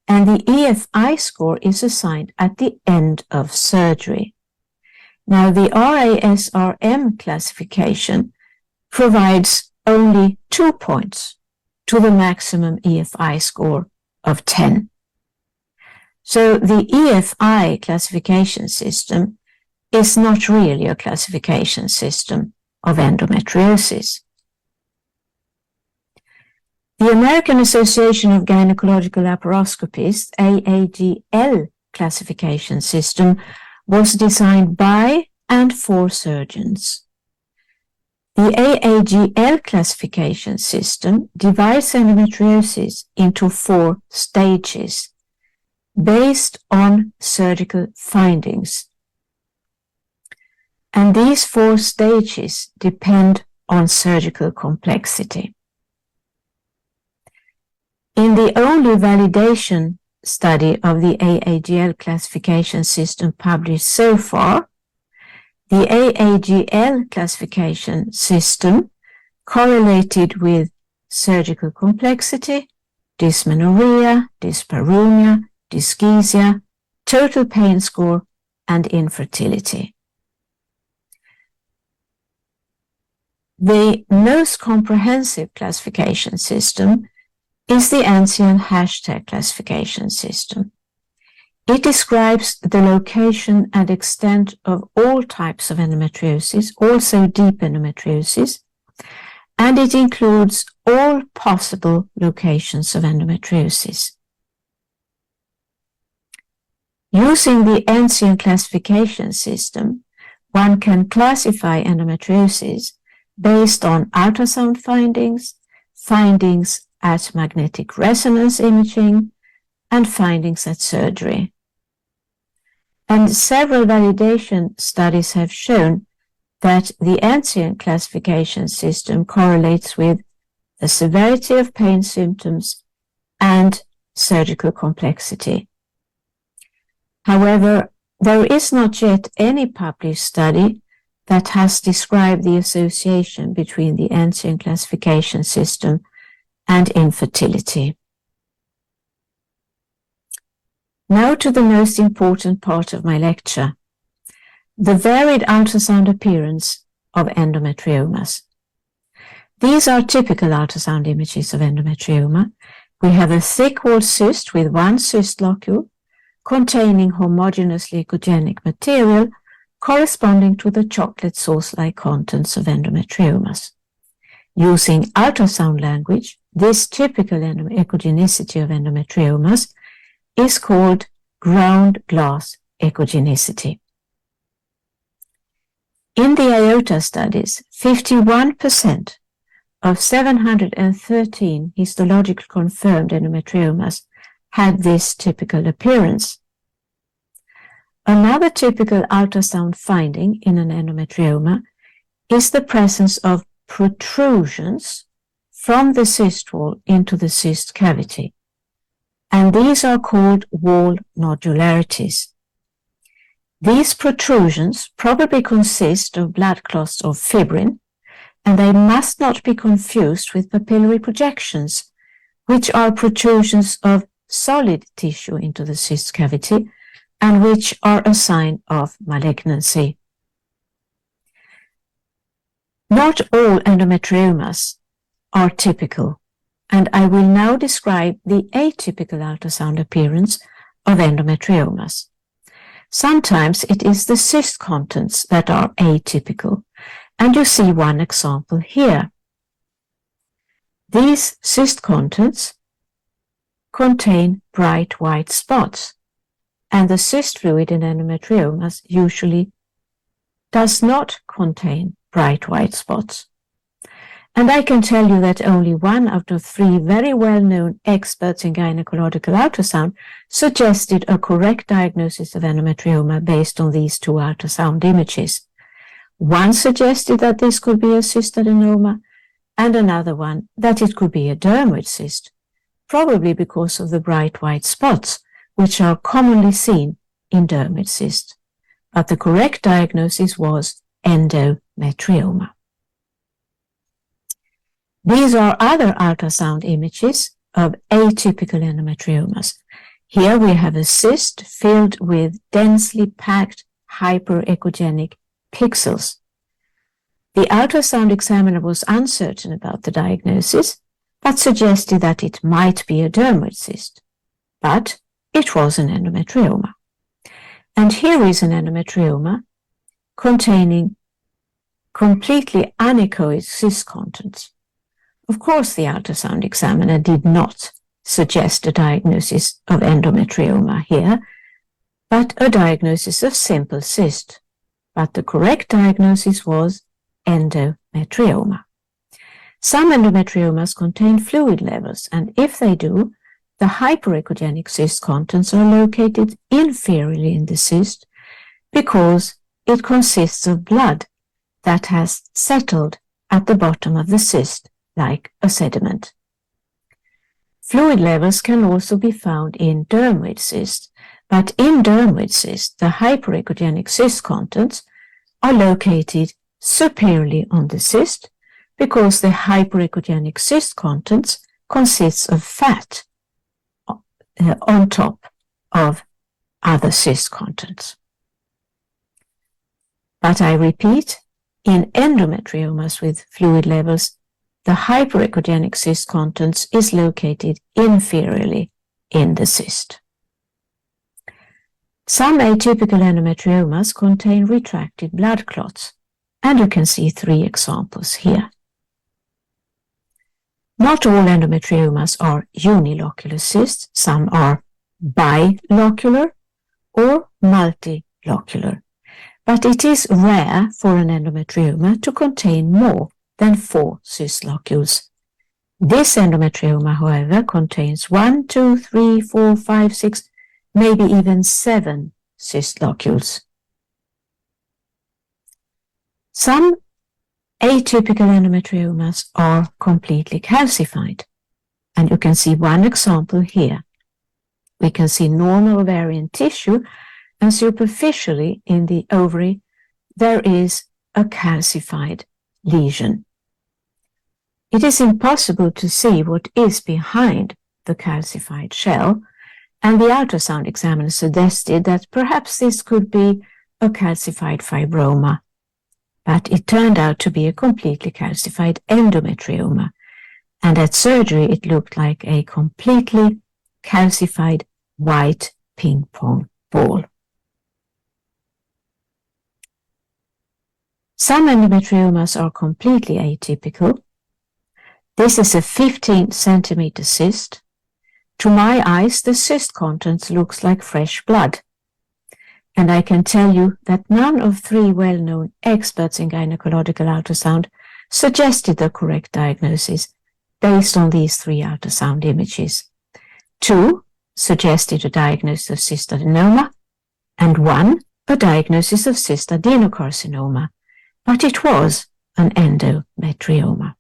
S8: And the EFI score is assigned at the end of surgery. Now, the RASRM classification provides only 2 points to the maximum EFI score of 10. So the EFI classification system is not really a classification system of endometriosis. The American Association of Gynecological Laparoscopists, AAGL classification system, was designed by and for surgeons. The AAGL classification system divides endometriosis into 4 stages based on surgical findings. And these 4 stages depend on surgical complexity. In the only validation study of the AAGL classification system published so far, the AAGL classification system correlated with surgical complexity, dysmenorrhea, dyspareunia, dyschezia, total pain score, and infertility. The most comprehensive classification system is the ancient hashtag classification system. It describes the location and extent of all types of endometriosis, also deep endometriosis, and it includes all possible locations of endometriosis. Using the ancient classification system, one can classify endometriosis based on ultrasound findings, findings at magnetic resonance imaging, and findings at surgery. And several validation studies have shown that the ancient classification system correlates with the severity of pain symptoms and surgical complexity. However, there is not yet any published study that has described the association between the ancient classification system and infertility. Now to the most important part of my lecture, the varied ultrasound appearance of endometriomas. These are typical ultrasound images of endometrioma. We have a thick-walled cyst with 1 cyst locule containing homogeneously echogenic material corresponding to the chocolate sauce-like contents of endometriomas. Using ultrasound language, this typical echogenicity of endometriomas is called ground glass echogenicity. In the IOTA studies, 51% of 713 histologically confirmed endometriomas had this typical appearance. Another typical ultrasound finding in an endometrioma is the presence of protrusions from the cyst wall into the cyst cavity, and these are called wall nodularities. These protrusions probably consist of blood clots of fibrin, and they must not be confused with papillary projections, which are protrusions of solid tissue into the cyst cavity and which are a sign of malignancy. Not all endometriomas are typical, and I will now describe the atypical ultrasound appearance of endometriomas. Sometimes it is the cyst contents that are atypical, and you see one example here. These cyst contents contain bright white spots, and the cyst fluid in endometriomas usually does not contain bright white spots. And I can tell you that only 1 out of 3 very well-known experts in gynecological ultrasound suggested a correct diagnosis of endometrioma based on these 2 ultrasound images. One suggested that this could be a cystadenoma, and another one that it could be a dermoid cyst, probably because of the bright white spots, which are commonly seen in dermoid cysts. But the correct diagnosis was endometrioma. These are other ultrasound images of atypical endometriomas. Here we have a cyst filled with densely packed hyperechogenic pixels. The ultrasound examiner was uncertain about the diagnosis, but suggested that it might be a dermoid cyst. But it was an endometrioma. And here is an endometrioma containing completely anechoic cyst contents. Of course, the ultrasound examiner did not suggest a diagnosis of endometrioma here, but a diagnosis of simple cyst. But the correct diagnosis was endometrioma. Some endometriomas contain fluid levels, and if they do, the hyperechogenic cyst contents are located inferiorly in the cyst because it consists of blood that has settled at the bottom of the cyst like a sediment. Fluid levels can also be found in dermoid cysts, but in dermoid cysts, the hyperechogenic cyst contents are located superiorly on the cyst because the hyperechogenic cyst contents consists of fat on top of other cyst contents. But I repeat, in endometriomas with fluid levels, the hyperechogenic cyst contents is located inferiorly in the cyst. Some atypical endometriomas contain retracted blood clots, and you can see 3 examples here. Not all endometriomas are unilocular cysts. Some are bilocular or multilocular. But it is rare for an endometrioma to contain more than 4 cyst locules. This endometrioma, however, contains 1, 2, 3, 4, 5, 6, maybe even 7 cyst locules. Some atypical endometriomas are completely calcified, and you can see one example here. We can see normal ovarian tissue, and superficially in the ovary there is a calcified lesion. It is impossible to see what is behind the calcified shell, and the ultrasound examiner suggested that perhaps this could be a calcified fibroma, but it turned out to be a completely calcified endometrioma, and at surgery it looked like a completely calcified white ping-pong ball. Some endometriomas are completely atypical. This is a 15 centimeter cyst. To my eyes, the cyst contents looks like fresh blood. And I can tell you that none of 3 well-known experts in gynecological ultrasound suggested the correct diagnosis based on these 3 ultrasound images. 2 suggested a diagnosis of cystadenoma, and 1 a diagnosis of cystadenocarcinoma, but it was an endometrioma.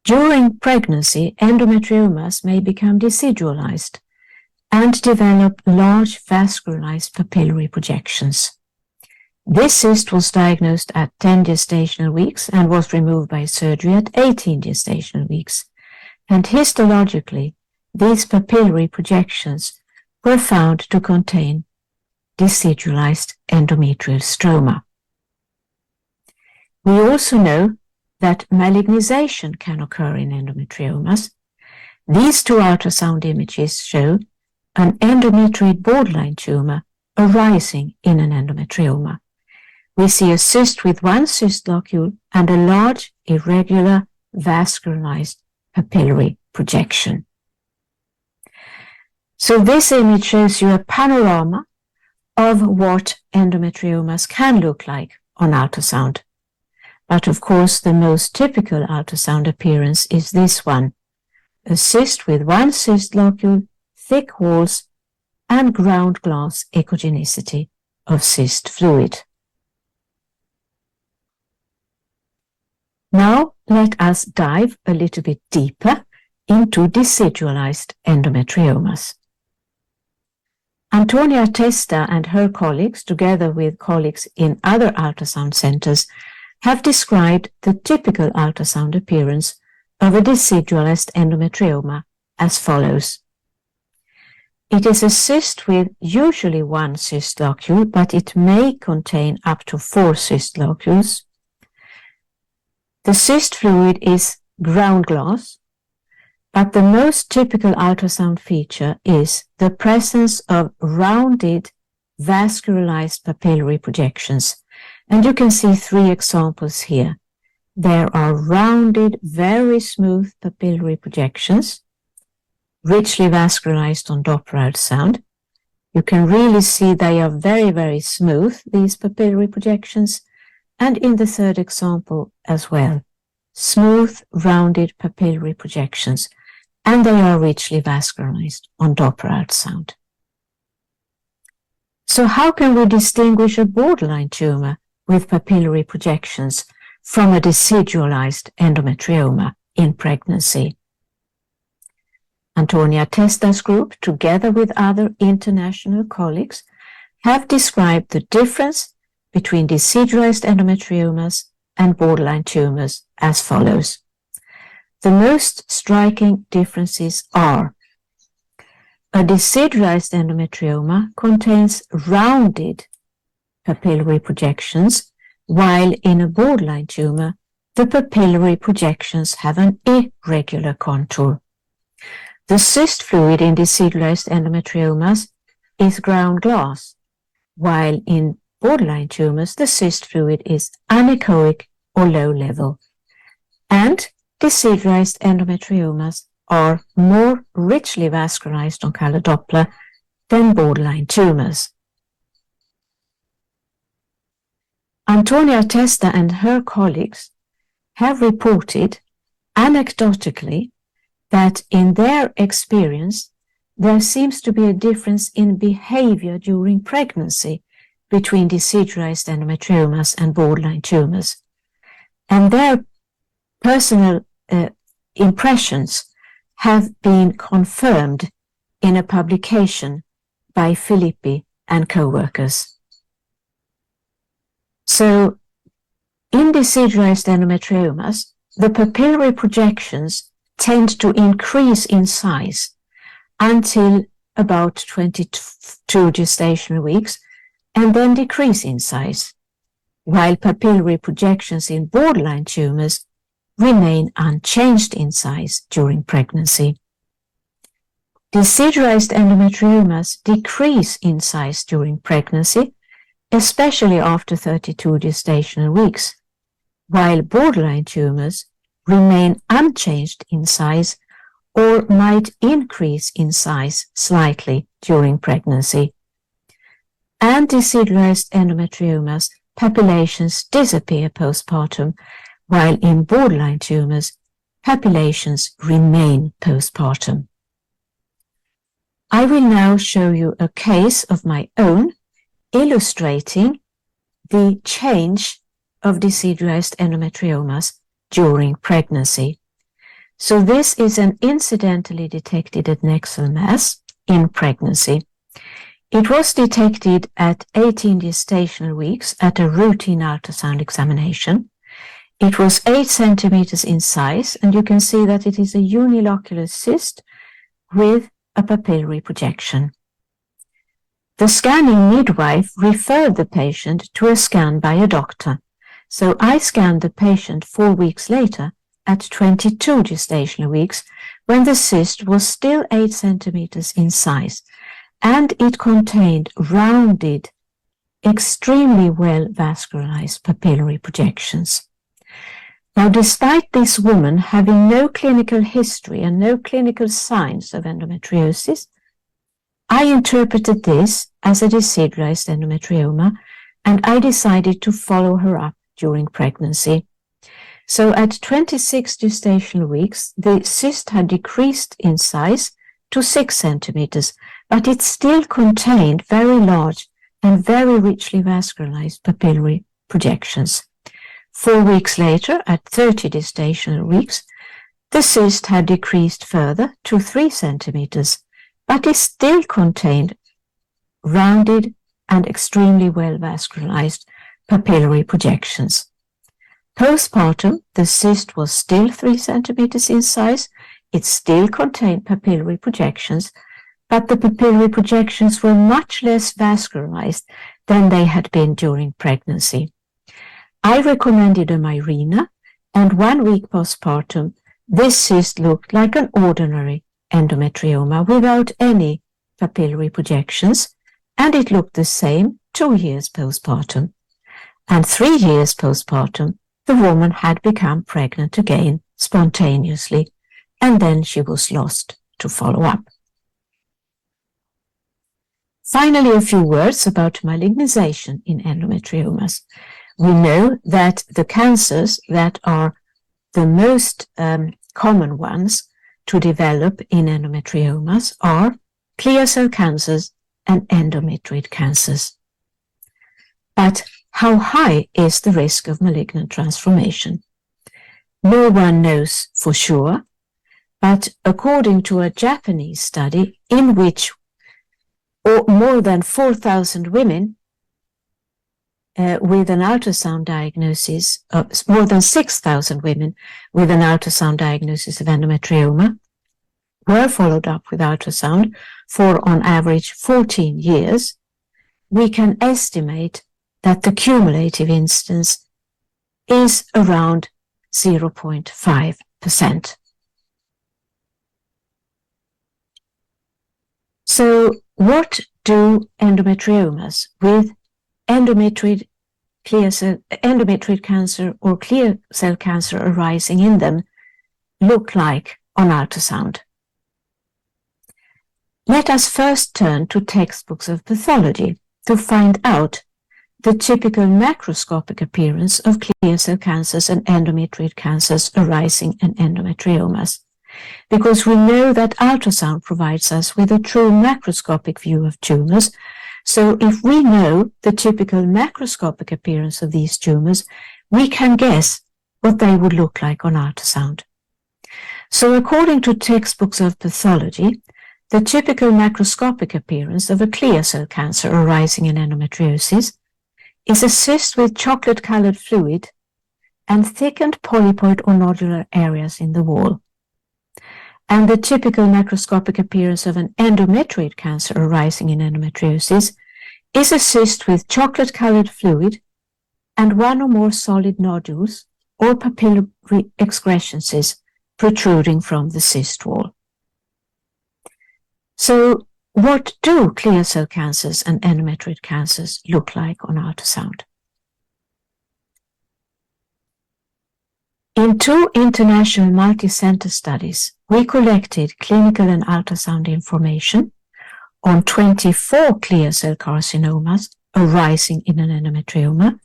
S8: During pregnancy, endometriomas may become decidualized and develop large vascularized papillary projections. This cyst was diagnosed at 10 gestational weeks and was removed by surgery at 18 gestational weeks. And histologically, these papillary projections were found to contain decidualized endometrial stroma. We also know that malignization can occur in endometriomas. These 2 ultrasound images show an endometrioid borderline tumor arising in an endometrioma. We see a cyst with 1 cyst locule and a large, irregular, vascularized papillary projection. So this image shows you a panorama of what endometriomas can look like on ultrasound. But of course, the most typical ultrasound appearance is this one, a cyst with 1 cyst locule, thick walls, and ground glass echogenicity of cyst fluid. Now let us dive a little bit deeper into decidualized endometriomas. Antonia Testa and her colleagues, together with colleagues in other ultrasound centers, have described the typical ultrasound appearance of a decidualized endometrioma as follows. It is a cyst with usually 1 cyst locule, but it may contain up to 4 cyst locules. The cyst fluid is ground glass, but the most typical ultrasound feature is the presence of rounded vascularized papillary projections. And you can see 3 examples here. there are rounded, very smooth papillary projections, richly vascularized on Doppler ultrasound. You can really see they are very, very smooth, these papillary projections, and in the third example as well. Smooth, rounded papillary projections, and they are richly vascularized on Doppler ultrasound. So how can we distinguish a borderline tumor with papillary projections from a decidualized endometrioma in pregnancy? Antonia Testa's group, together with other international colleagues, have described the difference between decidualized endometriomas and borderline tumors as follows. The most striking differences are: a decidualized endometrioma contains rounded papillary projections, while in a borderline tumor, the papillary projections have an irregular contour. The cyst fluid in decidualized endometriomas is ground glass, while in borderline tumors, the cyst fluid is anechoic or low level. And decidualized endometriomas are more richly vascularized on color Doppler than borderline tumors. Antonia Testa and her colleagues have reported anecdotally that in their experience, there seems to be a difference in behavior during pregnancy between decidualized endometriomas and borderline tumors. And their personal impressions have been confirmed in a publication by Filippi and co-workers. So, in decidualized endometriomas, the papillary projections tend to increase in size until about 22 gestational weeks and then decrease in size, while papillary projections in borderline tumors remain unchanged in size during pregnancy. Decidualized endometriomas decrease in size during pregnancy, especially after 32 gestational weeks, while borderline tumors remain unchanged in size or might increase in size slightly during pregnancy. And decidualized endometriomas, papillations disappear postpartum, while in borderline tumors, papillations remain postpartum. I will now show you a case of my own illustrating the change of decidualized endometriomas during pregnancy. So this is an incidentally detected adnexal mass in pregnancy. It was detected at 18 gestational weeks at a routine ultrasound examination. It was 8 centimeters in size, and you can see that it is a unilocular cyst with a papillary projection. The scanning midwife referred the patient to a scan by a doctor. So I scanned the patient 4 weeks later at 22 gestational weeks when the cyst was still 8 centimeters in size, and it contained rounded, extremely well vascularized papillary projections. Now, despite this woman having no clinical history and no clinical signs of endometriosis, I interpreted this as a decidualized endometrioma, and I decided to follow her up during pregnancy. So at 26 gestational weeks, the cyst had decreased in size to 6 centimeters, but it still contained very large and very richly vascularized papillary projections. 4 weeks later, at 30 gestational weeks, the cyst had decreased further to 3 centimeters, but it still contained rounded and extremely well vascularized papillary projections. Postpartum, the cyst was still 3 centimeters in size. It still contained papillary projections, but the papillary projections were much less vascularized than they had been during pregnancy. I recommended a Mirena, and 1 week postpartum, this cyst looked like an ordinary endometrioma without any papillary projections, and it looked the same 2 years postpartum. And 3 years postpartum, the woman had become pregnant again spontaneously, and then she was lost to follow up. Finally, a few words about malignization in endometriomas. We know that the cancers that are the most common ones to develop in endometriomas are clear cell cancers and endometrioid cancers. But how high is the risk of malignant transformation? No one knows for sure, but according to a Japanese study in which more than 4,000 women with an ultrasound diagnosis, more than 6,000 women with an ultrasound diagnosis of endometrioma were followed up with ultrasound for on average 14 years, we can estimate that the cumulative incidence is around 0.5%. So what do endometriomas with endometrioid cancer or clear cell cancer arising in them look like on ultrasound? Let us first turn to textbooks of pathology to find out the typical macroscopic appearance of clear cell cancers and endometrioid cancers arising in endometriomas, because we know that ultrasound provides us with a true macroscopic view of tumors. So if we know the typical macroscopic appearance of these tumors, we can guess what they would look like on ultrasound. So according to textbooks of pathology, the typical macroscopic appearance of a clear cell cancer arising in endometriosis is a cyst with chocolate-colored fluid and thickened polypoid or nodular areas in the wall. And the typical macroscopic appearance of an endometrioid cancer arising in endometriosis is a cyst with chocolate-colored fluid and one or more solid nodules or papillary excrescences protruding from the cyst wall. So what do clear cell cancers and endometrioid cancers look like on ultrasound? In 2 international multi-center studies, we collected clinical and ultrasound information on 24 clear cell carcinomas arising in an endometrioma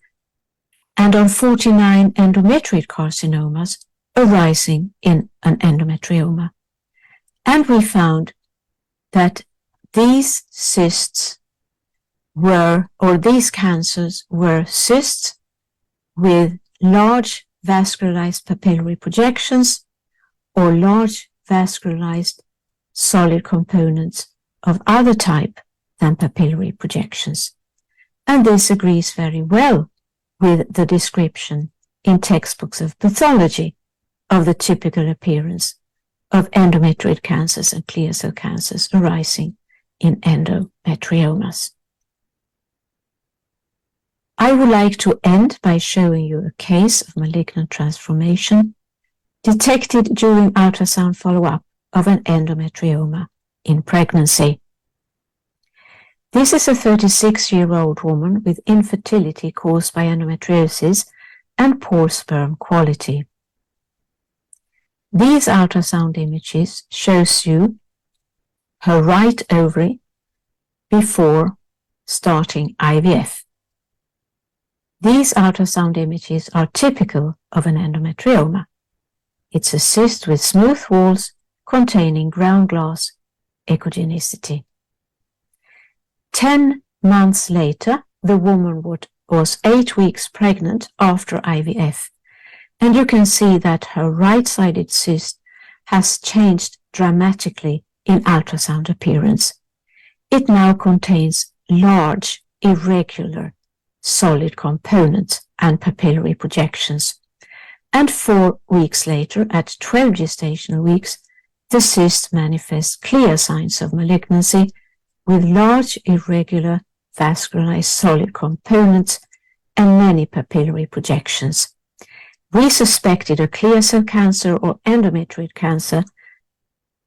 S8: and on 49 endometrioid carcinomas arising in an endometrioma. And we found that these cysts were, or these cancers were cysts with large vascularized papillary projections or large vascularized solid components of other type than papillary projections. And this agrees very well with the description in textbooks of pathology of the typical appearance of endometrioid cancers and clear cell cancers arising in endometriomas. I would like to end by showing you a case of malignant transformation detected during ultrasound follow-up of an endometrioma in pregnancy. This is a 36-year-old woman with infertility caused by endometriosis and poor sperm quality. These ultrasound images shows you her right ovary before starting IVF. These ultrasound images are typical of an endometrioma. It's a cyst with smooth walls containing ground glass echogenicity. 10 months later, the woman was 8 weeks pregnant after IVF. And you can see that her right-sided cyst has changed dramatically in ultrasound appearance. It now contains large, irregular, solid components and papillary projections. And 4 weeks later, at 12 gestational weeks, the cyst manifests clear signs of malignancy with large, irregular, vascularized solid components and many papillary projections. We suspected a clear cell cancer or endometrioid cancer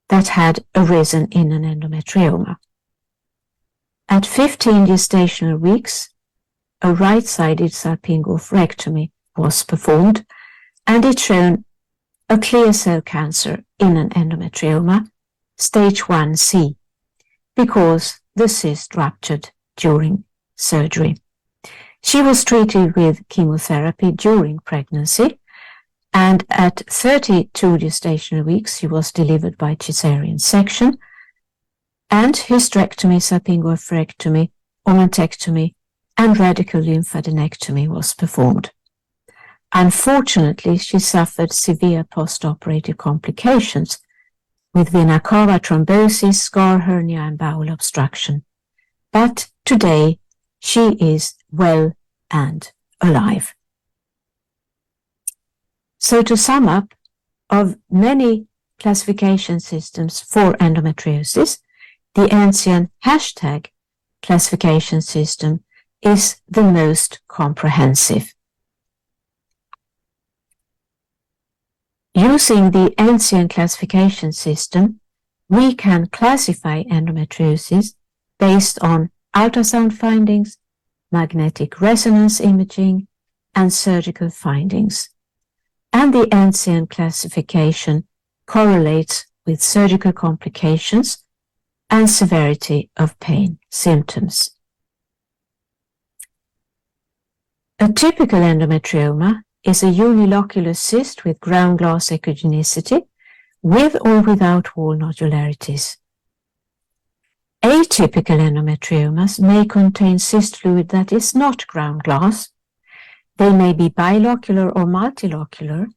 S8: that had arisen in an endometrioma. At 15 gestational weeks, a right-sided salpingo-oophorectomy was performed, and it showed a clear cell cancer in an endometrioma, stage 1C, because the cyst ruptured during surgery. She was treated with chemotherapy during pregnancy, and at 32 gestational weeks, she was delivered by cesarean section, and hysterectomy, salpingo-oophorectomy, omentectomy, and radical lymphadenectomy was performed. Unfortunately, she suffered severe postoperative complications with vena cava thrombosis, scar hernia, and bowel obstruction. But today, she is well and alive. So to sum up, of many classification systems for endometriosis, the ancient hashtag classification system is the most comprehensive. Using the ancient classification system, we can classify endometriosis based on ultrasound findings, magnetic resonance imaging, and surgical findings. And the ancient classification correlates with surgical complications and severity of pain symptoms. A typical endometrioma is a unilocular cyst with ground glass echogenicity, with or without wall nodularities. Atypical endometriomas may contain cyst fluid that is not ground glass. They may be bilocular or multilocular.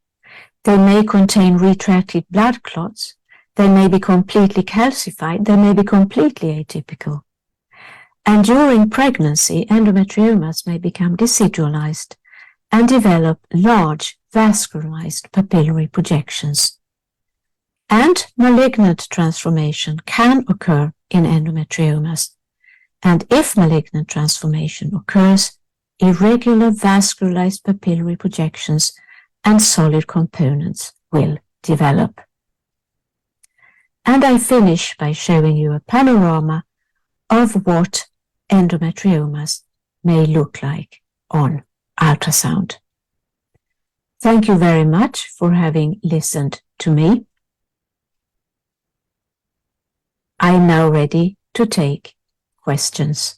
S8: They may contain retracted blood clots. They may be completely calcified. They may be completely atypical. And during pregnancy, endometriomas may become decidualized and develop large vascularized papillary projections. And malignant transformation can occur in endometriomas. And if malignant transformation occurs, irregular vascularized papillary projections and solid components will develop. And I finish by showing you a panorama of what endometriomas may look like on ultrasound. Thank you very much for having listened to me. I'm now ready to take questions.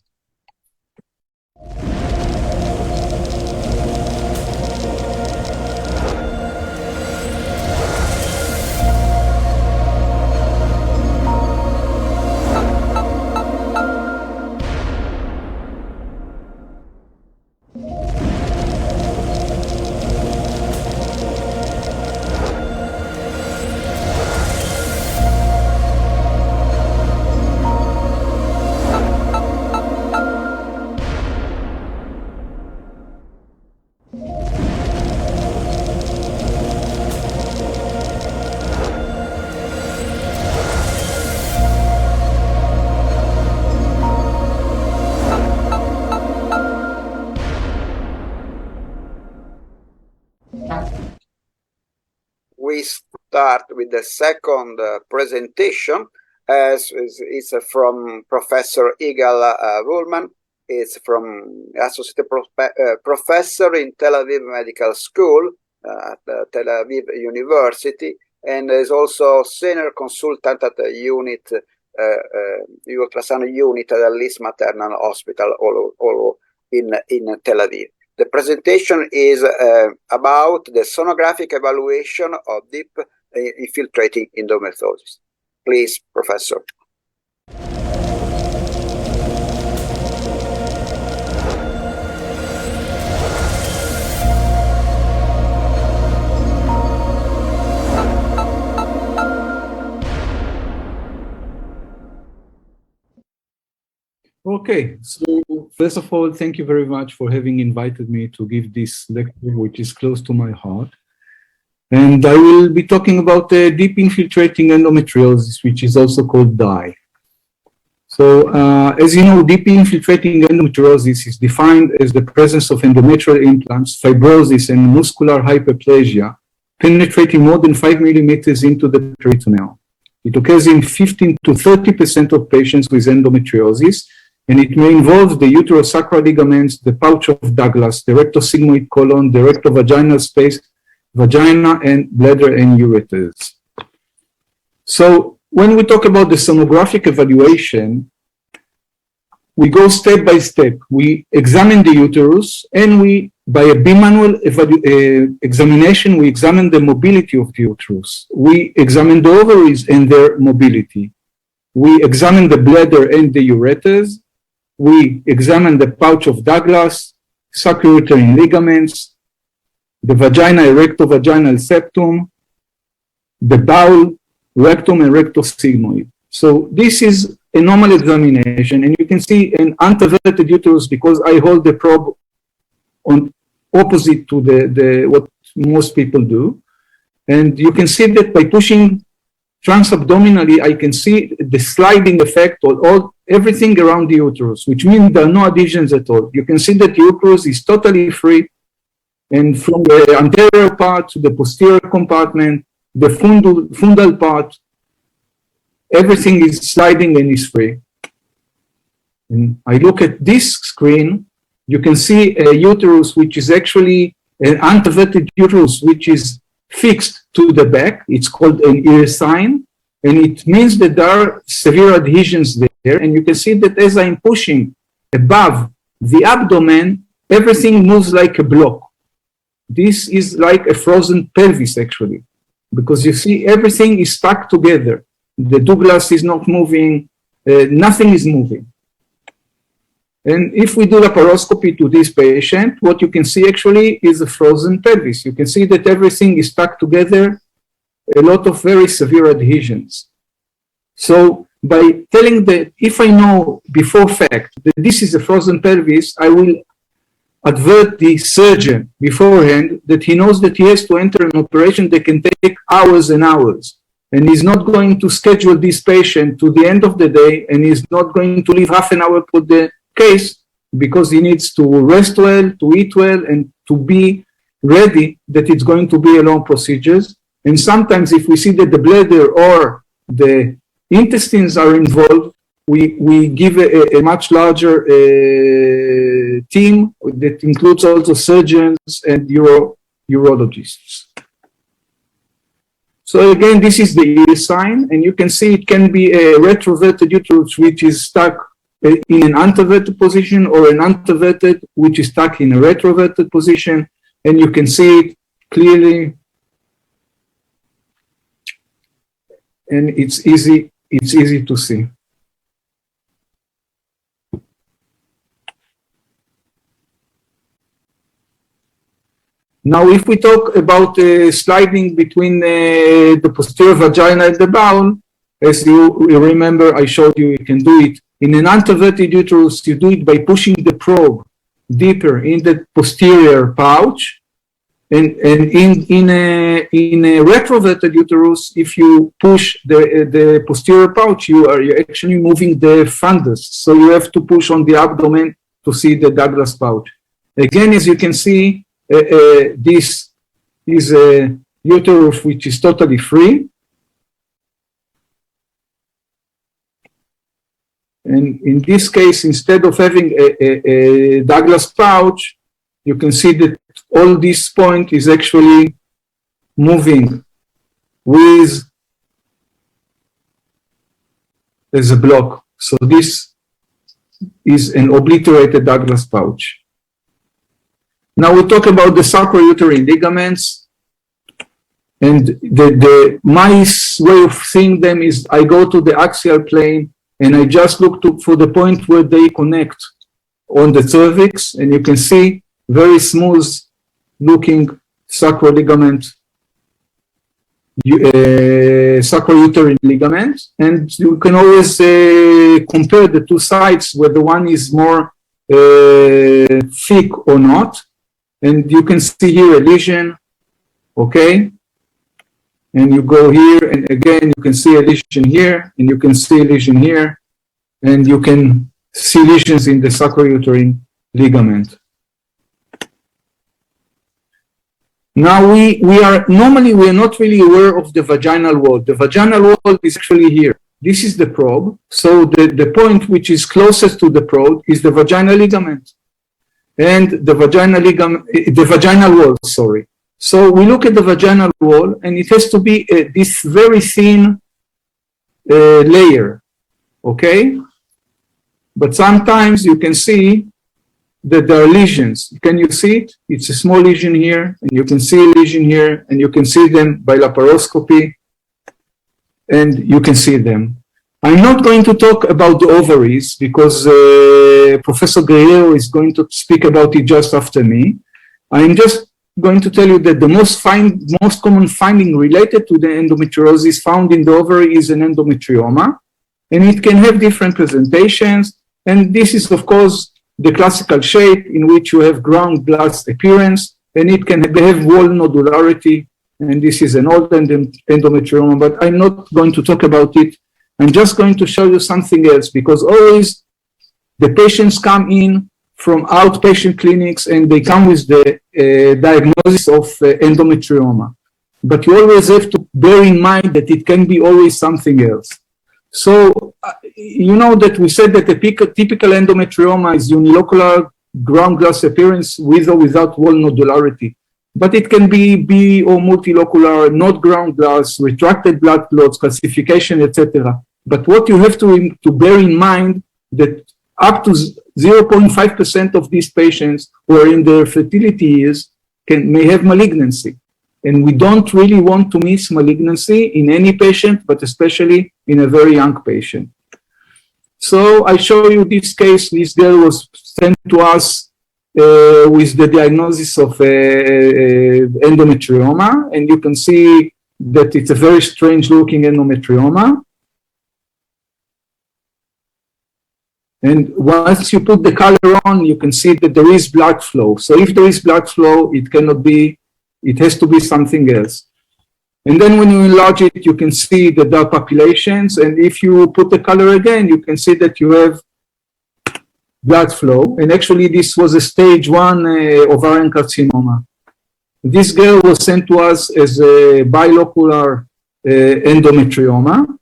S9: We start with the second presentation, as is from Professor Igal Woolman. It's from Associate Professor in Tel Aviv Medical School at Tel Aviv University, and is also Senior Consultant at the unit, ultrasound unit at the Lis Maternal Hospital all in Tel Aviv. The presentation is about the sonographic evaluation of deep infiltrating endometriosis. Please, Professor.
S10: Okay, so first of all, thank you very much for having invited me to give this lecture, which is close to my heart. And I will be talking about deep infiltrating endometriosis, which is also called DIE. So, as you know, deep infiltrating endometriosis is defined as the presence of endometrial implants, fibrosis, and muscular hyperplasia penetrating more than 5 millimeters into the peritoneum. It occurs in 15 to 30% of patients with endometriosis, and it may involve the uterosacral ligaments, the pouch of Douglas, the rectosigmoid colon, the rectovaginal space, vagina, and bladder and ureters. So when we talk about the sonographic evaluation, we go step by step. We examine the uterus, and by a bimanual examination, we examine the mobility of the uterus. We examine the ovaries and their mobility. We examine the bladder and the ureters. We examine the pouch of Douglas, sacrouterine ligaments, the vagina and rectovaginal septum, the bowel, rectum, and rectosigmoid. So this is a normal examination, and you can see an anteverted uterus because I hold the probe on opposite to what most people do. And you can see that by pushing transabdominally, I can see the sliding effect of everything around the uterus, which means there are no adhesions at all. You can see that the uterus is totally free, and from the anterior part to the posterior compartment, the fundal part, everything is sliding and is free. And I look at this screen, you can see a uterus which is actually an anteverted uterus which is fixed to the back. It's called an ear sign, and it means that there are severe adhesions there. And you can see that as I'm pushing above the abdomen, everything moves like a block. This is like a frozen pelvis, actually, because you see everything is stuck together. The Douglas is not moving, nothing is moving. And if we do laparoscopy to this patient, what you can see actually is a frozen pelvis. You can see that everything is stuck together, a lot of very severe adhesions. So by telling that, if I know before fact that this is a frozen pelvis, I will advert the surgeon beforehand that he knows that he has to enter an operation that can take hours and hours. And he's not going to schedule this patient to the end of the day, and he's not going to leave half an hour for the case because he needs to rest well, to eat well, and to be ready that it's going to be a long procedure. And sometimes if we see that the bladder or the intestines are involved, we give a much larger team that includes also surgeons and urologists. So again, this is the ear sign, and you can see it can be a retroverted uterus which is stuck in an anteverted position, or an anteverted which is stuck in a retroverted position, and you can see it clearly, and it's easy to see. Now, if we talk about sliding between the posterior vagina and the bowel, as you remember, I showed you can do it. In an anteverted uterus, you do it by pushing the probe deeper in the posterior pouch. And in a retroverted uterus, if you push the posterior pouch, you're actually moving the fundus. So you have to push on the abdomen to see the Douglas pouch. Again, as you can see, this is a uterus which is totally free. And in this case, instead of having a Douglas pouch, you can see that all this point is actually moving with as a block. So this is an obliterated Douglas pouch. Now we talk about the sacrouterine ligaments, and my way of seeing them is I go to the axial plane and I just look for the point where they connect on the cervix, and you can see very smooth looking sacral ligament, sacrouterine ligament, and you can always compare the two sides whether one is more thick or not. And you can see here a lesion, okay? And you go here, and again, you can see a lesion here, and you can see a lesion here, and you can see lesions in the sacrouterine ligament. Now we are not really aware of the vaginal wall. The vaginal wall is actually here. this is the probe. So the point which is closest to the probe is the vaginal ligament and the vaginal wall, sorry. So we look at the vaginal wall, and it has to be this very thin layer, okay? But sometimes you can see that there are lesions. Can you see it? It's a small lesion here, and you can see a lesion here, and you can see them by laparoscopy, and you can see them. I'm not going to talk about the ovaries because Professor Guerrero is going to speak about it just after me. I'm just going to tell you that the most common finding related to the endometriosis found in the ovary is an endometrioma, and it can have different presentations. And this is, of course, the classical shape in which you have ground glass appearance, and it can have wall nodularity. And this is an old endometrioma, but I'm not going to talk about it. I'm just going to show you something else, because always the patients come in from outpatient clinics and they come with the diagnosis of endometrioma. But you always have to bear in mind that it can be always something else. So, you know that we said that a typical endometrioma is unilocular ground glass appearance with or without wall nodularity. But it can be or multilocular, not ground glass, retracted blood clots, calcification, etc. But what you have to bear in mind that up to 0.5% of these patients who are in their fertility years may have malignancy. And we don't really want to miss malignancy in any patient, but especially in a very young patient. So I show you this case. This girl was sent to us with the diagnosis of endometrioma, and you can see that it's a very strange looking endometrioma. And once you put the color on, you can see that there is blood flow. So if there is blood flow, it cannot be, it has to be something else. And then when you enlarge it, you can see that there are populations. And if you put the color again, you can see that you have blood flow. And actually, this was a stage 1 ovarian carcinoma. This girl was sent to us as a bilocular endometrioma.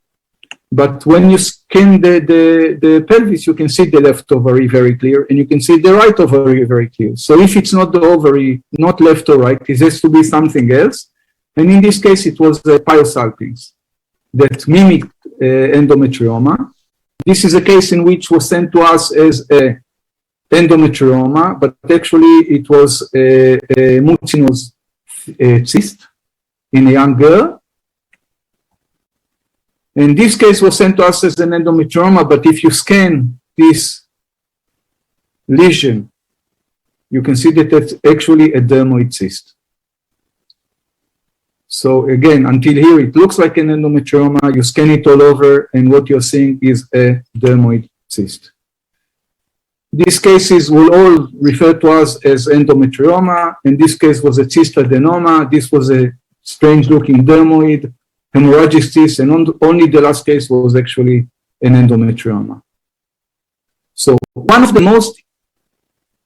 S10: But when you scan the pelvis, you can see the left ovary very clear, and you can see the right ovary very clear. So if it's not the ovary, not left or right, it has to be something else. And in this case, it was the pyosalpines that mimicked endometrioma. This is a case in which was sent to us as a endometrioma, but actually it was a mucinous cyst in a young girl. And this case was sent to us as an endometrioma, but if you scan this lesion, you can see that it's actually a dermoid cyst. So again, until here, it looks like an endometrioma. You scan it all over, and what you're seeing is a dermoid cyst. These cases will all refer to us as endometrioma. In this case was a cystadenoma. This was a strange-looking dermoid, hemorrhagic cyst, and only the last case was actually an endometrioma. So one of the most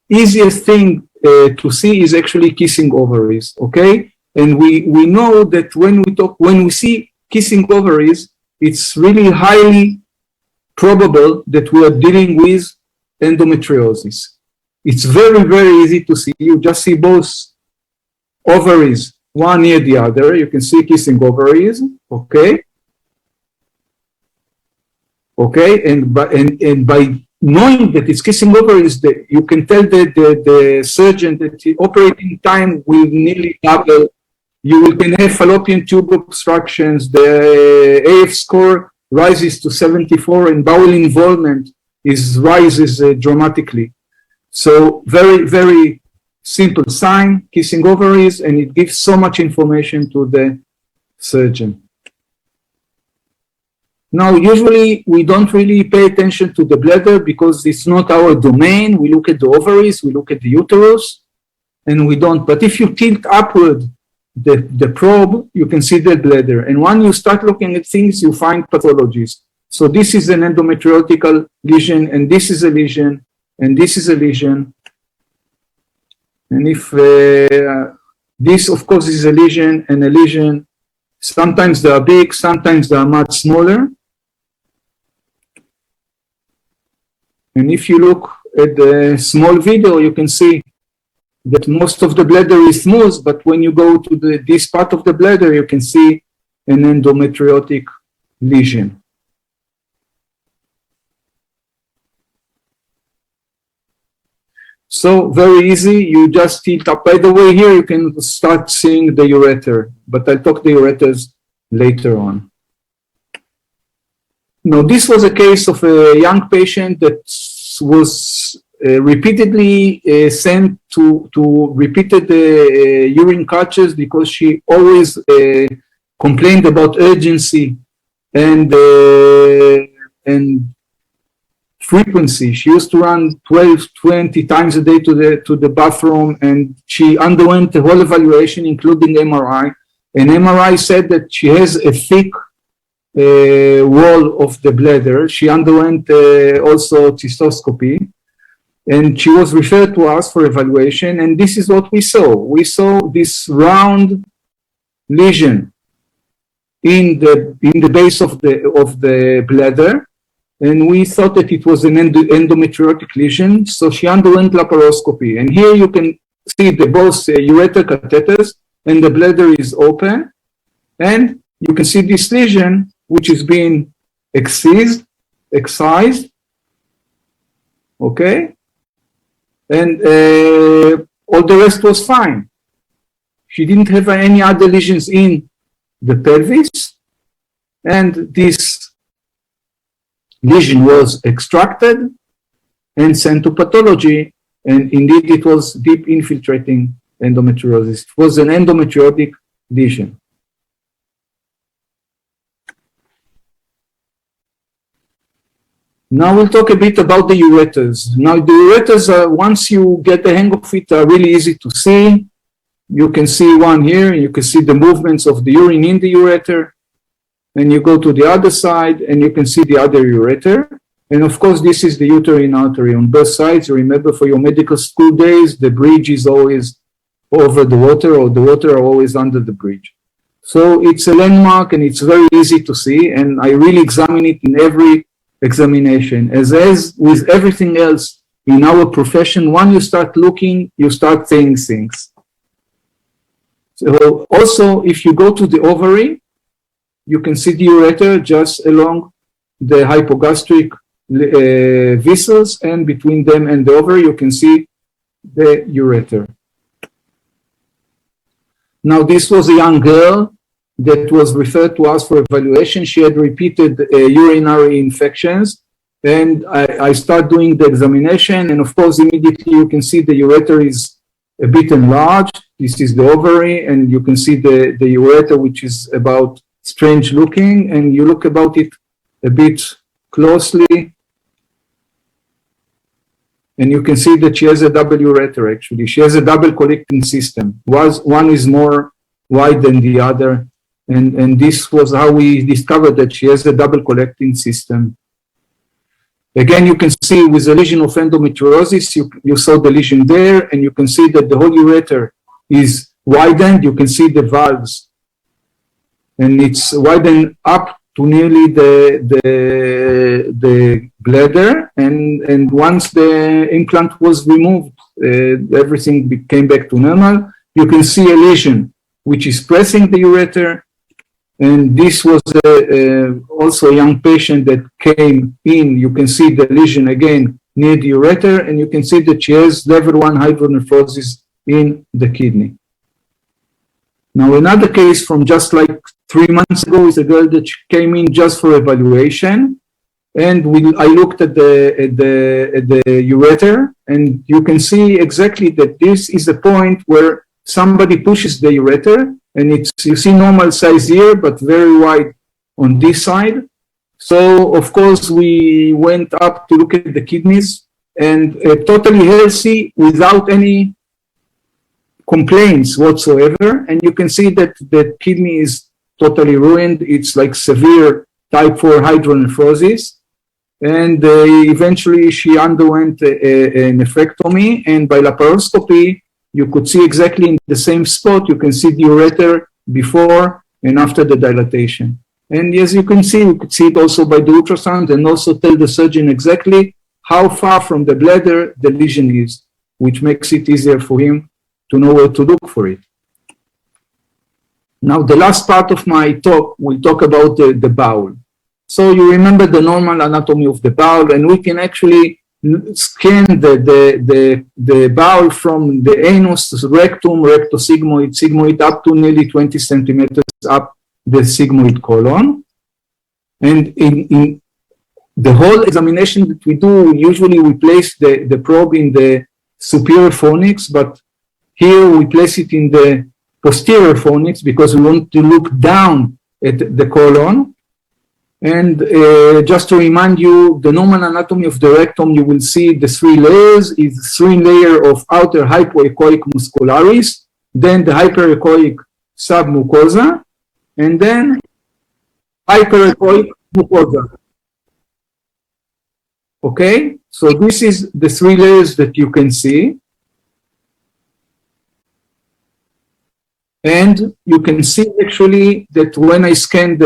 S10: easiest thing to see is actually kissing ovaries, okay? And we know that when we see kissing ovaries, it's really highly probable that we are dealing with endometriosis. It's very, very easy to see. You just see both ovaries, one near the other. You can see kissing ovaries, okay? Okay, and by knowing that it's kissing ovaries, you can tell that the surgeon that the operating time will nearly double. You can have fallopian tube obstructions. The AF score rises to 74, and bowel involvement rises dramatically. So very, very simple sign, kissing ovaries, and it gives so much information to the surgeon. Now, usually we don't really pay attention to the bladder because it's not our domain. We look at the ovaries, we look at the uterus, and we don't. But if you tilt upward the probe, you can see the bladder. And when you start looking at things, you find pathologies. So this is an endometriotic lesion, and this is a lesion, and this is a lesion. And if this, of course, is a lesion and a lesion, sometimes they are big, sometimes they are much smaller. And if you look at the small video, you can see that most of the bladder is smooth, but when you go to this part of the bladder, you can see an endometriotic lesion. So very easy, you just tilt up. By the way, here you can start seeing the ureter, but I'll talk the ureters later on. Now, this was a case of a young patient that was repeatedly sent to repeated urine cultures because she always complained about urgency and frequency. She used to run 12, 20 times a day to the bathroom, and she underwent a whole evaluation, including MRI. And MRI said that she has a thick wall of the bladder. She underwent also cystoscopy, and she was referred to us for evaluation. And this is what we saw. We saw this round lesion in the base of the bladder. And we thought that it was an endometriotic lesion, so she underwent laparoscopy. And here you can see both ureter catheters, and the bladder is open. And you can see this lesion, which is being excised, okay? And all the rest was fine. She didn't have any other lesions in the pelvis, and this lesion was extracted and sent to pathology, and indeed it was deep infiltrating endometriosis. It was an endometriotic lesion. Now we'll talk a bit about the ureters. Now the ureters, once you get the hang of it, are really easy to see. You can see one here, you can see the movements of the urine in the ureter. And you go to the other side and you can see the other ureter. And of course, this is the uterine artery on both sides. Remember, for your medical school days, the bridge is always over the water, or the water are always under the bridge. So it's a landmark and it's very easy to see. And I really examine it in every examination. As with everything else in our profession, when you start looking, you start seeing things. So also, if you go to the ovary, you can see the ureter just along the hypogastric vessels, and between them and the ovary, you can see the ureter. Now, this was a young girl that was referred to us for evaluation. She had repeated urinary infections, and I start doing the examination, and of course, immediately you can see the ureter is a bit enlarged. This is the ovary, and you can see the ureter, which is about strange looking, and you look about it a bit closely, and you can see that she has a double ureter. Actually, she has a double collecting system. One is more wide than the other, and this was how we discovered that she has a double collecting system. Again, you can see with the lesion of endometriosis, you saw the lesion there, and you can see that the whole ureter is widened. You can see the valves, and it's widened up to nearly the bladder. And once the implant was removed, everything came back to normal. You can see a lesion which is pressing the ureter. And this was also a young patient that came in. You can see the lesion again near the ureter, and you can see that she has level 1 hydronephrosis in the kidney. Now, another case from just like 3 months ago is a girl that came in just for evaluation, and I looked at the ureter, and you can see exactly that this is the point where somebody pushes the ureter, and you see normal size here, but very wide on this side. So, of course, we went up to look at the kidneys, and totally healthy without any complaints whatsoever. And you can see that the kidney is totally ruined. It's like severe type 4 hydronephrosis. And eventually she underwent a nephrectomy, and by laparoscopy, you could see exactly in the same spot, you can see the ureter before and after the dilatation. And as you can see, we could see it also by the ultrasound, and also tell the surgeon exactly how far from the bladder the lesion is, which makes it easier for him to know where to look for it. Now, the last part of my talk will talk about the bowel. So you remember the normal anatomy of the bowel, and we can actually scan the bowel from the anus, rectum, rectosigmoid, sigmoid, up to nearly 20 centimeters up the sigmoid colon. And in the whole examination that we do, usually we place the probe in the superior fornix, but here we place it in the posterior fornix because we want to look down at the colon. And just to remind you, the normal anatomy of the rectum, you will see the 3 layers is 3 layers of outer hypoechoic muscularis, then the hyperechoic submucosa, and then hyperechoic mucosa. Okay, so this is the 3 layers that you can see. And you can see actually that when I scan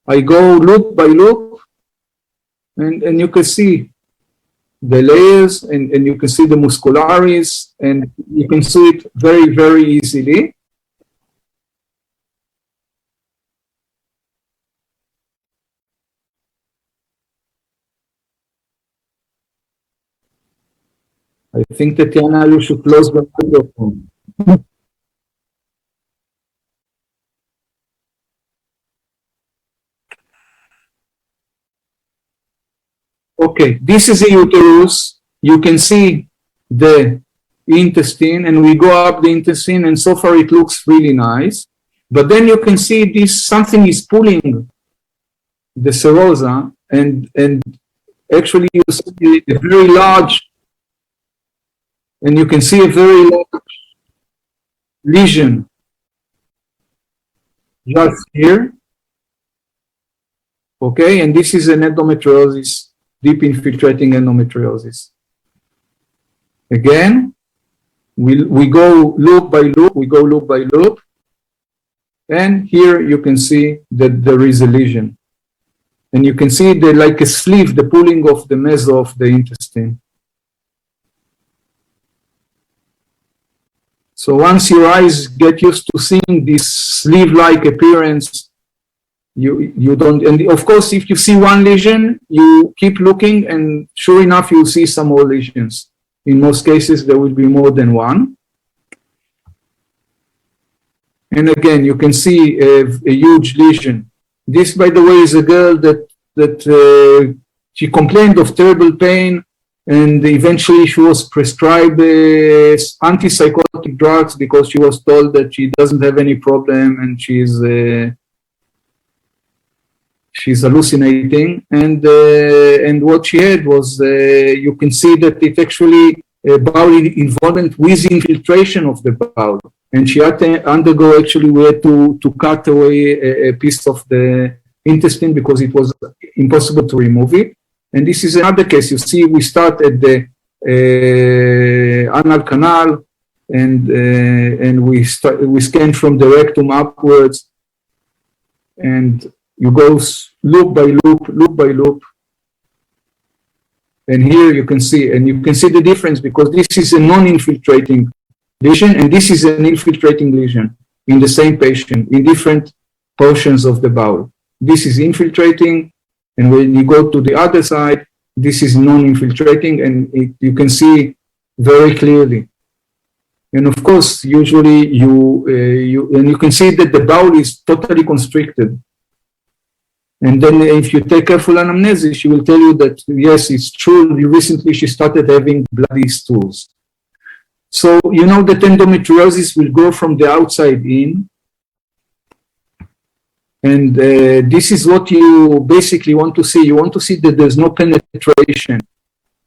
S10: I go loop by loop, and you can see the layers, and you can see the muscularis, and you can see it very, very easily. I think, Tatiana, you should close the microphone. Okay, this is the uterus. You can see the intestine, and we go up the intestine, and so far it looks really nice. But then you can see this, something is pulling the serosa, and actually you see a very large, and you can see a very large lesion just here. Okay, and this is an endometriosis, deep infiltrating endometriosis. Again, we go loop by loop, and here you can see that there is a lesion. And you can see like a sleeve, the pulling of the meso of the intestine. So once your eyes get used to seeing this sleeve-like appearance, you don't, and of course, if you see one lesion, you keep looking, and sure enough, you'll see some more lesions. In most cases, there will be more than one. And again, you can see a huge lesion. This, by the way, is a girl that she complained of terrible pain, and eventually she was prescribed antipsychotic drugs because she was told that she doesn't have any problem and she's hallucinating, and what she had was you can see that it actually bowel involvement with infiltration of the bowel, and she had to undergo, actually we had to cut away a piece of the intestine because it was impossible to remove it. And this is another case. You see, we start at the anal canal, and we scan from the rectum upwards, and you go loop by loop, and here you can see, the difference, because this is a non-infiltrating lesion, and this is an infiltrating lesion in the same patient in different portions of the bowel. This is infiltrating, and when you go to the other side, this is non-infiltrating, and you can see very clearly. And of course, usually you can see that the bowel is totally constricted. And then if you take careful anamnesis, she will tell you that, yes, it's true, recently she started having bloody stools. So you know that endometriosis will go from the outside in. And this is what you basically want to see. You want to see that there's no penetration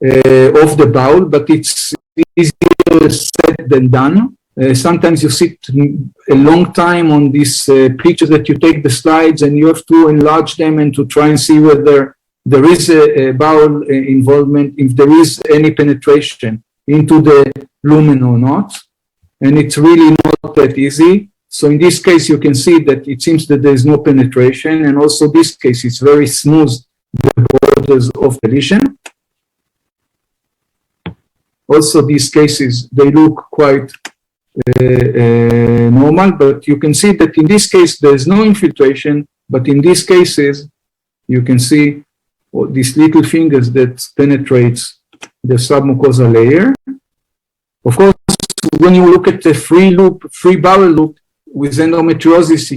S10: of the bowel, but it's easier said than done. Sometimes you sit a long time on these pictures that you take the slides, and you have to enlarge them and to try and see whether there is a bowel involvement, if there is any penetration into the lumen or not. And it's really not that easy. So in this case, you can see that it seems that there is no penetration, and also this case is very smooth, the borders of the lesion. also these cases, they look quite normal, but you can see that in this case, there is no infiltration, but in these cases, you can see these little fingers that penetrates the submucosal layer. Of course, when you look at the free bowel loop with endometriosis,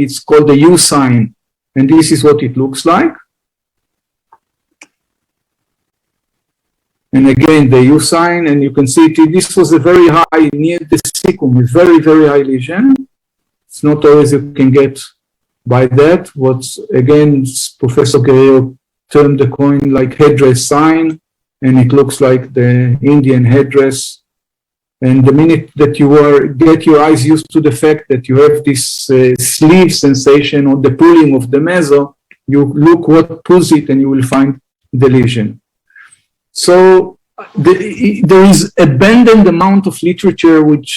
S10: it's called the U sign, and this is what it looks like. And again, the U sign, and you can see this was a very high, near the cecum, a very, very high lesion. It's not always you can get by that. What's, again, Professor Guerrero termed the coin like headdress sign, and it looks like the Indian headdress. And the minute that you get your eyes used to the fact that you have this sleeve sensation or the pulling of the meso, you look what pulls it and you will find the lesion. So there is abundant amount of literature which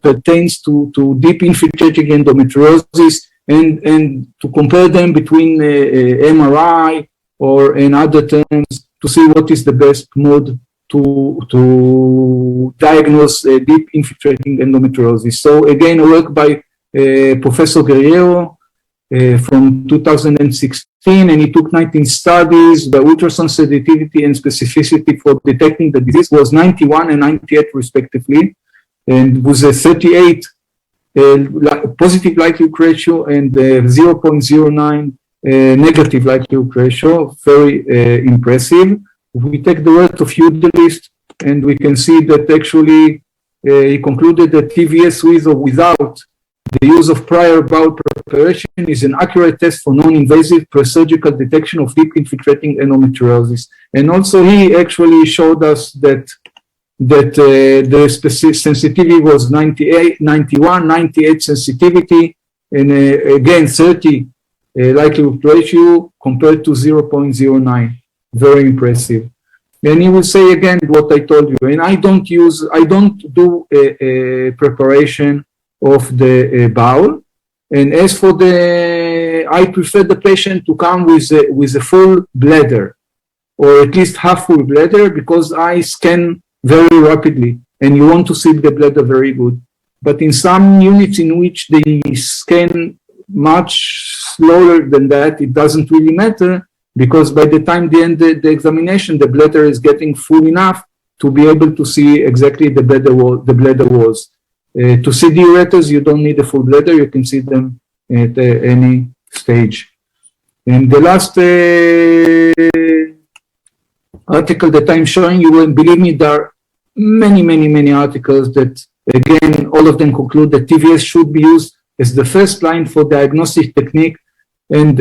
S10: pertains to deep infiltrating endometriosis and to compare them between MRI or in other terms to see what is the best mode to diagnose deep infiltrating endometriosis. So again, a work by Professor Guerrero from 2016, and he took 19 studies. The ultrasound sensitivity and specificity for detecting the disease was 91 and 98 respectively, and was a 38 positive likelihood ratio and 0.09 negative likelihood ratio, very impressive. We take the word of Udelist, and we can see that actually he concluded that TVS with or without the use of prior bowel preparation is an accurate test for non-invasive pre-surgical detection of deep infiltrating endometriosis. And also he actually showed us that the specific sensitivity was 98, 91, 98 sensitivity, and again 30 likelihood ratio compared to 0.09. Very impressive. And he will say again what I told you. And I don't do a preparation of the bowel. And as for I prefer the patient to come with a full bladder, or at least half full bladder, because I scan very rapidly, and you want to see the bladder very good. But in some units in which they scan much slower than that, it doesn't really matter, because by the time they end the examination, the bladder is getting full enough to be able to see exactly the bladder walls. To see the ureters, you don't need a full bladder. You can see them at any stage. And the last article that I'm showing you, and believe me, there are many articles that, again, all of them conclude that TVS should be used as the first line for diagnostic technique, and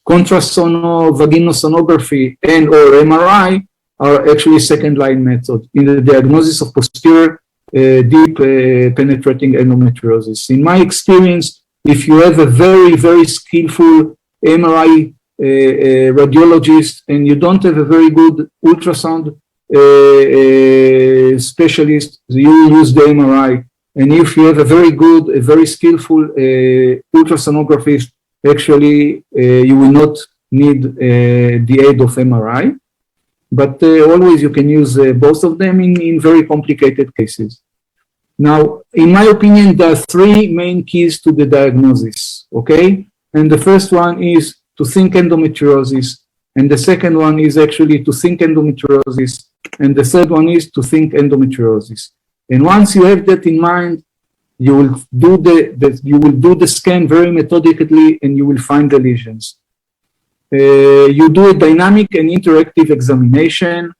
S10: contrast vaginosonography and or MRI are actually second line methods in the diagnosis of posterior deep penetrating endometriosis. In my experience, if you have a very skillful MRI radiologist and you don't have a very good ultrasound specialist, you will use the MRI. And if you have a very skillful ultrasonographist, actually you will not need the aid of MRI. But always you can use both of them in very complicated cases. Now, in my opinion, there are three main keys to the diagnosis, okay? And the first one is to think endometriosis, and the second one is actually to think endometriosis, and the third one is to think endometriosis. And once you have that in mind, you will do the scan very methodically, and you will find the lesions. You do a dynamic and interactive examination.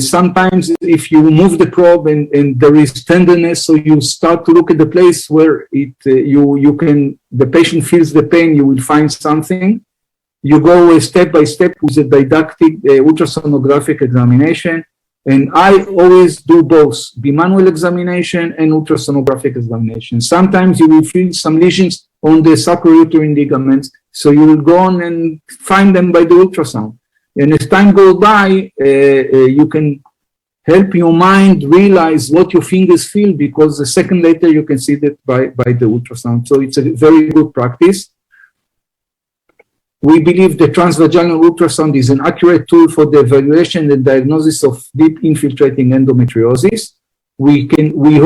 S10: Sometimes if you move the probe and there is tenderness, so you start to look at the place where the patient feels the pain, you will find something. You go step by step with a didactic ultrasonographic examination. And I always do both the manual examination and ultrasonographic examination. Sometimes you will feel some lesions on the sacrouterine ligaments, so you will go on and find them by the ultrasound. And as time goes by, you can help your mind realize what your fingers feel, because a second later you can see that by the ultrasound. So it's a very good practice. we believe the transvaginal ultrasound is an accurate tool for the evaluation and diagnosis of deep infiltrating endometriosis. We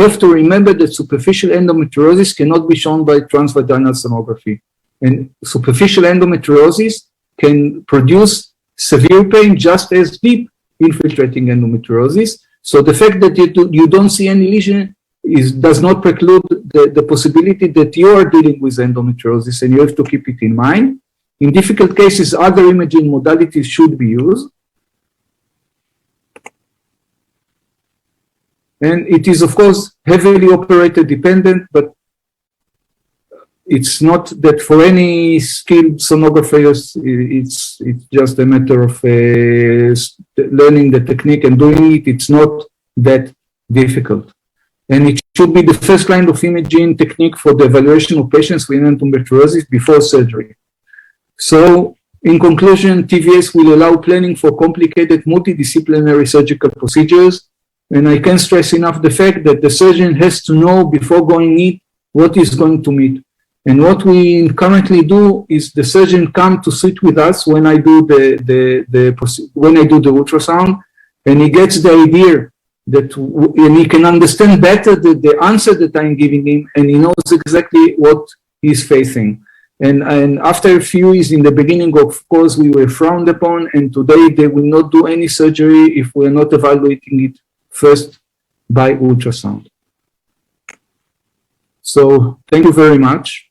S10: have to remember that superficial endometriosis cannot be shown by transvaginal sonography. And superficial endometriosis can produce severe pain just as deep infiltrating endometriosis. So the fact that you don't see any lesion does not preclude the possibility that you are dealing with endometriosis, and you have to keep it in mind. In difficult cases, other imaging modalities should be used. And it is, of course, heavily operator dependent, but it's not that for any skilled sonographers, it's just a matter of learning the technique and doing it. It's not that difficult. And it should be the first line of imaging technique for the evaluation of patients with endometriosis before surgery. So, in conclusion, TVS will allow planning for complicated multidisciplinary surgical procedures. And I can't stress enough the fact that the surgeon has to know before going in what he's going to meet. And what we currently do is the surgeon come to sit with us when I do the ultrasound, and he gets the idea that, and he can understand better the answer that I'm giving him, and he knows exactly what he's facing. And after a few years, in the beginning, of course, we were frowned upon, and today they will not do any surgery if we're not evaluating it first by ultrasound. So thank you very much.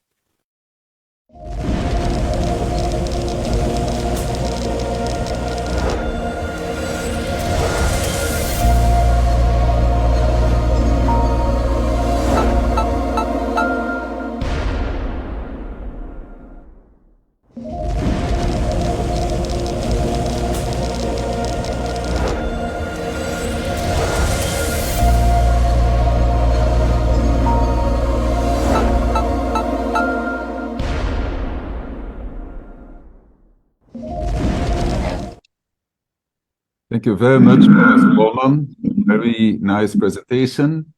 S1: Thank you very much, Professor Bowman. Very nice presentation.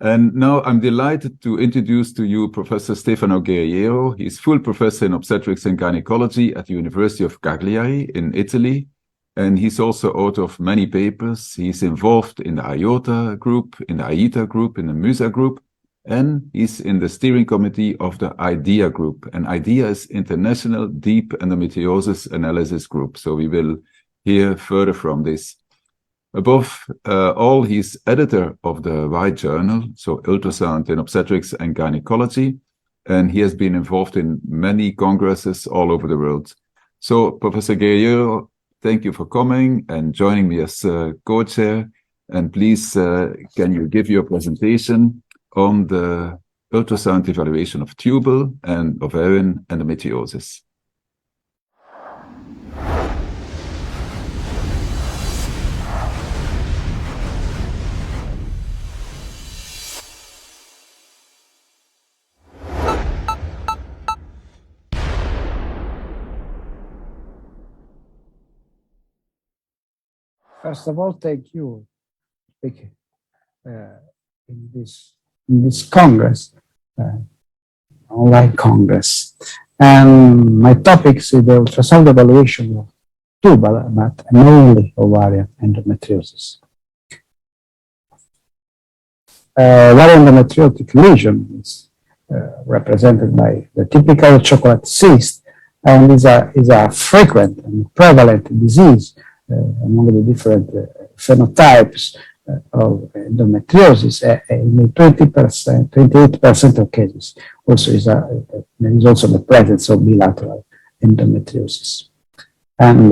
S1: And now I'm delighted to introduce to you Professor Stefano Guerriero. He's full professor in obstetrics and gynecology at the University of Cagliari in Italy. And he's also author of many papers. He's involved in the IOTA group, in the AITA group, in the MUSA group, and he's in the steering committee of the IDEA group. And IDEA is International Deep Endometriosis Analysis Group. So we will hear further from this. Above all, he's editor of the White Journal, so Ultrasound in Obstetrics and Gynecology, and he has been involved in many congresses all over the world. So, Professor Guerriero, thank you for coming and joining me as co-chair, and please, can you give your presentation on the ultrasound evaluation of tubal and ovarian endometriosis?
S11: First of all, thank you for speaking in this Congress, online Congress. And my topic is the ultrasound evaluation of tubal, but mainly ovarian endometriosis. Ovarian endometriotic lesion is represented by the typical chocolate cyst, and is a frequent and prevalent disease among the different phenotypes of endometriosis in 20%, 28% of cases. Also there is also the presence of bilateral endometriosis. And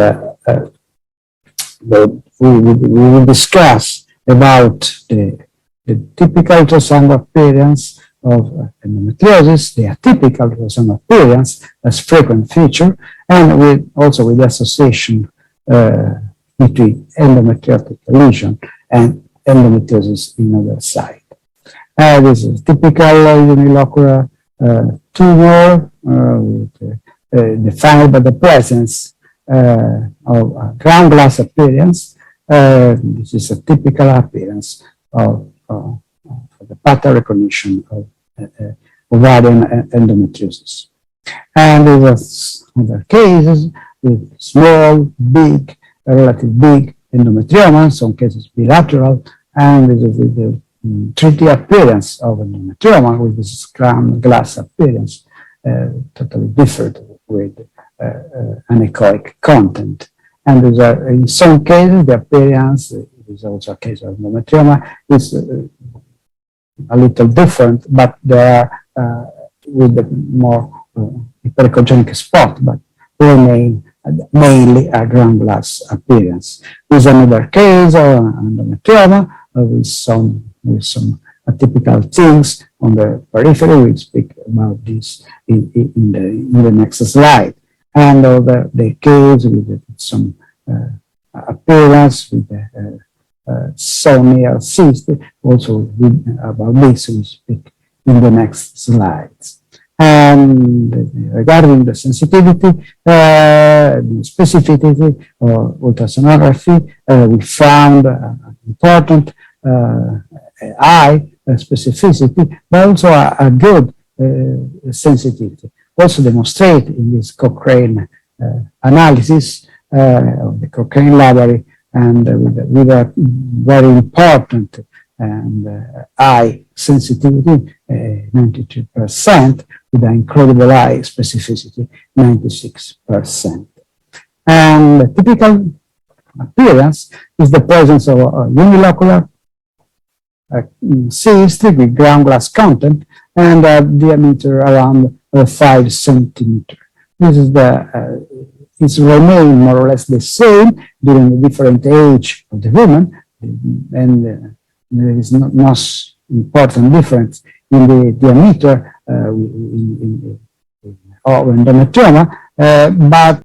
S11: we will discuss about the typical ultrasound appearance of endometriosis, the atypical ultrasound appearance as frequent feature, and also with the association between endometriotic lesion and endometriosis in other side. This is typical unilocular tumor defined by the presence of ground glass appearance. This is a typical appearance of the pattern recognition of ovarian endometriosis. And there was other cases with small, big, relatively big endometrioma, in some cases bilateral, and with the 3D appearance of endometrioma with this ground glass appearance, totally different with anechoic content. And in some cases, the appearance is also a case of endometrioma is a little different, but they are with the more hyperechogenic spot, but remain mainly a ground glass appearance. There's another case of endometrioma with some atypical things on the periphery. We'll speak about this in the next slide. And the case with some appearance with Sonia cyst, also about this we speak in the next slides. And regarding the sensitivity, the specificity or ultrasonography, we found important high specificity, but also a good sensitivity. Also demonstrated in this Cochrane analysis of the Cochrane library, and with a very important and high sensitivity, 92%, with an incredible high specificity, 96%. And the typical appearance is the presence of a unilocular cyst with ground glass content and a diameter around 5 centimeters. This is it's remained more or less the same during the different age of the woman, and there is no important difference in the diameter of endometrioma, but